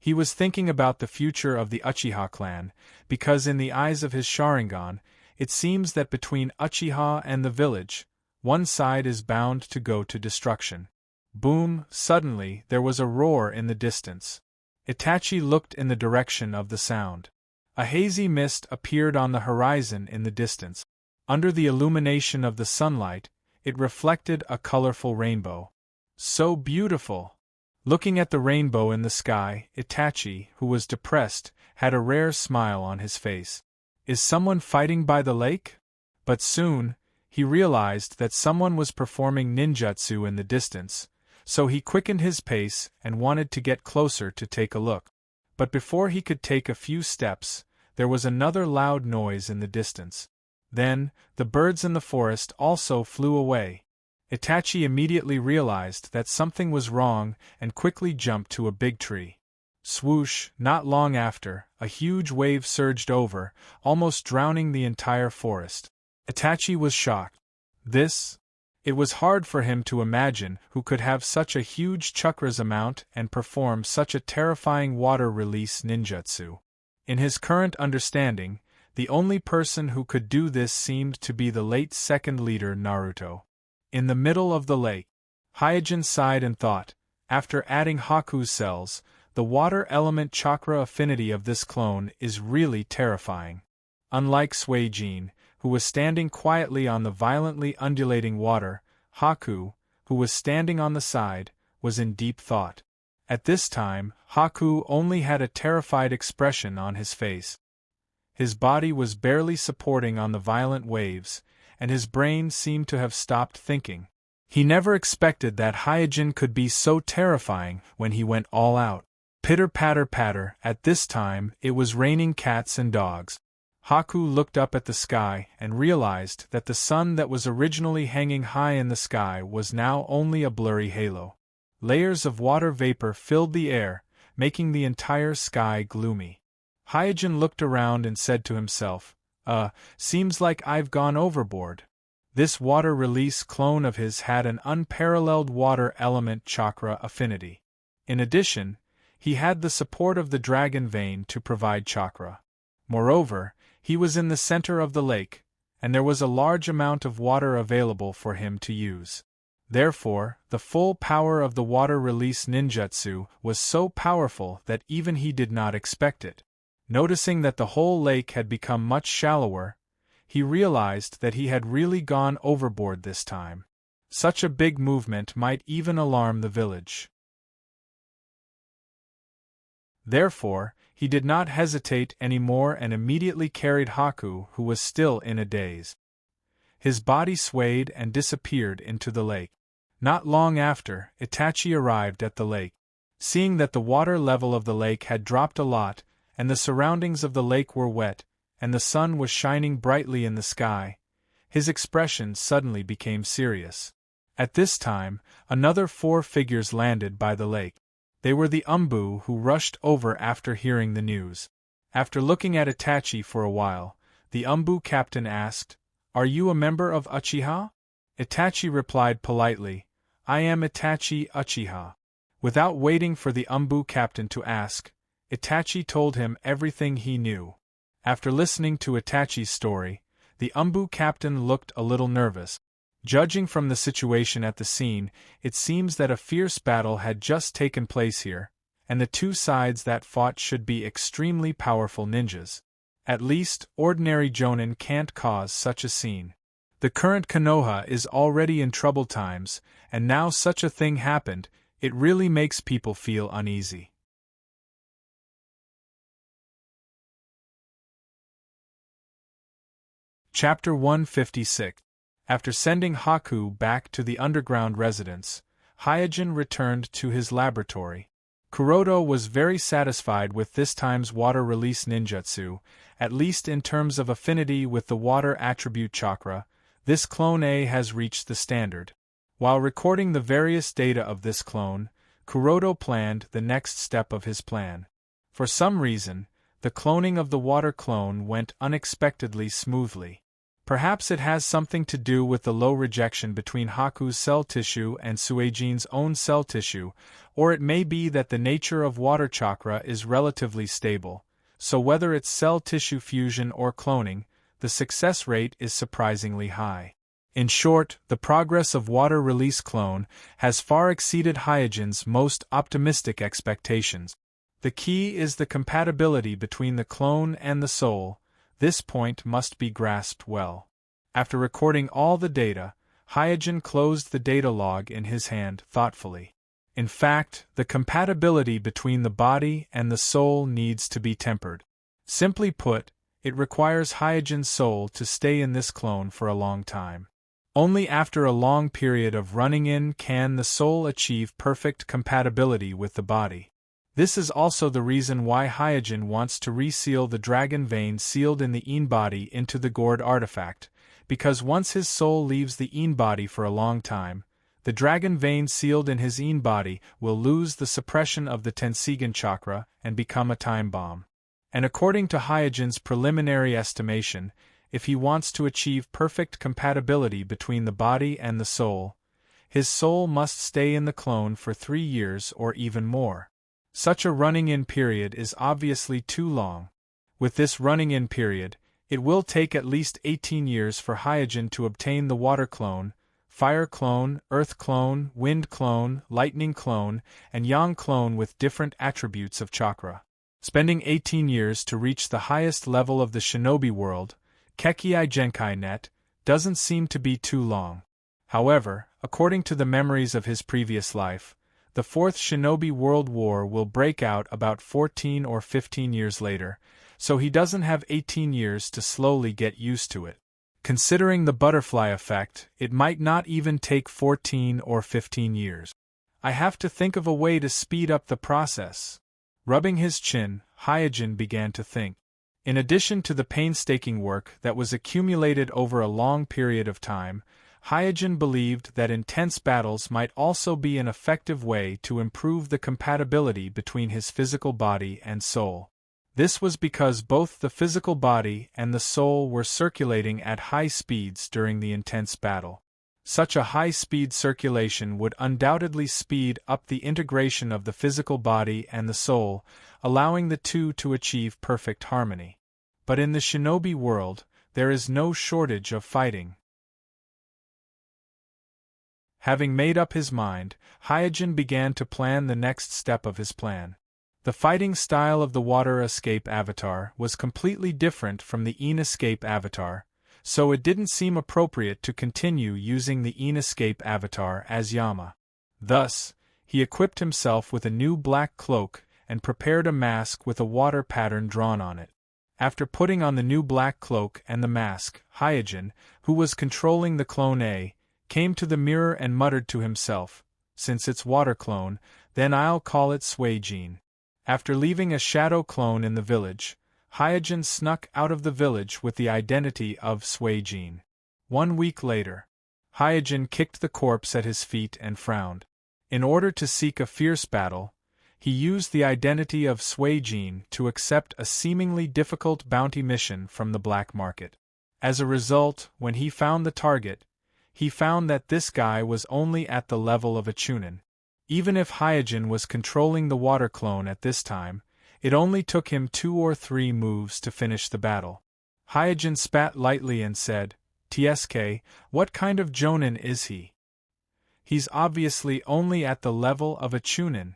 He was thinking about the future of the Uchiha clan, because in the eyes of his Sharingan, it seems that between Uchiha and the village, one side is bound to go to destruction. Boom! Suddenly, there was a roar in the distance. Itachi looked in the direction of the sound. A hazy mist appeared on the horizon in the distance. Under the illumination of the sunlight, it reflected a colorful rainbow. So beautiful! Looking at the rainbow in the sky, Itachi, who was depressed, had a rare smile on his face. Is someone fighting by the lake? But soon, he realized that someone was performing ninjutsu in the distance, so he quickened his pace and wanted to get closer to take a look. But before he could take a few steps, there was another loud noise in the distance. Then, the birds in the forest also flew away. Itachi immediately realized that something was wrong and quickly jumped to a big tree. Swoosh! Not long after, a huge wave surged over, almost drowning the entire forest. Itachi was shocked. It was hard for him to imagine who could have such a huge chakras amount and perform such a terrifying water release ninjutsu. In his current understanding, the only person who could do this seemed to be the late second leader Naruto. In the middle of the lake, Hyojin sighed and thought, after adding Haku's cells, the water element chakra affinity of this clone is really terrifying. Unlike Suijin, who was standing quietly on the violently undulating water, Haku, who was standing on the side, was in deep thought. At this time, Haku only had a terrified expression on his face. His body was barely supporting on the violent waves, and his brain seemed to have stopped thinking. He never expected that Hyojin could be so terrifying when he went all out. Pitter-patter-patter, at this time it was raining cats and dogs. Haku looked up at the sky and realized that the sun that was originally hanging high in the sky was now only a blurry halo. Layers of water vapor filled the air, making the entire sky gloomy. Hyojin looked around and said to himself, seems like I've gone overboard. This water release clone of his had an unparalleled water element chakra affinity. In addition, he had the support of the dragon vein to provide chakra. Moreover, he was in the center of the lake, and there was a large amount of water available for him to use. Therefore, the full power of the water release ninjutsu was so powerful that even he did not expect it. Noticing that the whole lake had become much shallower, he realized that he had really gone overboard this time. Such a big movement might even alarm the village. Therefore, he did not hesitate any more and immediately carried Haku, who was still in a daze. His body swayed and disappeared into the lake. Not long after, Itachi arrived at the lake. Seeing that the water level of the lake had dropped a lot, and the surroundings of the lake were wet, and the sun was shining brightly in the sky, his expression suddenly became serious. At this time, another 4 figures landed by the lake. They were the Umbu who rushed over after hearing the news. After looking at Itachi for a while, the Umbu captain asked, "Are you a member of Uchiha?" Itachi replied politely, "I am Itachi Uchiha." Without waiting for the Umbu captain to ask, Itachi told him everything he knew. After listening to Itachi's story, the Umbu captain looked a little nervous. Judging from the situation at the scene, it seems that a fierce battle had just taken place here, and the two sides that fought should be extremely powerful ninjas. At least, ordinary Jonin can't cause such a scene. The current Konoha is already in troubled times, and now such a thing happened, it really makes people feel uneasy. Chapter 156. After sending Haku back to the underground residence, Hyojin returned to his laboratory. Kuroto was very satisfied with this time's water release ninjutsu, at least in terms of affinity with the water attribute chakra. This clone A has reached the standard. While recording the various data of this clone, Kuroto planned the next step of his plan. For some reason, the cloning of the water clone went unexpectedly smoothly. Perhaps it has something to do with the low rejection between Haku's cell tissue and Suijin's own cell tissue, or it may be that the nature of water chakra is relatively stable, so whether it's cell tissue fusion or cloning, the success rate is surprisingly high. In short, the progress of water release clone has far exceeded Hyojin's most optimistic expectations. The key is the compatibility between the clone and the soul. This point must be grasped well. After recording all the data, Hyojin closed the data log in his hand thoughtfully. In fact, the compatibility between the body and the soul needs to be tempered. Simply put, it requires Hyojin's soul to stay in this clone for a long time. Only after a long period of running in can the soul achieve perfect compatibility with the body. This is also the reason why Hyojin wants to reseal the dragon vein sealed in the Een body into the gourd artifact, because once his soul leaves the Een body for a long time, the dragon vein sealed in his Een body will lose the suppression of the Tenseigan chakra and become a time bomb. And according to Hyojin's preliminary estimation, if he wants to achieve perfect compatibility between the body and the soul, his soul must stay in the clone for 3 years or even more. Such a running-in period is obviously too long. With this running-in period, it will take at least 18 years for Hyojin to obtain the water clone, fire clone, earth clone, wind clone, lightning clone, and yang clone with different attributes of chakra. Spending 18 years to reach the highest level of the shinobi world, Kekkei Genkai Net, doesn't seem to be too long. However, according to the memories of his previous life, the Fourth Shinobi World War will break out about 14 or 15 years later, so he doesn't have 18 years to slowly get used to it. Considering the butterfly effect, it might not even take 14 or 15 years. I have to think of a way to speed up the process. Rubbing his chin, Hyojin began to think. In addition to the painstaking work that was accumulated over a long period of time, Hyojin believed that intense battles might also be an effective way to improve the compatibility between his physical body and soul. This was because both the physical body and the soul were circulating at high speeds during the intense battle. Such a high-speed circulation would undoubtedly speed up the integration of the physical body and the soul, allowing the two to achieve perfect harmony. But in the shinobi world, there is no shortage of fighting. Having made up his mind, Hyojin began to plan the next step of his plan. The fighting style of the Water Escape avatar was completely different from the Een Escape avatar, so it didn't seem appropriate to continue using the Een Escape avatar as Yama. Thus, he equipped himself with a new black cloak and prepared a mask with a water pattern drawn on it. After putting on the new black cloak and the mask, Hyojin, who was controlling the clone A, came to the mirror and muttered to himself, "Since it's water clone, then I'll call it Suijin." After leaving a shadow clone in the village, Hyojin snuck out of the village with the identity of Suijin. 1 week later, Hyojin kicked the corpse at his feet and frowned. In order to seek a fierce battle, he used the identity of Suijin to accept a seemingly difficult bounty mission from the black market. As a result, when he found the target, he found that this guy was only at the level of a chunin. Even if Hyojin was controlling the water clone at this time, it only took him 2 or 3 moves to finish the battle. Hyojin spat lightly and said, "TSK, what kind of jonin is he? He's obviously only at the level of a chunin."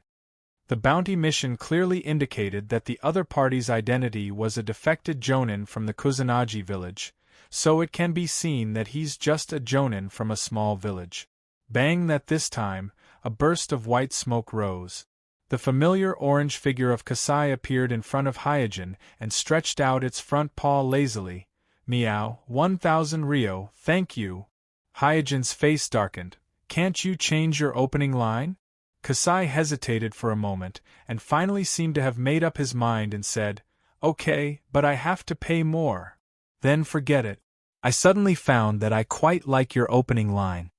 The bounty mission clearly indicated that the other party's identity was a defected jonin from the Kusanagi village, so it can be seen that he's just a jonin from a small village. Bang! That this time, a burst of white smoke rose. The familiar orange figure of Kasai appeared in front of Hyojin and stretched out its front paw lazily. "Meow, 1000 Rio, thank you." Hyojin's face darkened. "Can't you change your opening line?" Kasai hesitated for a moment, and finally seemed to have made up his mind and said, "Okay, but I have to pay more." "Then forget it. I suddenly found that I quite like your opening line."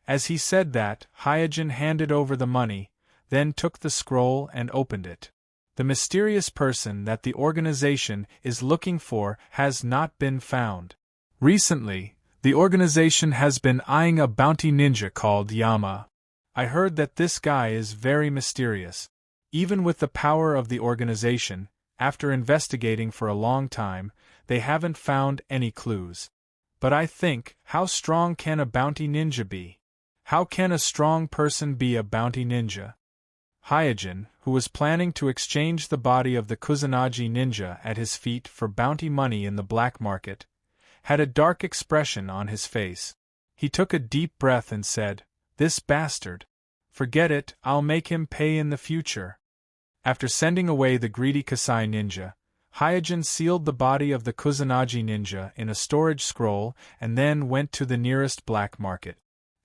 As he said that, Hyojin handed over the money, then took the scroll and opened it. The mysterious person that the organization is looking for has not been found. Recently, the organization has been eyeing a bounty ninja called Yama. I heard that this guy is very mysterious. Even with the power of the organization, after investigating for a long time, they haven't found any clues. But I think, how strong can a bounty ninja be? How can a strong person be a bounty ninja? Hyojin, who was planning to exchange the body of the Kusanagi ninja at his feet for bounty money in the black market, had a dark expression on his face. He took a deep breath and said, "This bastard. Forget it, I'll make him pay in the future." After sending away the greedy Kasai ninja, Hyojin sealed the body of the Kusanagi ninja in a storage scroll and then went to the nearest black market.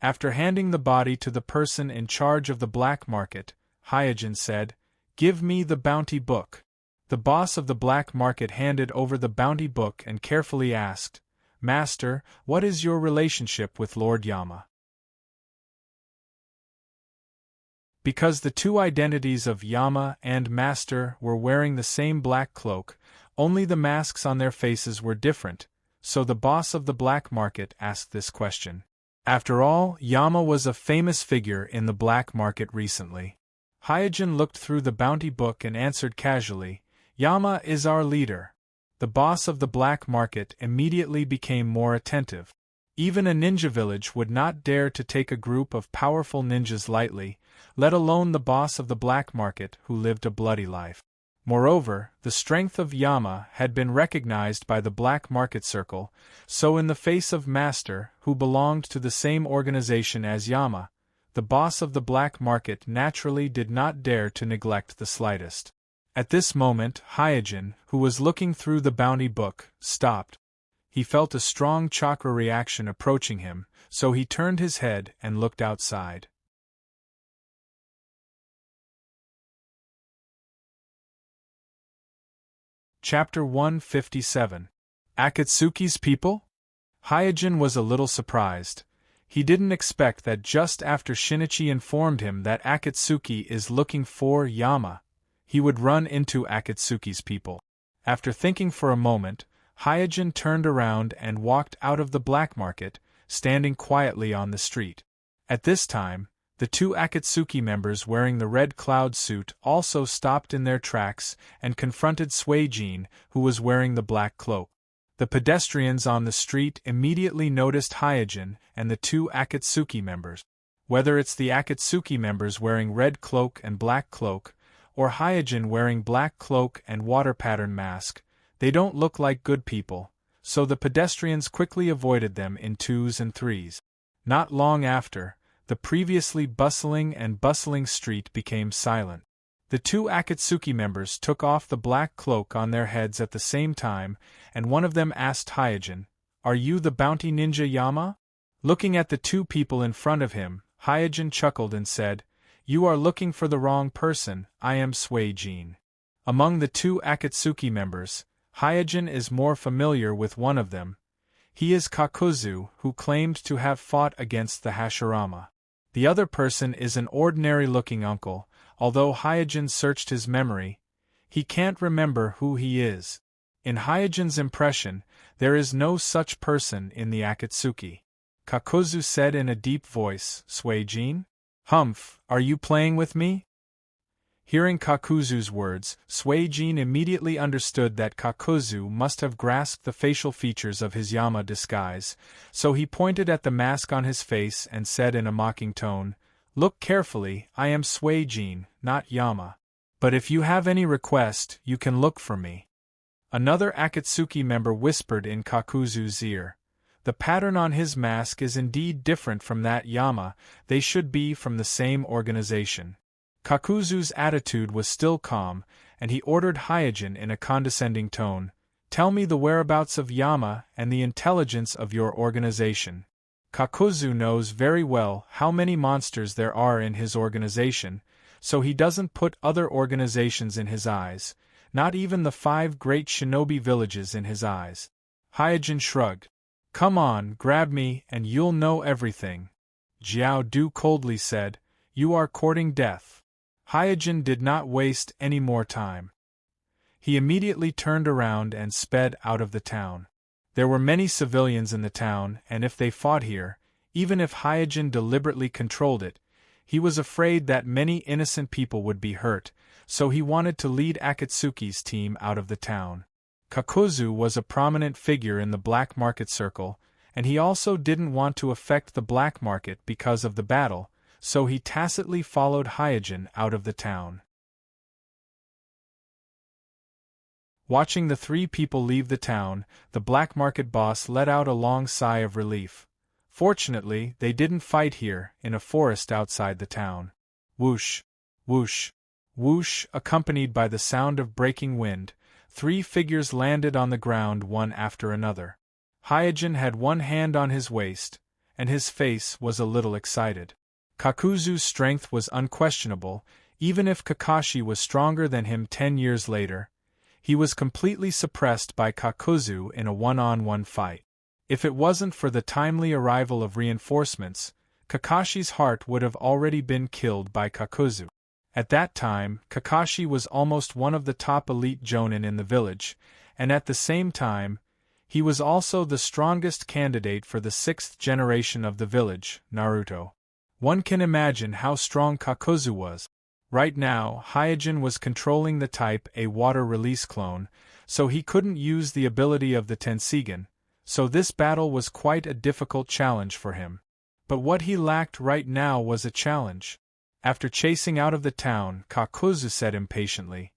After handing the body to the person in charge of the black market, Hyojin said, "Give me the bounty book." The boss of the black market handed over the bounty book and carefully asked, "Master, what is your relationship with Lord Yama?" Because the two identities of Yama and Master were wearing the same black cloak, only the masks on their faces were different, so the boss of the black market asked this question. After all, Yama was a famous figure in the black market recently. Hyojin looked through the bounty book and answered casually, "Yama is our leader." The boss of the black market immediately became more attentive. Even a ninja village would not dare to take a group of powerful ninjas lightly, let alone the boss of the black market who lived a bloody life. Moreover, the strength of Yama had been recognized by the black market circle, so in the face of Master, who belonged to the same organization as Yama, the boss of the black market naturally did not dare to neglect the slightest. At this moment, Hyojin, who was looking through the bounty book, stopped. He felt a strong chakra reaction approaching him, so he turned his head and looked outside. Chapter 157. Akatsuki's People? Hyojin was a little surprised. He didn't expect that just after Shinichi informed him that Akatsuki is looking for Yama, he would run into Akatsuki's people. After thinking for a moment, Hyojin turned around and walked out of the black market, standing quietly on the street. At this time, the two Akatsuki members wearing the red cloud suit also stopped in their tracks and confronted Suijin, who was wearing the black cloak. The pedestrians on the street immediately noticed Hyojin and the two Akatsuki members. Whether it's the Akatsuki members wearing red cloak and black cloak, or Hyojin wearing black cloak and water pattern mask, they don't look like good people, so the pedestrians quickly avoided them in twos and threes. Not long after, the previously bustling street became silent. The two Akatsuki members took off the black cloak on their heads at the same time, and one of them asked Hyojin, "Are you the bounty ninja Yama?" Looking at the two people in front of him, Hyojin chuckled and said, "You are looking for the wrong person, I am Suijin." Among the two Akatsuki members, Hyojin is more familiar with one of them. He is Kakuzu, who claimed to have fought against the Hashirama. The other person is an ordinary-looking uncle. Although Hyojin searched his memory, he can't remember who he is. In Hyojin's impression, there is no such person in the Akatsuki. Kakuzu said in a deep voice, "Suijin? Humph, are you playing with me?" Hearing Kakuzu's words, Suijin immediately understood that Kakuzu must have grasped the facial features of his Yama disguise, so he pointed at the mask on his face and said in a mocking tone, "Look carefully, I am Suijin, not Yama. But if you have any request, you can look for me." Another Akatsuki member whispered in Kakuzu's ear, "The pattern on his mask is indeed different from that Yama, they should be from the same organization." Kakuzu's attitude was still calm, and he ordered Hyojin in a condescending tone, "Tell me the whereabouts of Yama and the intelligence of your organization." Kakuzu knows very well how many monsters there are in his organization, so he doesn't put other organizations in his eyes, not even the 5 great shinobi villages in his eyes. Hyojin shrugged. "Come on, grab me, and you'll know everything." Jiao Du coldly said, "You are courting death." Hyojin did not waste any more time. He immediately turned around and sped out of the town. There were many civilians in the town, and if they fought here, even if Hyojin deliberately controlled it, he was afraid that many innocent people would be hurt, so he wanted to lead Akatsuki's team out of the town. Kakuzu was a prominent figure in the black market circle, and he also didn't want to affect the black market because of the battle, so he tacitly followed Hyojin out of the town. Watching the three people leave the town, the black market boss let out a long sigh of relief. Fortunately, they didn't fight here, in a forest outside the town. Whoosh, whoosh, whoosh, accompanied by the sound of breaking wind, three figures landed on the ground one after another. Hyojin had one hand on his waist, and his face was a little excited. Kakuzu's strength was unquestionable, even if Kakashi was stronger than him 10 years later. He was completely suppressed by Kakuzu in a one-on-one fight. If it wasn't for the timely arrival of reinforcements, Kakashi's heart would have already been killed by Kakuzu. At that time, Kakashi was almost one of the top elite jonin in the village, and at the same time, he was also the strongest candidate for the 6th generation of the village, Naruto. One can imagine how strong Kakuzu was. Right now, Hyojin was controlling the Type A water release clone, so he couldn't use the ability of the Tenseigan, so this battle was quite a difficult challenge for him. But what he lacked right now was a challenge. After chasing out of the town, Kakuzu said impatiently,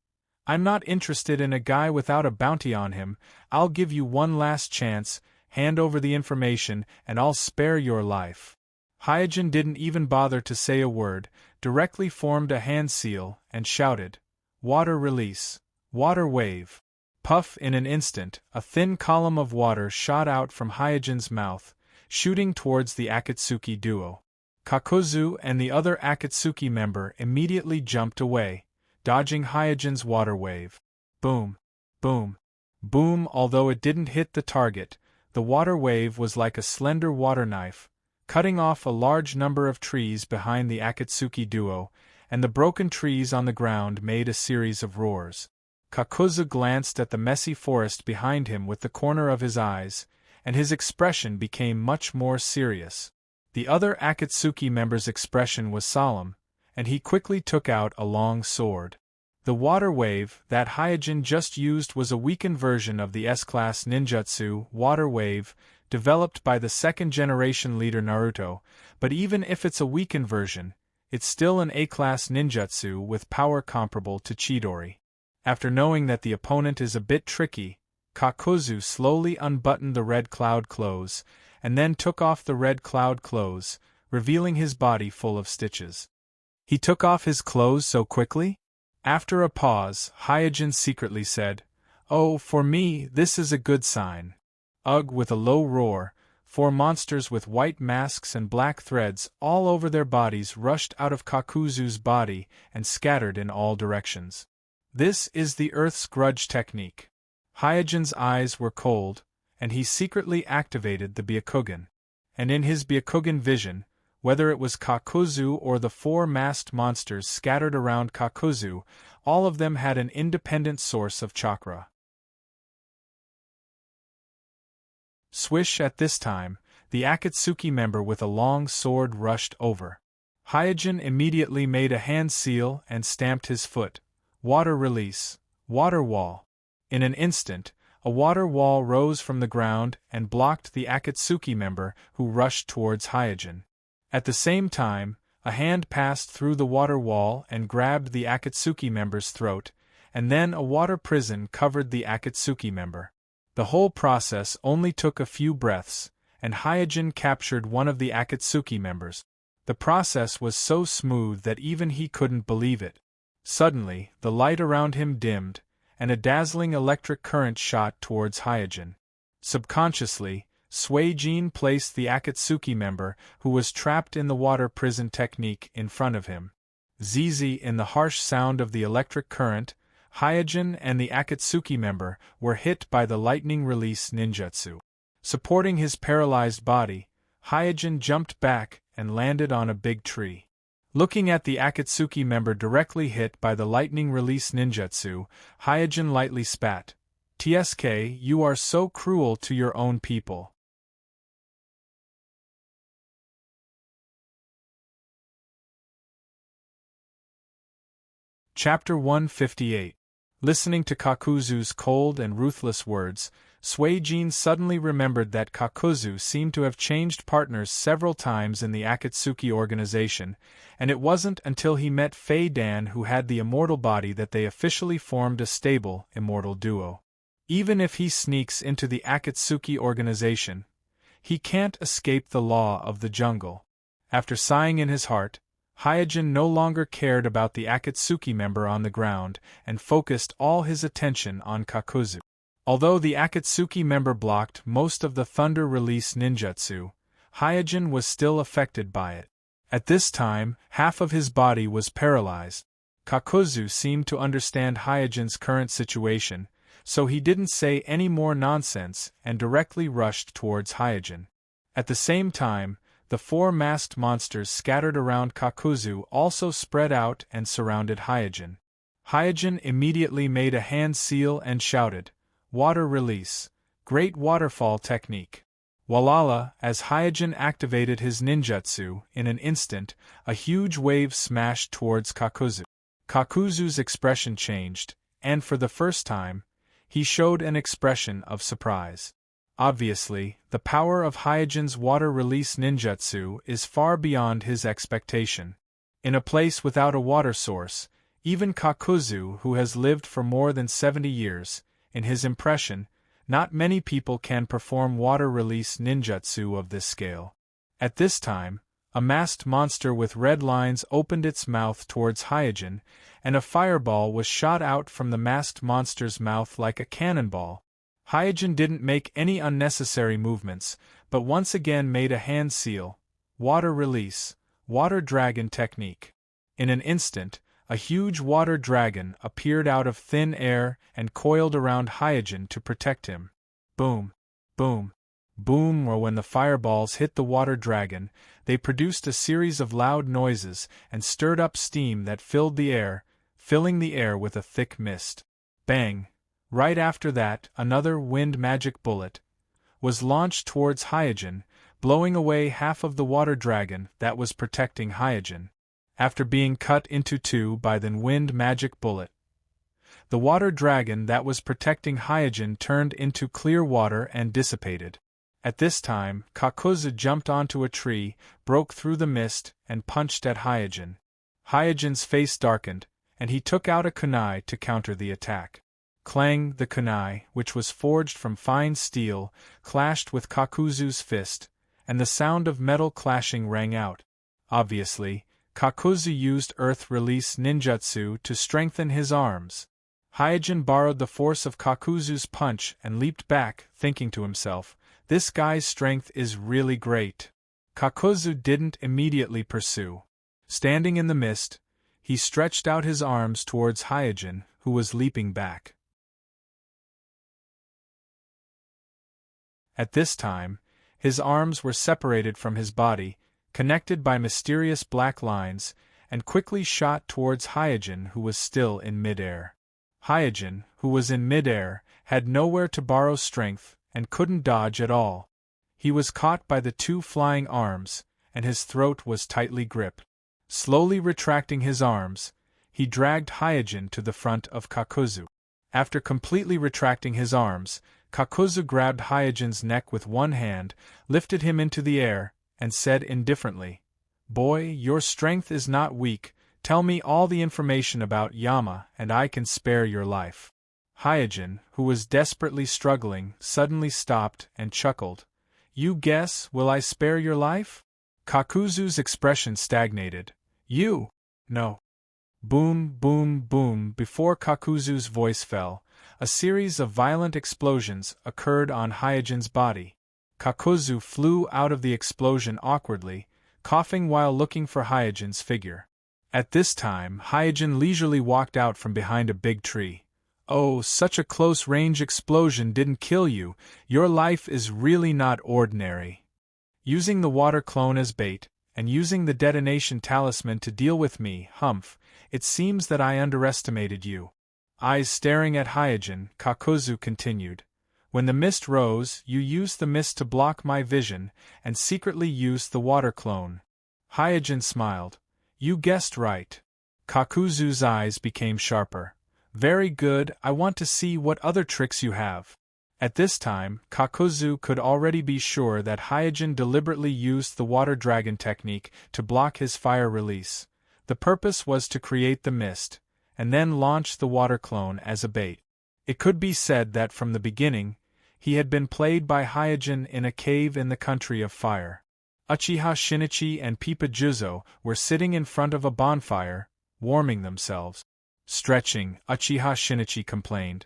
"I'm not interested in a guy without a bounty on him. I'll give you one last chance, hand over the information, and I'll spare your life." Hyojin didn't even bother to say a word, directly formed a hand seal, and shouted, "Water release! Water wave!" Puff! In an instant, a thin column of water shot out from Hyojin's mouth, shooting towards the Akatsuki duo. Kakuzu and the other Akatsuki member immediately jumped away, dodging Hyojin's water wave. Boom! Boom! Boom! Although it didn't hit the target, the water wave was like a slender water knife, cutting off a large number of trees behind the Akatsuki duo, and the broken trees on the ground made a series of roars. Kakuzu glanced at the messy forest behind him with the corner of his eyes, and his expression became much more serious. The other Akatsuki member's expression was solemn, and he quickly took out a long sword. The water wave that Hyojin just used was a weakened version of the S-class ninjutsu water wave, developed by the 2nd generation leader Naruto, but even if it's a weakened version, it's still an A-class ninjutsu with power comparable to Chidori. After knowing that the opponent is a bit tricky, Kakuzu slowly unbuttoned the red cloud clothes, and then took off the red cloud clothes, revealing his body full of stitches. He took off his clothes so quickly? After a pause, Hyojin secretly said, "Oh, for me, this is a good sign." Ugh! With a low roar, 4 monsters with white masks and black threads all over their bodies rushed out of Kakuzu's body and scattered in all directions. This is the Earth's Grudge technique. Hyojin's eyes were cold, and he secretly activated the Byakugan. And in his Byakugan vision, whether it was Kakuzu or the 4 masked monsters scattered around Kakuzu, all of them had an independent source of chakra. Swish! At this time, the Akatsuki member with a long sword rushed over. Hyojin immediately made a hand seal and stamped his foot. Water release! Water wall! In an instant, a water wall rose from the ground and blocked the Akatsuki member who rushed towards Hyojin. At the same time, a hand passed through the water wall and grabbed the Akatsuki member's throat, and then a water prison covered the Akatsuki member. The whole process only took a few breaths, and Hyojin captured one of the Akatsuki members. The process was so smooth that even he couldn't believe it. Suddenly, the light around him dimmed, and a dazzling electric current shot towards Hyojin. Subconsciously, Suijin placed the Akatsuki member, who was trapped in the water prison technique, in front of him. Zizi! In the harsh sound of the electric current, Hyojin and the Akatsuki member were hit by the lightning release ninjutsu. Supporting his paralyzed body, Hyojin jumped back and landed on a big tree. Looking at the Akatsuki member directly hit by the lightning release ninjutsu, Hyojin lightly spat. Tsk, you are so cruel to your own people. Chapter 158. Listening to Kakuzu's cold and ruthless words, Suijin suddenly remembered that Kakuzu seemed to have changed partners several times in the Akatsuki organization, and it wasn't until he met Fei Dan, who had the immortal body, that they officially formed a stable, immortal duo. Even if he sneaks into the Akatsuki organization, he can't escape the law of the jungle. After sighing in his heart, Hyojin no longer cared about the Akatsuki member on the ground and focused all his attention on Kakuzu. Although the Akatsuki member blocked most of the thunder release ninjutsu, Hyojin was still affected by it. At this time, half of his body was paralyzed. Kakuzu seemed to understand Hyojin's current situation, so he didn't say any more nonsense and directly rushed towards Hyojin. At the same time, the four masked monsters scattered around Kakuzu also spread out and surrounded Hyojin. Hyojin immediately made a hand seal and shouted, "Water release! Great waterfall technique!" Walala, as Hyojin activated his ninjutsu, in an instant, a huge wave smashed towards Kakuzu. Kakuzu's expression changed, and for the first time, he showed an expression of surprise. Obviously, the power of Hyojin's water release ninjutsu is far beyond his expectation. In a place without a water source, even Kakuzu, who has lived for more than 70 years, in his impression, not many people can perform water release ninjutsu of this scale. At this time, a masked monster with red lines opened its mouth towards Hyojin, and a fireball was shot out from the masked monster's mouth like a cannonball. Hyojin didn't make any unnecessary movements, but once again made a hand seal, water release, water dragon technique. In an instant, a huge water dragon appeared out of thin air and coiled around Hyojin to protect him. Boom, boom, boom, or when the fireballs hit the water dragon, they produced a series of loud noises and stirred up steam that filled the air, filling the air with a thick mist. Bang! Right after that, another wind magic bullet was launched towards Hyojin, blowing away half of the water dragon that was protecting Hyojin. After being cut into two by the wind magic bullet, the water dragon that was protecting Hyojin turned into clear water and dissipated. At this time, Kakuzu jumped onto a tree, broke through the mist, and punched at Hyojin. Hyojin's face darkened, and he took out a kunai to counter the attack. Clang! The kunai, which was forged from fine steel, clashed with Kakuzu's fist, and the sound of metal clashing rang out. Obviously, Kakuzu used earth release ninjutsu to strengthen his arms. Hyojin borrowed the force of Kakuzu's punch and leaped back, thinking to himself, "This guy's strength is really great." Kakuzu didn't immediately pursue. Standing in the mist, he stretched out his arms towards Hyojin, who was leaping back. At this time, his arms were separated from his body, connected by mysterious black lines, and quickly shot towards Hyojin, who was still in midair. Hyojin, who was in midair, had nowhere to borrow strength, and couldn't dodge at all. He was caught by the two flying arms, and his throat was tightly gripped. Slowly retracting his arms, he dragged Hyojin to the front of Kakuzu. After completely retracting his arms, Kakuzu grabbed Hyojin's neck with one hand, lifted him into the air, and said indifferently, "Boy, your strength is not weak. Tell me all the information about Yama, and I can spare your life." Hyojin, who was desperately struggling, suddenly stopped and chuckled. "You guess, will I spare your life?" Kakuzu's expression stagnated. "You? No." Boom, boom, boom. Before Kakuzu's voice fell, a series of violent explosions occurred on Hyojin's body. Kakuzu flew out of the explosion awkwardly, coughing while looking for Hyojin's figure. At this time, Hyojin leisurely walked out from behind a big tree. "Oh, such a close-range explosion didn't kill you. Your life is really not ordinary. Using the water clone as bait, and using the detonation talisman to deal with me, Humph, it seems that I underestimated you." eyes staring at Hyojin, Kakuzu continued. When the mist rose, you used the mist to block my vision, and secretly used the water clone. Hyojin smiled. You guessed right. Kakuzu's eyes became sharper. Very good, I want to see what other tricks you have. At this time, Kakuzu could already be sure that Hyojin deliberately used the water dragon technique to block his fire release. The purpose was to create the mist, and then launch the water clone as a bait. It could be said that from the beginning, he had been played by Hyojin in a cave in the country of fire. Uchiha Shinichi and Pipa Juzo were sitting in front of a bonfire, warming themselves. Stretching, Uchiha Shinichi complained.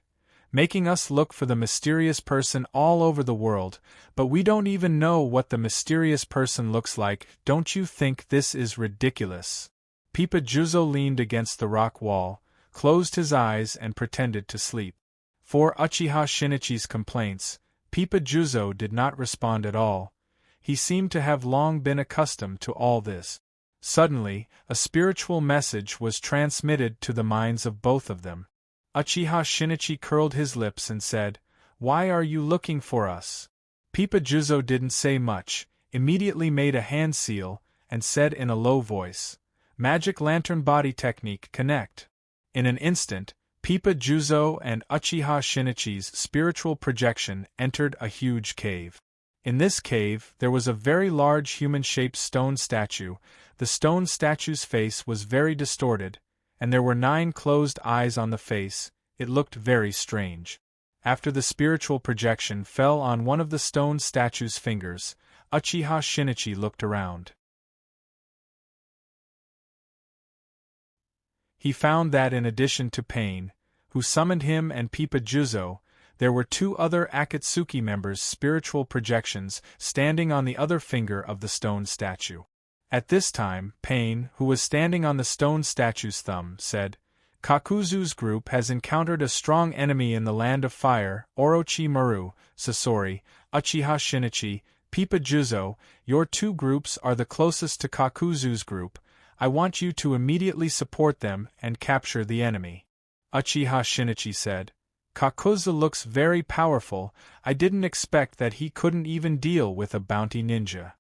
Making us look for the mysterious person all over the world, but we don't even know what the mysterious person looks like. Don't you think this is ridiculous? Pipa Juzo leaned against the rock wall, closed his eyes and pretended to sleep. For Uchiha Shinichi's complaints, Pipa Juzo did not respond at all. He seemed to have long been accustomed to all this. Suddenly, a spiritual message was transmitted to the minds of both of them. Uchiha Shinichi curled his lips and said, "Why are you looking for us?" Pipa Juzo didn't say much, immediately made a hand seal, and said in a low voice, "Magic Lantern Body Technique Connect." In an instant, Pipa Juzo and Uchiha Shinichi's spiritual projection entered a huge cave. In this cave, there was a very large human-shaped stone statue. The stone statue's face was very distorted, and there were 9 closed eyes on the face. It looked very strange. After the spiritual projection fell on one of the stone statue's fingers, Uchiha Shinichi looked around. He found that in addition to Pain, who summoned him, and Pipa Juzo, there were 2 other Akatsuki members' spiritual projections standing on the other finger of the stone statue. At this time, Pain, who was standing on the stone statue's thumb, said, "Kakuzu's group has encountered a strong enemy in the land of fire. Orochimaru, Sasori, Uchiha Shinichi, Pipa Juzo, your 2 groups are the closest to Kakuzu's group. I want you to immediately support them and capture the enemy." Uchiha Shinichi said, "Kakuzu looks very powerful. I didn't expect that he couldn't even deal with a bounty ninja."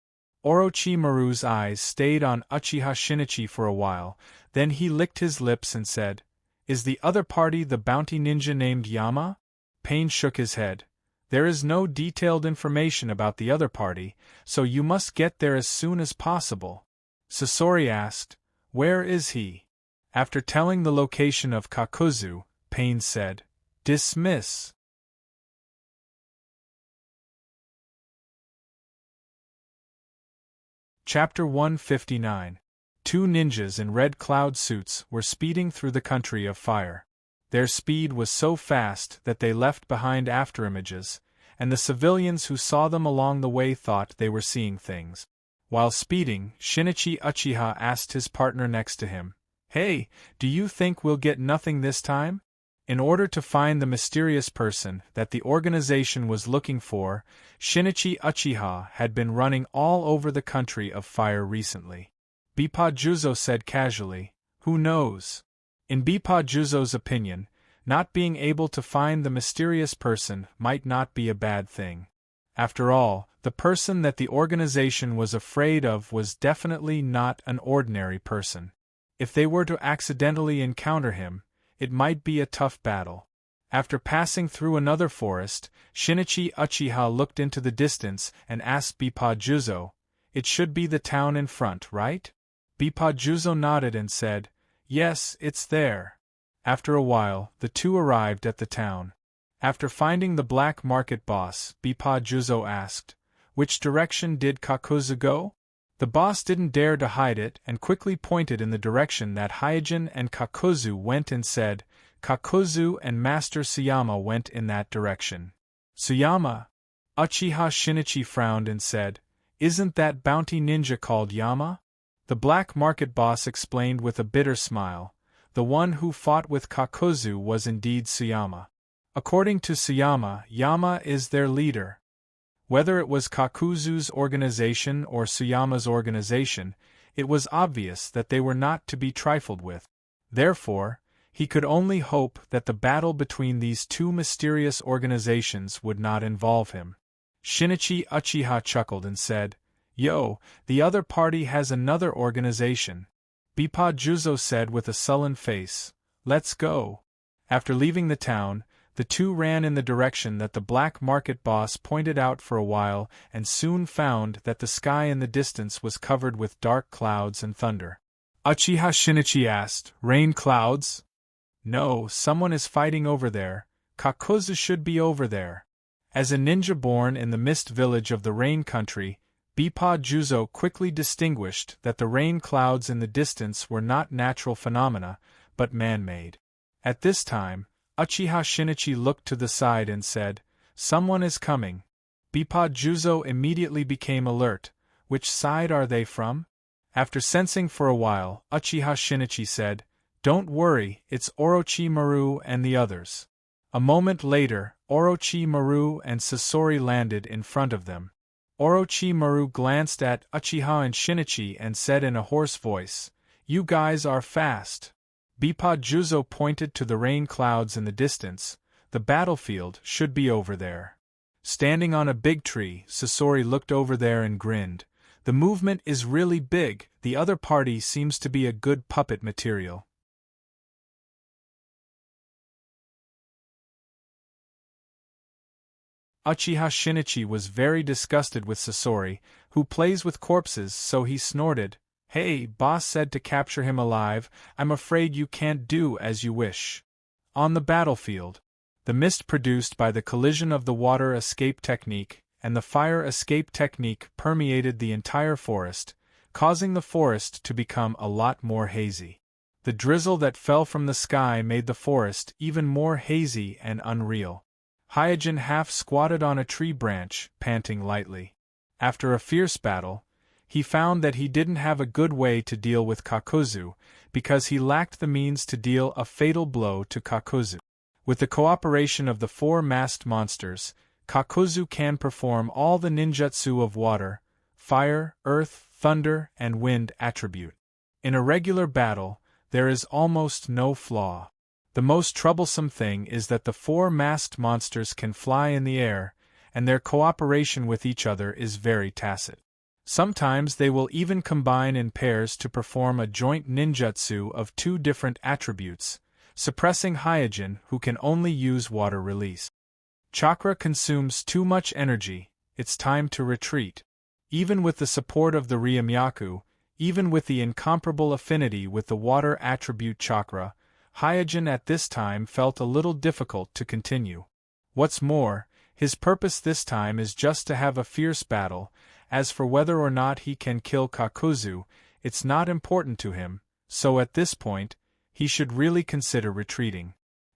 Orochimaru's eyes stayed on Uchiha Shinichi for a while, then he licked his lips and said, "Is the other party the bounty ninja named Yama?" Pain shook his head. "There is no detailed information about the other party, so you must get there as soon as possible." Sasori asked, "Where is he?" After telling the location of Kakuzu, Pain said, "Dismiss." Chapter 159. 2 ninjas in red cloud suits were speeding through the country of fire. Their speed was so fast that they left behind afterimages, and the civilians who saw them along the way thought they were seeing things. While speeding, Shinichi Uchiha asked his partner next to him, "Hey, do you think we'll get nothing this time?" In order to find the mysterious person that the organization was looking for, Shinichi Uchiha had been running all over the country of fire recently. Pipa Juzo said casually, "Who knows?" In Pipa Juzo's opinion, not being able to find the mysterious person might not be a bad thing. After all, the person that the organization was afraid of was definitely not an ordinary person. If they were to accidentally encounter him, it might be a tough battle. After passing through another forest, Shinichi Uchiha looked into the distance and asked Pipa Juzo, "It should be the town in front, right?" Pipa Juzo nodded and said, "Yes, it's there." After a while, the 2 arrived at the town. After finding the black market boss, Pipa Juzo asked, "Which direction did Kakuzu go?" The boss didn't dare to hide it and quickly pointed in the direction that Hyojin and Kakuzu went and said, "Kakuzu and Master Suyama went in that direction." "Suyama?" Uchiha Shinichi frowned and said, "Isn't that bounty ninja called Yama?" The black market boss explained with a bitter smile, "The one who fought with Kakuzu was indeed Suyama. According to Suyama, Yama is their leader." Whether it was Kakuzu's organization or Suyama's organization, it was obvious that they were not to be trifled with. Therefore, He could only hope that the battle between these two mysterious organizations would not involve him. Shinichi Uchiha chuckled and said, "Yo, the other party has another organization," Bippa Juzo said with a sullen face. "Let's go." After leaving the town, the two ran in the direction that the black market boss pointed out for a while and soon found that the sky in the distance was covered with dark clouds and thunder. Uchiha Shinichi asked, "Rain clouds?" "No, someone is fighting over there. Kakuzu should be over there." As a ninja born in the mist village of the Rain Country, Bippa Juzo quickly distinguished that the rain clouds in the distance were not natural phenomena, but man-made. At this time, Uchiha Shinichi looked to the side and said, "Someone is coming." Bippa Juzo immediately became alert. "Which side are they from?" After sensing for a while, Uchiha Shinichi said, "Don't worry, it's Orochimaru and the others." A moment later, Orochimaru and Sasori landed in front of them. Orochimaru glanced at Uchiha and Shinichi and said in a hoarse voice, "You guys are fast." Bippa Juzo pointed to the rain clouds in the distance. "The battlefield should be over there." Standing on a big tree, Sasori looked over there and grinned. "The movement is really big, the other party seems to be a good puppet material." Uchiha Shinichi was very disgusted with Sasori, who plays with corpses, so he snorted, "Hey, boss said to capture him alive, I'm afraid you can't do as you wish." On the battlefield, the mist produced by the collision of the water escape technique and the fire escape technique permeated the entire forest, causing the forest to become a lot more hazy. The drizzle that fell from the sky made the forest even more hazy and unreal. Hyojin half squatted on a tree branch, panting lightly. After a fierce battle, he found that he didn't have a good way to deal with Kakuzu, because he lacked the means to deal a fatal blow to Kakuzu. With the cooperation of the four masked monsters, Kakuzu can perform all the ninjutsu of water, fire, earth, thunder, and wind attribute. In a regular battle, there is almost no flaw. The most troublesome thing is that the four masked monsters can fly in the air, and their cooperation with each other is very tacit. Sometimes they will even combine in pairs to perform a joint ninjutsu of two different attributes, suppressing Hyojin, who can only use water release. Chakra consumes too much energy, it's time to retreat. Even with the support of the Ryumyaku, even with the incomparable affinity with the water attribute chakra, Hyojin at this time felt a little difficult to continue. What's more, his purpose this time is just to have a fierce battle. As for whether or not he can kill Kakuzu, it's not important to him, so at this point, he should really consider retreating.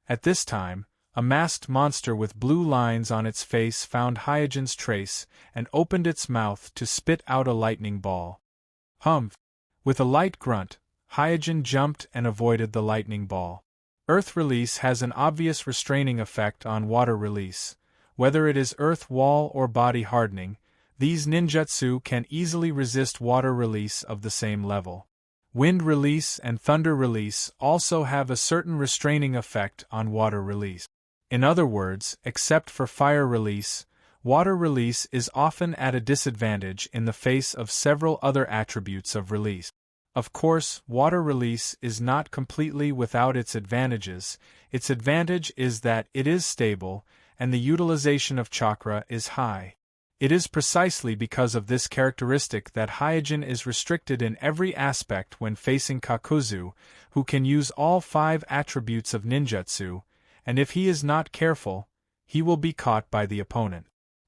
At this time, a masked monster with blue lines on its face found Hyojin's trace and opened its mouth to spit out a lightning ball. Humph! With a light grunt, Hyojin jumped and avoided the lightning ball. Earth release has an obvious restraining effect on water release. Whether it is earth wall or body hardening, these ninjutsu can easily resist water release of the same level. Wind release and thunder release also have a certain restraining effect on water release. In other words, except for fire release, water release is often at a disadvantage in the face of several other attributes of release. Of course, water release is not completely without its advantages. Its advantage is that it is stable, and the utilization of chakra is high. It is precisely because of this characteristic that Hyojin is restricted in every aspect when facing Kakuzu, who can use all 5 attributes of ninjutsu, and if he is not careful, he will be caught by the opponent.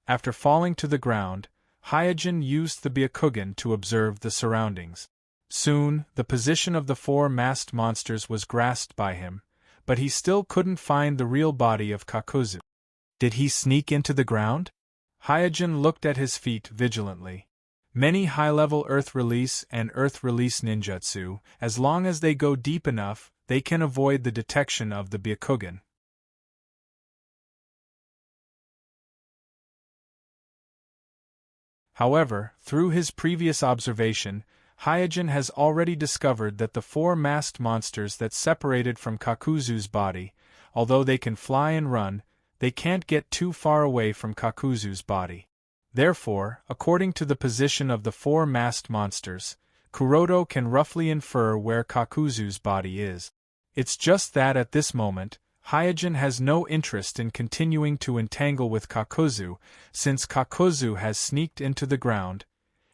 After falling to the ground, Hyojin used the Byakugan to observe the surroundings. Soon, the position of the 4 masked monsters was grasped by him, but he still couldn't find the real body of Kakuzu. Did he sneak into the ground? Hyojin looked at his feet vigilantly. Many high-level earth release and earth release ninjutsu, as long as they go deep enough, they can avoid the detection of the Byakugan. However, through his previous observation, Hyojin has already discovered that the four masked monsters that separated from Kakuzu's body, although they can fly and run, they can't get too far away from Kakuzu's body. Therefore, according to the position of the four masked monsters, Kuroto can roughly infer where Kakuzu's body is. It's just that at this moment, Hyojin has no interest in continuing to entangle with Kakuzu, since Kakuzu has sneaked into the ground.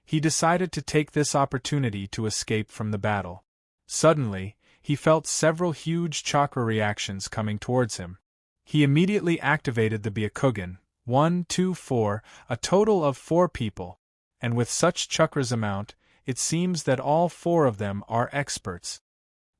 He decided to take this opportunity to escape from the battle. Suddenly, he felt several huge chakra reactions coming towards him. He immediately activated the Byakugan, 1, 2, 4, a total of 4 people, and with such chakras amount, it seems that all 4 of them are experts.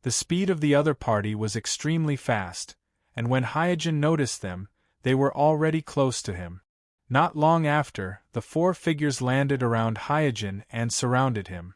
The speed of the other party was extremely fast, and when Hyojin noticed them, they were already close to him. Not long after, the 4 figures landed around Hyojin and surrounded him.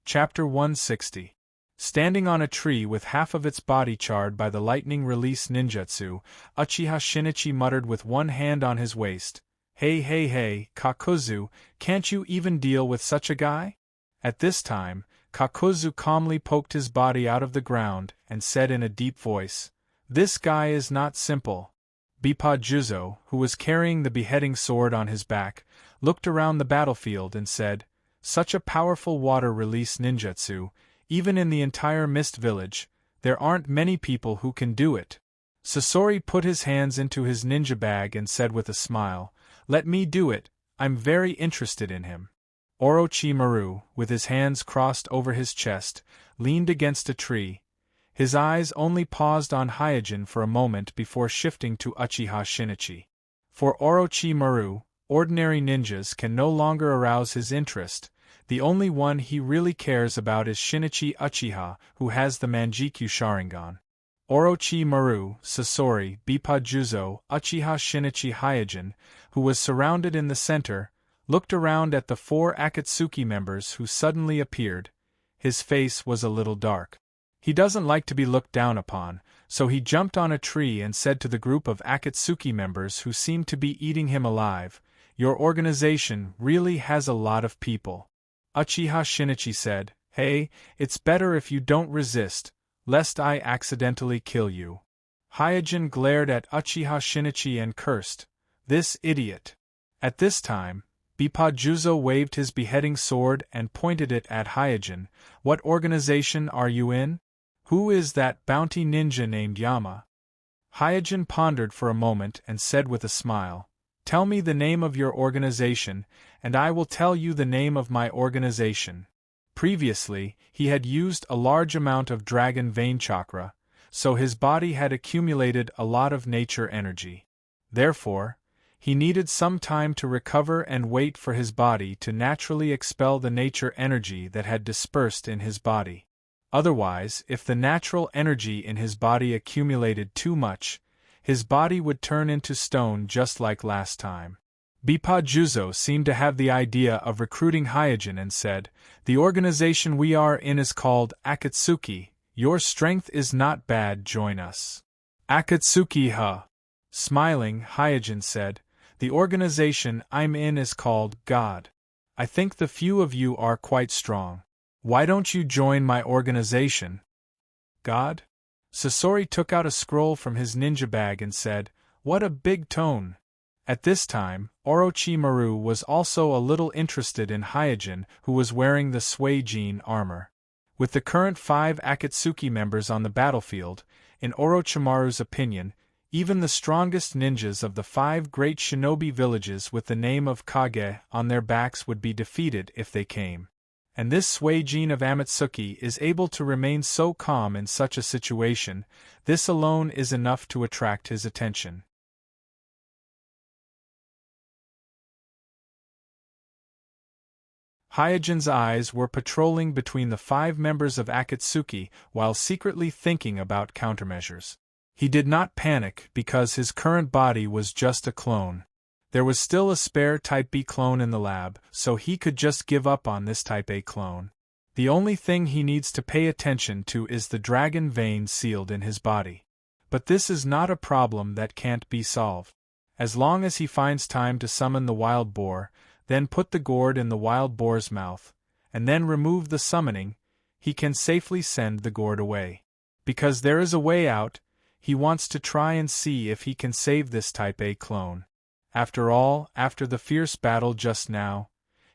Chapter 160. Standing on a tree with half of its body charred by the lightning release ninjutsu, Uchiha Shinichi muttered with one hand on his waist, "Hey hey hey, Kakuzu, can't you even deal with such a guy?" At this time, Kakuzu calmly poked his body out of the ground and said in a deep voice, "This guy is not simple." Bippa Juzo, who was carrying the beheading sword on his back, looked around the battlefield and said, "Such a powerful water release ninjutsu, even in the entire Mist Village, there aren't many people who can do it." Sasori put his hands into his ninja bag and said with a smile, "Let me do it, I'm very interested in him." Orochimaru, with his hands crossed over his chest, leaned against a tree. His eyes only paused on Hyojin for a moment before shifting to Uchiha Shinichi. For Orochimaru, ordinary ninjas can no longer arouse his interest. The only one he really cares about is Shinichi Uchiha, who has the Manjikyu Sharingan. Orochimaru, Sasori, Bippa Juzo, Uchiha Shinichi Hyojin, who was surrounded in the center, looked around at the 4 Akatsuki members who suddenly appeared. His face was a little dark. He doesn't like to be looked down upon, so he jumped on a tree and said to the group of Akatsuki members who seemed to be eating him alive, "Your organization really has a lot of people." Uchiha Shinichi said, "Hey, it's better if you don't resist, lest I accidentally kill you." Hyojin glared at Uchiha Shinichi and cursed, "This idiot." At this time, Bippa Juzo waved his beheading sword and pointed it at Hyojin. "What organization are you in? Who is that bounty ninja named Yama?" Hyojin pondered for a moment and said with a smile, "Tell me the name of your organization, and I will tell you the name of my organization." Previously, he had used a large amount of dragon vein chakra, so his body had accumulated a lot of nature energy. Therefore, he needed some time to recover and wait for his body to naturally expel the nature energy that had dispersed in his body. Otherwise, if the natural energy in his body accumulated too much, his body would turn into stone just like last time. Bippa Juzo seemed to have the idea of recruiting Hyojin and said, "The organization we are in is called Akatsuki. Your strength is not bad, join us." "Akatsuki, huh?" Smiling, Hyojin said, "The organization I'm in is called God. I think the few of you are quite strong. Why don't you join my organization?" "God?" Sasori took out a scroll from his ninja bag and said, "What a big tone." At this time, Orochimaru was also a little interested in Hyojin, who was wearing the Suijin armor. With the current 5 Akatsuki members on the battlefield, in Orochimaru's opinion, even the strongest ninjas of the 5 great shinobi villages with the name of Kage on their backs would be defeated if they came. And this Suijin of Amatsuki is able to remain so calm in such a situation, this alone is enough to attract his attention. Hyojin's eyes were patrolling between the 5 members of Akatsuki while secretly thinking about countermeasures. He did not panic because his current body was just a clone. There was still a spare Type B clone in the lab, so he could just give up on this Type A clone. The only thing he needs to pay attention to is the dragon vein sealed in his body. But this is not a problem that can't be solved. As long as he finds time to summon the wild boar, then put the gourd in the wild boar's mouth, and then remove the summoning, he can safely send the gourd away. Because there is a way out, he wants to try and see if he can save this Type A clone. After all, after the fierce battle just now,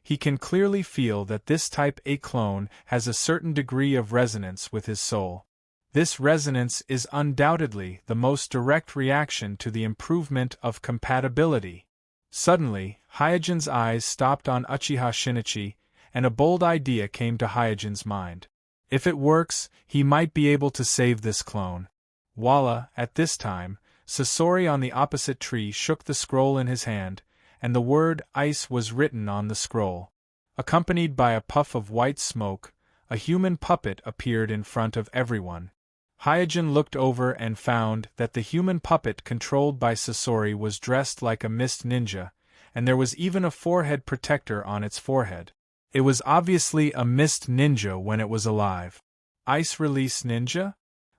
he can clearly feel that this Type A clone has a certain degree of resonance with his soul. This resonance is undoubtedly the most direct reaction to the improvement of compatibility. Suddenly, Hyojin's eyes stopped on Uchiha Shinichi, and a bold idea came to Hyojin's mind. If it works, he might be able to save this clone. Voila! At this time, Sasori on the opposite tree shook the scroll in his hand, and the word ice was written on the scroll. Accompanied by a puff of white smoke, a human puppet appeared in front of everyone. Hyojin looked over and found that the human puppet controlled by Sasori was dressed like a mist ninja, and there was even a forehead protector on its forehead. It was obviously a mist ninja when it was alive. Ice release ninja?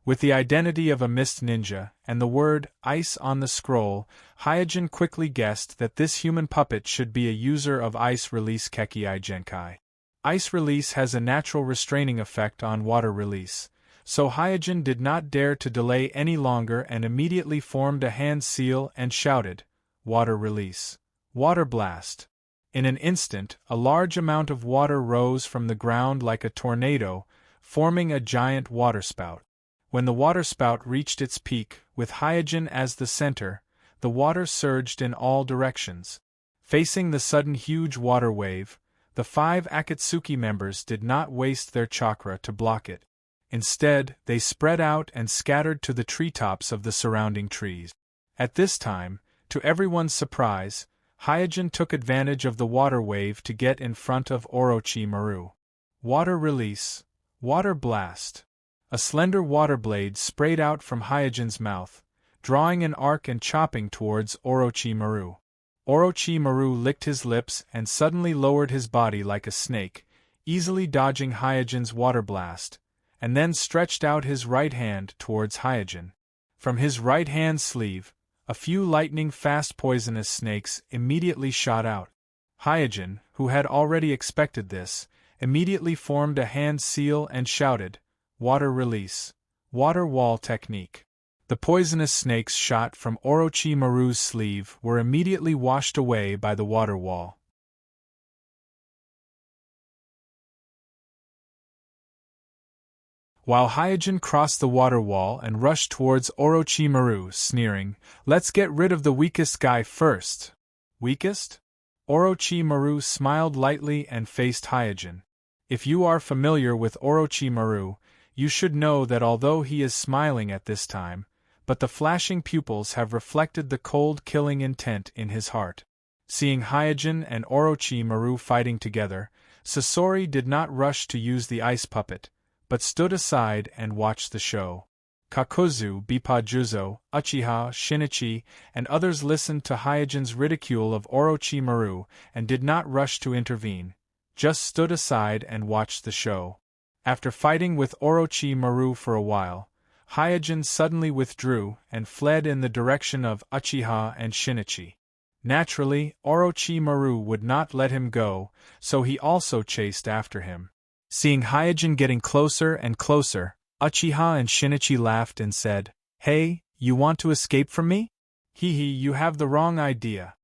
With the identity of a mist ninja, and the word ice on the scroll, Hyojin quickly guessed that this human puppet should be a user of ice release Kekii Genkai. Ice release has a natural restraining effect on water release, so Hyojin did not dare to delay any longer and immediately formed a hand seal and shouted, "Water release! Water blast!" In an instant, a large amount of water rose from the ground like a tornado, forming a giant waterspout. When the waterspout reached its peak, with Hyojin as the center, the water surged in all directions. Facing the sudden huge water wave, the 5 Akatsuki members did not waste their chakra to block it. Instead, they spread out and scattered to the treetops of the surrounding trees. At this time, to everyone's surprise, Hyojin took advantage of the water wave to get in front of Orochimaru. Water release, water blast. A slender water blade sprayed out from Hyojin's mouth, drawing an arc and chopping towards Orochimaru. Orochimaru licked his lips and suddenly lowered his body like a snake, easily dodging Hyojin's water blast, and then stretched out his right hand towards Hyojin. From his right hand sleeve, a few lightning-fast poisonous snakes immediately shot out. Hyojin, who had already expected this, immediately formed a hand seal and shouted, "Water release! Water wall technique!" The poisonous snakes shot from Orochimaru's sleeve were immediately washed away by the water wall. While Hyojin crossed the water wall and rushed towards Orochimaru, sneering, "Let's get rid of the weakest guy first." Weakest? Orochimaru smiled lightly and faced Hyojin. If you are familiar with Orochimaru, you should know that although he is smiling at this time, but the flashing pupils have reflected the cold killing intent in his heart. Seeing Hyojin and Orochimaru fighting together, Sasori did not rush to use the ice puppet, but stood aside and watched the show. Kakuzu, Bipajuzo, Uchiha, Shinichi, and others listened to Hyojin's ridicule of Orochimaru and did not rush to intervene, just stood aside and watched the show. After fighting with Orochimaru for a while, Hyojin suddenly withdrew and fled in the direction of Uchiha and Shinichi. Naturally, Orochimaru would not let him go, so he also chased after him. Seeing Hyojin getting closer and closer, Uchiha and Shinichi laughed and said, "Hey, you want to escape from me? Hee hee, you have the wrong idea."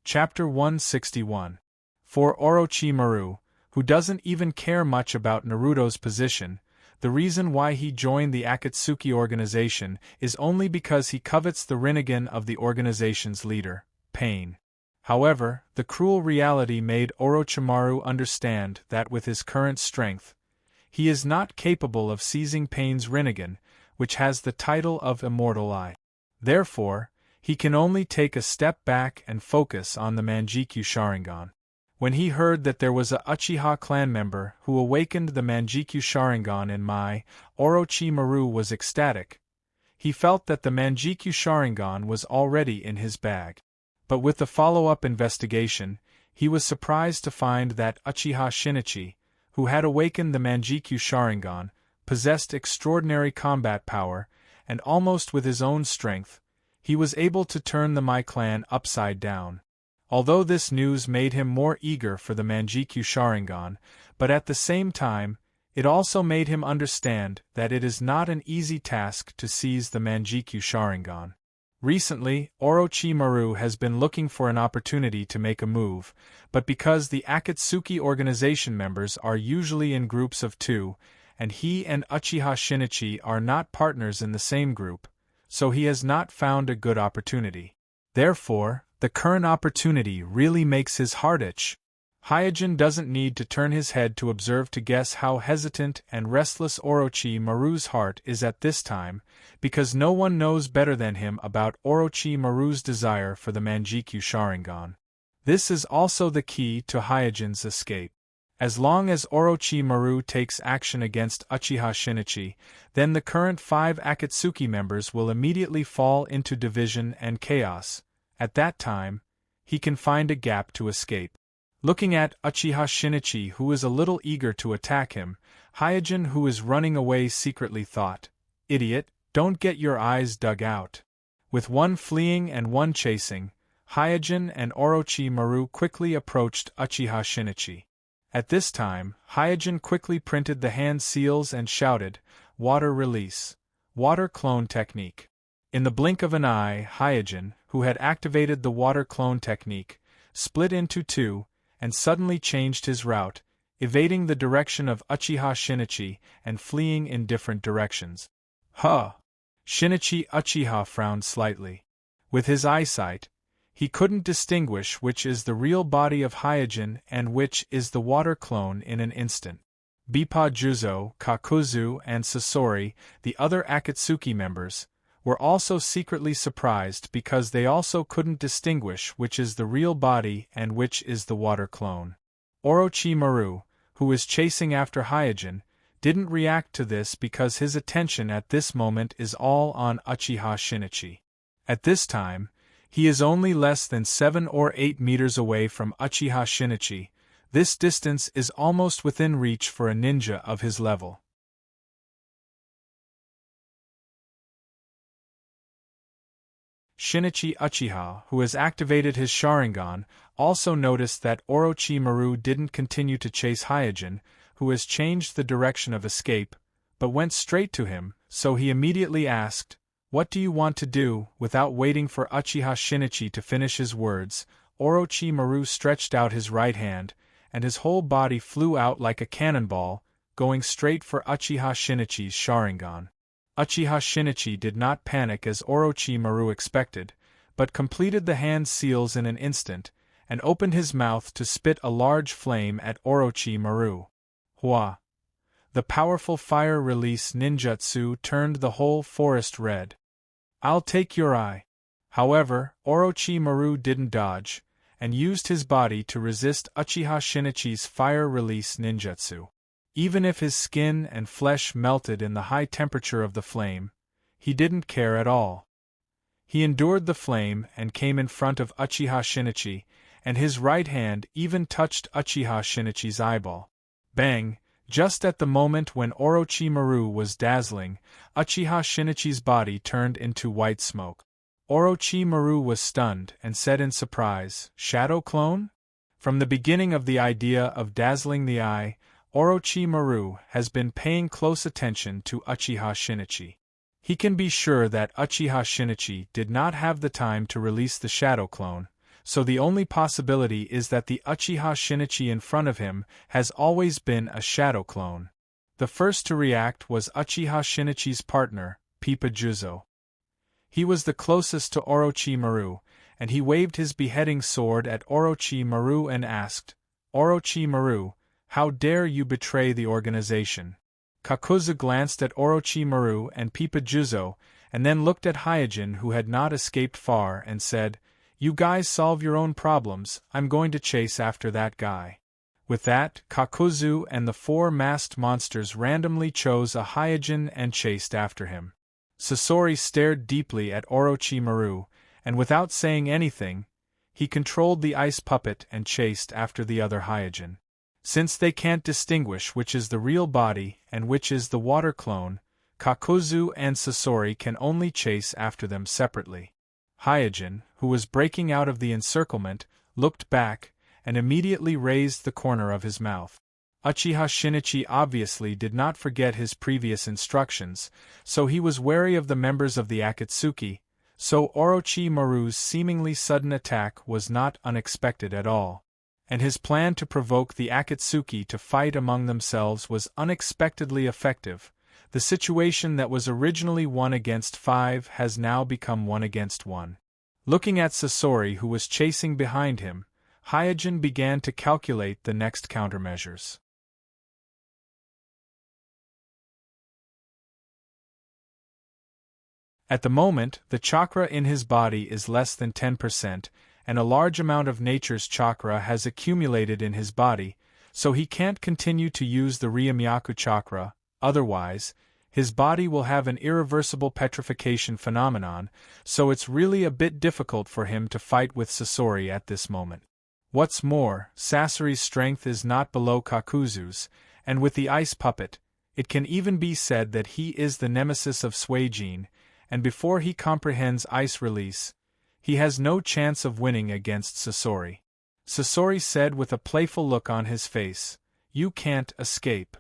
Chapter 161. For Orochimaru, who doesn't even care much about Naruto's position, the reason why he joined the Akatsuki organization is only because he covets the Rinnegan of the organization's leader, Pain. However, the cruel reality made Orochimaru understand that with his current strength, he is not capable of seizing Pain's Rinnegan, which has the title of Immortal Eye. Therefore, he can only take a step back and focus on the Manjikyu Sharingan. When he heard that there was a Uchiha clan member who awakened the Manjikyu Sharingan in Mai, Orochimaru was ecstatic. He felt that the Manjikyu Sharingan was already in his bag. But with the follow-up investigation, he was surprised to find that Uchiha Shinichi, who had awakened the Manjikyu Sharingan, possessed extraordinary combat power, and almost with his own strength, he was able to turn the Mai clan upside down. Although this news made him more eager for the Manjikyu Sharingan, but at the same time, it also made him understand that it is not an easy task to seize the Manjikyu Sharingan. Recently, Orochimaru has been looking for an opportunity to make a move, but because the Akatsuki organization members are usually in groups of 2, and he and Uchiha Shinichi are not partners in the same group, so he has not found a good opportunity. Therefore, the current opportunity really makes his heart itch. Hyojin doesn't need to turn his head to observe to guess how hesitant and restless Orochimaru's heart is at this time, because no one knows better than him about Orochimaru's desire for the Manjikyu Sharingan. This is also the key to Hyojin's escape. As long as Orochimaru takes action against Uchiha Shinichi, then the current 5 Akatsuki members will immediately fall into division and chaos. At that time, he can find a gap to escape. Looking at Uchiha Shinichi, who is a little eager to attack him, Hyojin, who is running away, secretly thought, "Idiot, don't get your eyes dug out." With one fleeing and one chasing, Hyojin and Orochimaru quickly approached Uchiha Shinichi. At this time, Hyojin quickly printed the hand seals and shouted, "Water release. Water clone technique." In the blink of an eye, Hyojin, who had activated the water clone technique, split into 2, and suddenly changed his route, evading the direction of Uchiha Shinichi and fleeing in different directions. Huh! Shinichi Uchiha frowned slightly. With his eyesight, he couldn't distinguish which is the real body of Hyojin and which is the water clone in an instant. Bippa Juzo, Kakuzu, and Sasori, the other Akatsuki members, were also secretly surprised because they also couldn't distinguish which is the real body and which is the water clone. Orochimaru, who is chasing after Hyojin, didn't react to this because his attention at this moment is all on Uchiha Shinichi. At this time, he is only less than 7 or 8 meters away from Uchiha Shinichi. This distance is almost within reach for a ninja of his level. Shinichi Uchiha, who has activated his Sharingan, also noticed that Orochimaru didn't continue to chase Hyojin, who has changed the direction of escape, but went straight to him, so he immediately asked, "What do you want to do?" Without waiting for Uchiha Shinichi to finish his words, Orochimaru stretched out his right hand, and his whole body flew out like a cannonball, going straight for Uchiha Shinichi's Sharingan. Uchiha Shinichi did not panic as Orochimaru expected, but completed the hand seals in an instant, and opened his mouth to spit a large flame at Orochimaru. Hua! The powerful fire release ninjutsu turned the whole forest red. "I'll take your eye." However, Orochimaru didn't dodge, and used his body to resist Uchiha Shinichi's fire release ninjutsu. Even if his skin and flesh melted in the high temperature of the flame, he didn't care at all. He endured the flame and came in front of Uchiha Shinichi, and his right hand even touched Uchiha Shinichi's eyeball. Bang! Just at the moment when Orochimaru was dazzling, Uchiha Shinichi's body turned into white smoke. Orochimaru was stunned and said in surprise, "Shadow clone?" From the beginning of the idea of dazzling the eye, Orochimaru has been paying close attention to Uchiha Shinichi. He can be sure that Uchiha Shinichi did not have the time to release the shadow clone, so the only possibility is that the Uchiha Shinichi in front of him has always been a shadow clone. The first to react was Uchiha Shinichi's partner, Pippa Juzo. He was the closest to Orochimaru, and he waved his beheading sword at Orochimaru and asked, "Orochimaru, how dare you betray the organization?" Kakuzu glanced at Orochimaru and Pippa Juzo, and then looked at Hyojin, who had not escaped far, and said, You guys solve your own problems, I'm going to chase after that guy. With that, Kakuzu and the 4 masked monsters randomly chose a Hyojin and chased after him. Sasori stared deeply at Orochimaru, and without saying anything, he controlled the ice puppet and chased after the other Hyojin. Since they can't distinguish which is the real body and which is the water clone, Kakuzu and Sasori can only chase after them separately. Hyojin, who was breaking out of the encirclement, looked back, and immediately raised the corner of his mouth. Uchiha Shinichi obviously did not forget his previous instructions, so he was wary of the members of the Akatsuki, so Orochimaru's seemingly sudden attack was not unexpected at all. And his plan to provoke the Akatsuki to fight among themselves was unexpectedly effective. The situation that was originally 1 against 5 has now become 1 against 1. Looking at Sasori, who was chasing behind him, Hyojin began to calculate the next countermeasures. At the moment, the chakra in his body is less than 10%, and a large amount of nature's chakra has accumulated in his body, so he can't continue to use the Ryumyaku chakra, otherwise, his body will have an irreversible petrification phenomenon, so it's really a bit difficult for him to fight with Sasori at this moment. What's more, Sasori's strength is not below Kakuzu's, and with the ice puppet, it can even be said that he is the nemesis of Suijin, and before he comprehends ice release, he has no chance of winning against Sasori. Sasori said with a playful look on his face, "You can't escape."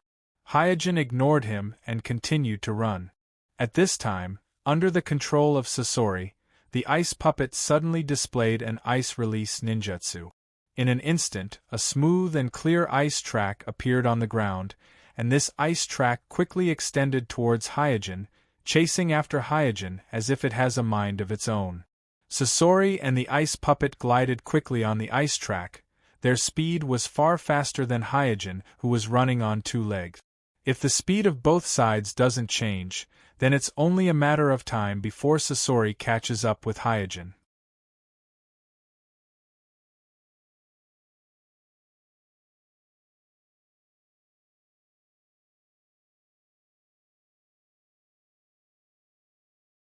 Hyojin ignored him and continued to run. At this time, under the control of Sasori, the ice puppet suddenly displayed an ice release ninjutsu. In an instant, a smooth and clear ice track appeared on the ground, and this ice track quickly extended towards Hyojin, chasing after Hyojin as if it has a mind of its own. Sasori and the ice puppet glided quickly on the ice track. Their speed was far faster than Hyojin, who was running on 2 legs. If the speed of both sides doesn't change, then it's only a matter of time before Sasori catches up with Hyojin.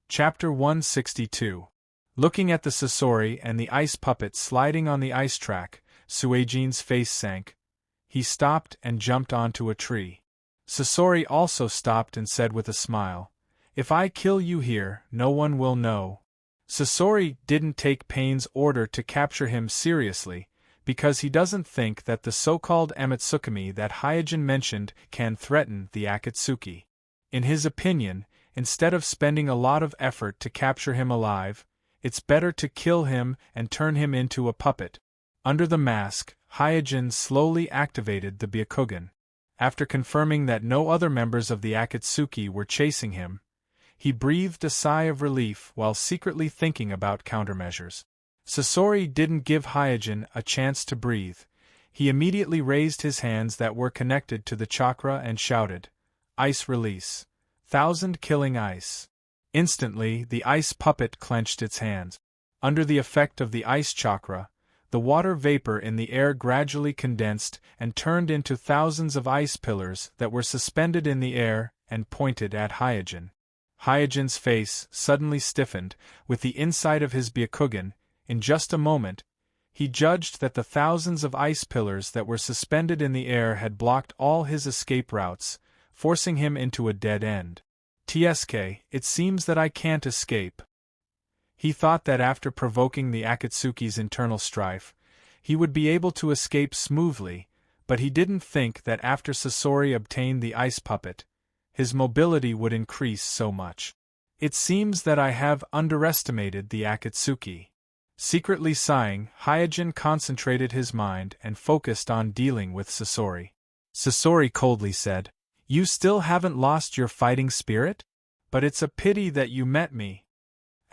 Chapter 162. Looking at the Sasori and the ice puppet sliding on the ice track, Suijin's face sank. He stopped and jumped onto a tree. Sasori also stopped and said with a smile, "If I kill you here, no one will know." Sasori didn't take Pain's order to capture him seriously, because he doesn't think that the so-called Amatsukami that Hyojin mentioned can threaten the Akatsuki. In his opinion, instead of spending a lot of effort to capture him alive, it's better to kill him and turn him into a puppet. Under the mask, Hyojin slowly activated the Byakugan. After confirming that no other members of the Akatsuki were chasing him, he breathed a sigh of relief while secretly thinking about countermeasures. Sasori didn't give Hyojin a chance to breathe. He immediately raised his hands that were connected to the chakra and shouted, "Ice release. 1,000 killing ice." Instantly, the ice puppet clenched its hands. Under the effect of the ice chakra, the water vapor in the air gradually condensed and turned into thousands of ice pillars that were suspended in the air and pointed at Hyojin. Hyojin's face suddenly stiffened, with the inside of his Byakugan. In just a moment, he judged that the thousands of ice pillars that were suspended in the air had blocked all his escape routes, forcing him into a dead end. "TSK, it seems that I can't escape." He thought that after provoking the Akatsuki's internal strife, he would be able to escape smoothly, but he didn't think that after Sasori obtained the ice puppet, his mobility would increase so much. "It seems that I have underestimated the Akatsuki." Secretly sighing, Hyojin concentrated his mind and focused on dealing with Sasori. Sasori coldly said, "You still haven't lost your fighting spirit? But it's a pity that you met me."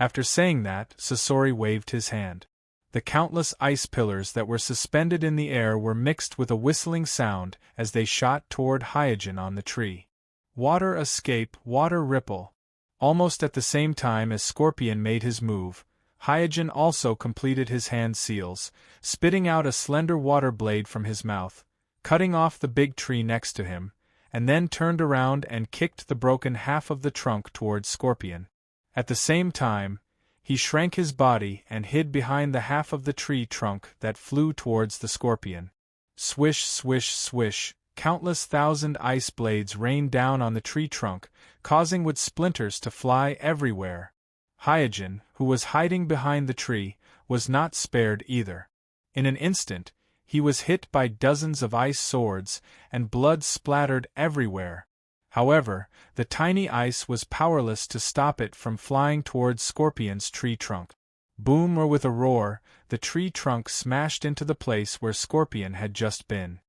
After saying that, Sasori waved his hand. The countless ice pillars that were suspended in the air were mixed with a whistling sound as they shot toward Hyojin on the tree. Water escape, water ripple. Almost at the same time as Scorpion made his move, Hyojin also completed his hand seals, spitting out a slender water blade from his mouth, cutting off the big tree next to him, and then turned around and kicked the broken half of the trunk towards Scorpion. At the same time, he shrank his body and hid behind the half of the tree trunk that flew towards the Scorpion. Swish, swish, swish, countless thousand ice blades rained down on the tree trunk, causing wood splinters to fly everywhere. Hyojin, who was hiding behind the tree, was not spared either. In an instant, he was hit by dozens of ice swords, and blood splattered everywhere. However, the tiny ice was powerless to stop it from flying towards Scorpion's tree trunk. Boom! Or with a roar, the tree trunk smashed into the place where Scorpion had just been.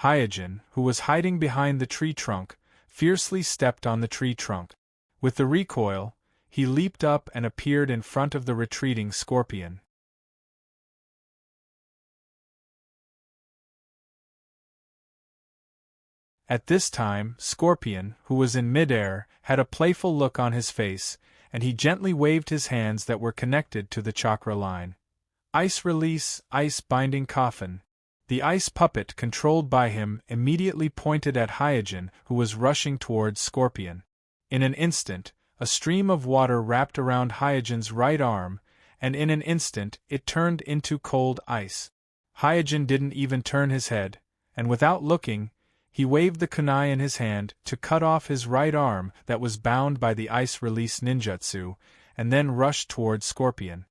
Hyojin, who was hiding behind the tree trunk, fiercely stepped on the tree trunk. With the recoil, he leaped up and appeared in front of the retreating Scorpion. At this time, Scorpion, who was in midair, had a playful look on his face, and he gently waved his hands that were connected to the chakra line. Ice release, ice binding coffin. The ice puppet controlled by him immediately pointed at Hyojin, who was rushing towards Scorpion. In an instant, a stream of water wrapped around Hyojin's right arm, and in an instant it turned into cold ice. Hyojin didn't even turn his head, and without looking, he waved the kunai in his hand to cut off his right arm that was bound by the ice release ninjutsu, and then rushed towards Scorpion.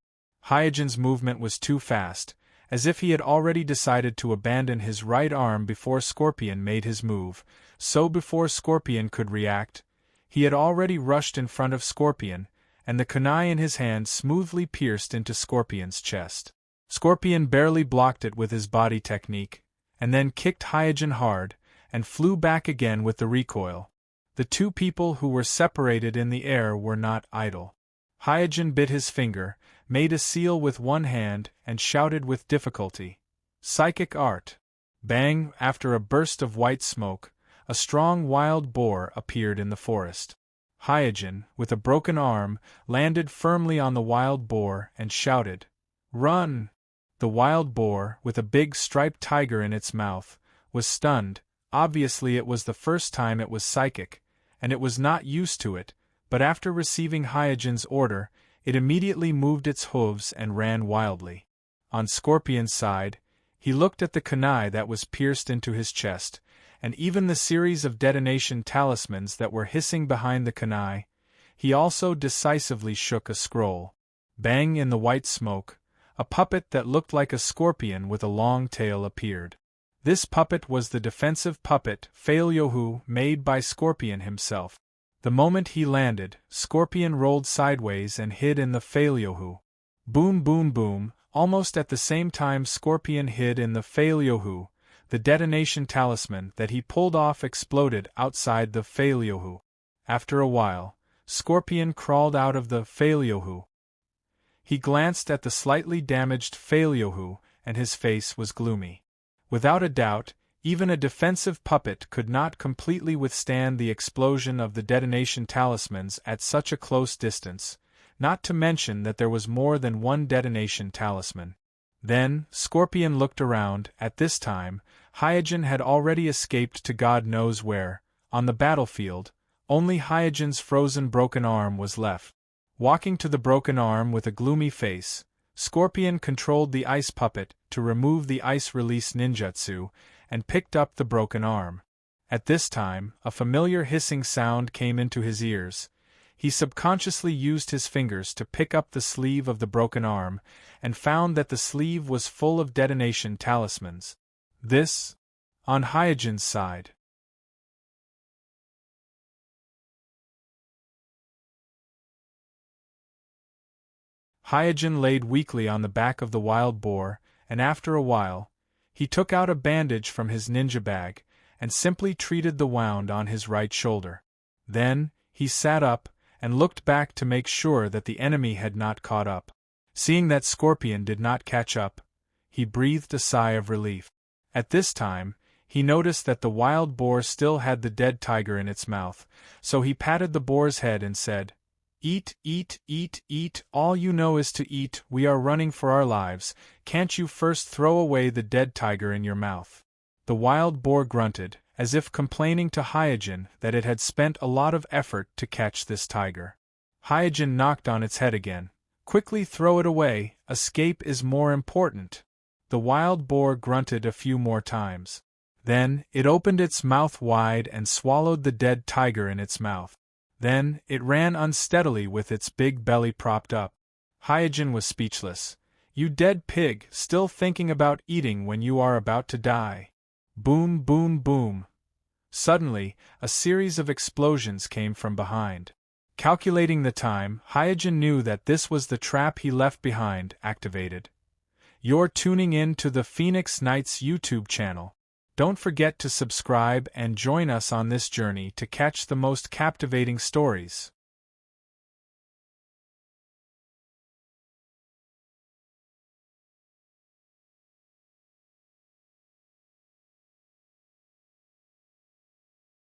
Hyojin's movement was too fast, as if he had already decided to abandon his right arm before Scorpion made his move, so before Scorpion could react, he had already rushed in front of Scorpion, and the kunai in his hand smoothly pierced into Scorpion's chest. Scorpion barely blocked it with his body technique, and then kicked Hyojin hard, and flew back again with the recoil. The two people who were separated in the air were not idle. Hyojin bit his finger, made a seal with one hand, and shouted with difficulty, "Psychic art!" Bang! After a burst of white smoke, a strong wild boar appeared in the forest. Hyojin, with a broken arm, landed firmly on the wild boar and shouted, "Run!" The wild boar, with a big striped tiger in its mouth, was stunned. Obviously it was the first time it was psychic, and it was not used to it, but after receiving Hyojin's order, it immediately moved its hooves and ran wildly. On Scorpion's side, he looked at the kunai that was pierced into his chest, and even the series of detonation talismans that were hissing behind the kunai. He also decisively shook a scroll. Bang! In the white smoke, a puppet that looked like a scorpion with a long tail appeared. This puppet was the defensive puppet Failyohu made by Scorpion himself. The moment he landed, Scorpion rolled sideways and hid in the Failyohu. Boom boom boom, almost at the same time Scorpion hid in the Failyohu, the detonation talisman that he pulled off exploded outside the Failyohu. After a while, Scorpion crawled out of the Failyohu. He glanced at the slightly damaged Failyohu, and his face was gloomy. Without a doubt, even a defensive puppet could not completely withstand the explosion of the detonation talismans at such a close distance, not to mention that there was more than one detonation talisman. Then, Scorpion looked around. At this time, Hyojin had already escaped to God knows where. On the battlefield, only Hyojin's frozen broken arm was left. Walking to the broken arm with a gloomy face, Scorpion controlled the ice puppet to remove the ice release ninjutsu, and picked up the broken arm. At this time, a familiar hissing sound came into his ears. He subconsciously used his fingers to pick up the sleeve of the broken arm, and found that the sleeve was full of detonation talismans. This, on Hyojin's side. Hyojin laid weakly on the back of the wild boar, and after a while, he took out a bandage from his ninja bag, and simply treated the wound on his right shoulder. Then, he sat up, and looked back to make sure that the enemy had not caught up. Seeing that Scorpion did not catch up, he breathed a sigh of relief. At this time, he noticed that the wild boar still had the dead tiger in its mouth, so he patted the boar's head and said, Eat, eat, eat, eat, all you know is to eat, we are running for our lives, can't you first throw away the dead tiger in your mouth? The wild boar grunted, as if complaining to Hygiene that it had spent a lot of effort to catch this tiger. Hygiene knocked on its head again. Quickly throw it away, escape is more important. The wild boar grunted a few more times. Then, it opened its mouth wide and swallowed the dead tiger in its mouth. Then, it ran unsteadily with its big belly propped up. Hygiene was speechless. You dead pig, still thinking about eating when you are about to die. Boom, boom, boom. Suddenly, a series of explosions came from behind. Calculating the time, Hygiene knew that this was the trap he left behind, activated. You're tuning in to the Phoenix Knights YouTube channel. Don't forget to subscribe and join us on this journey to catch the most captivating stories.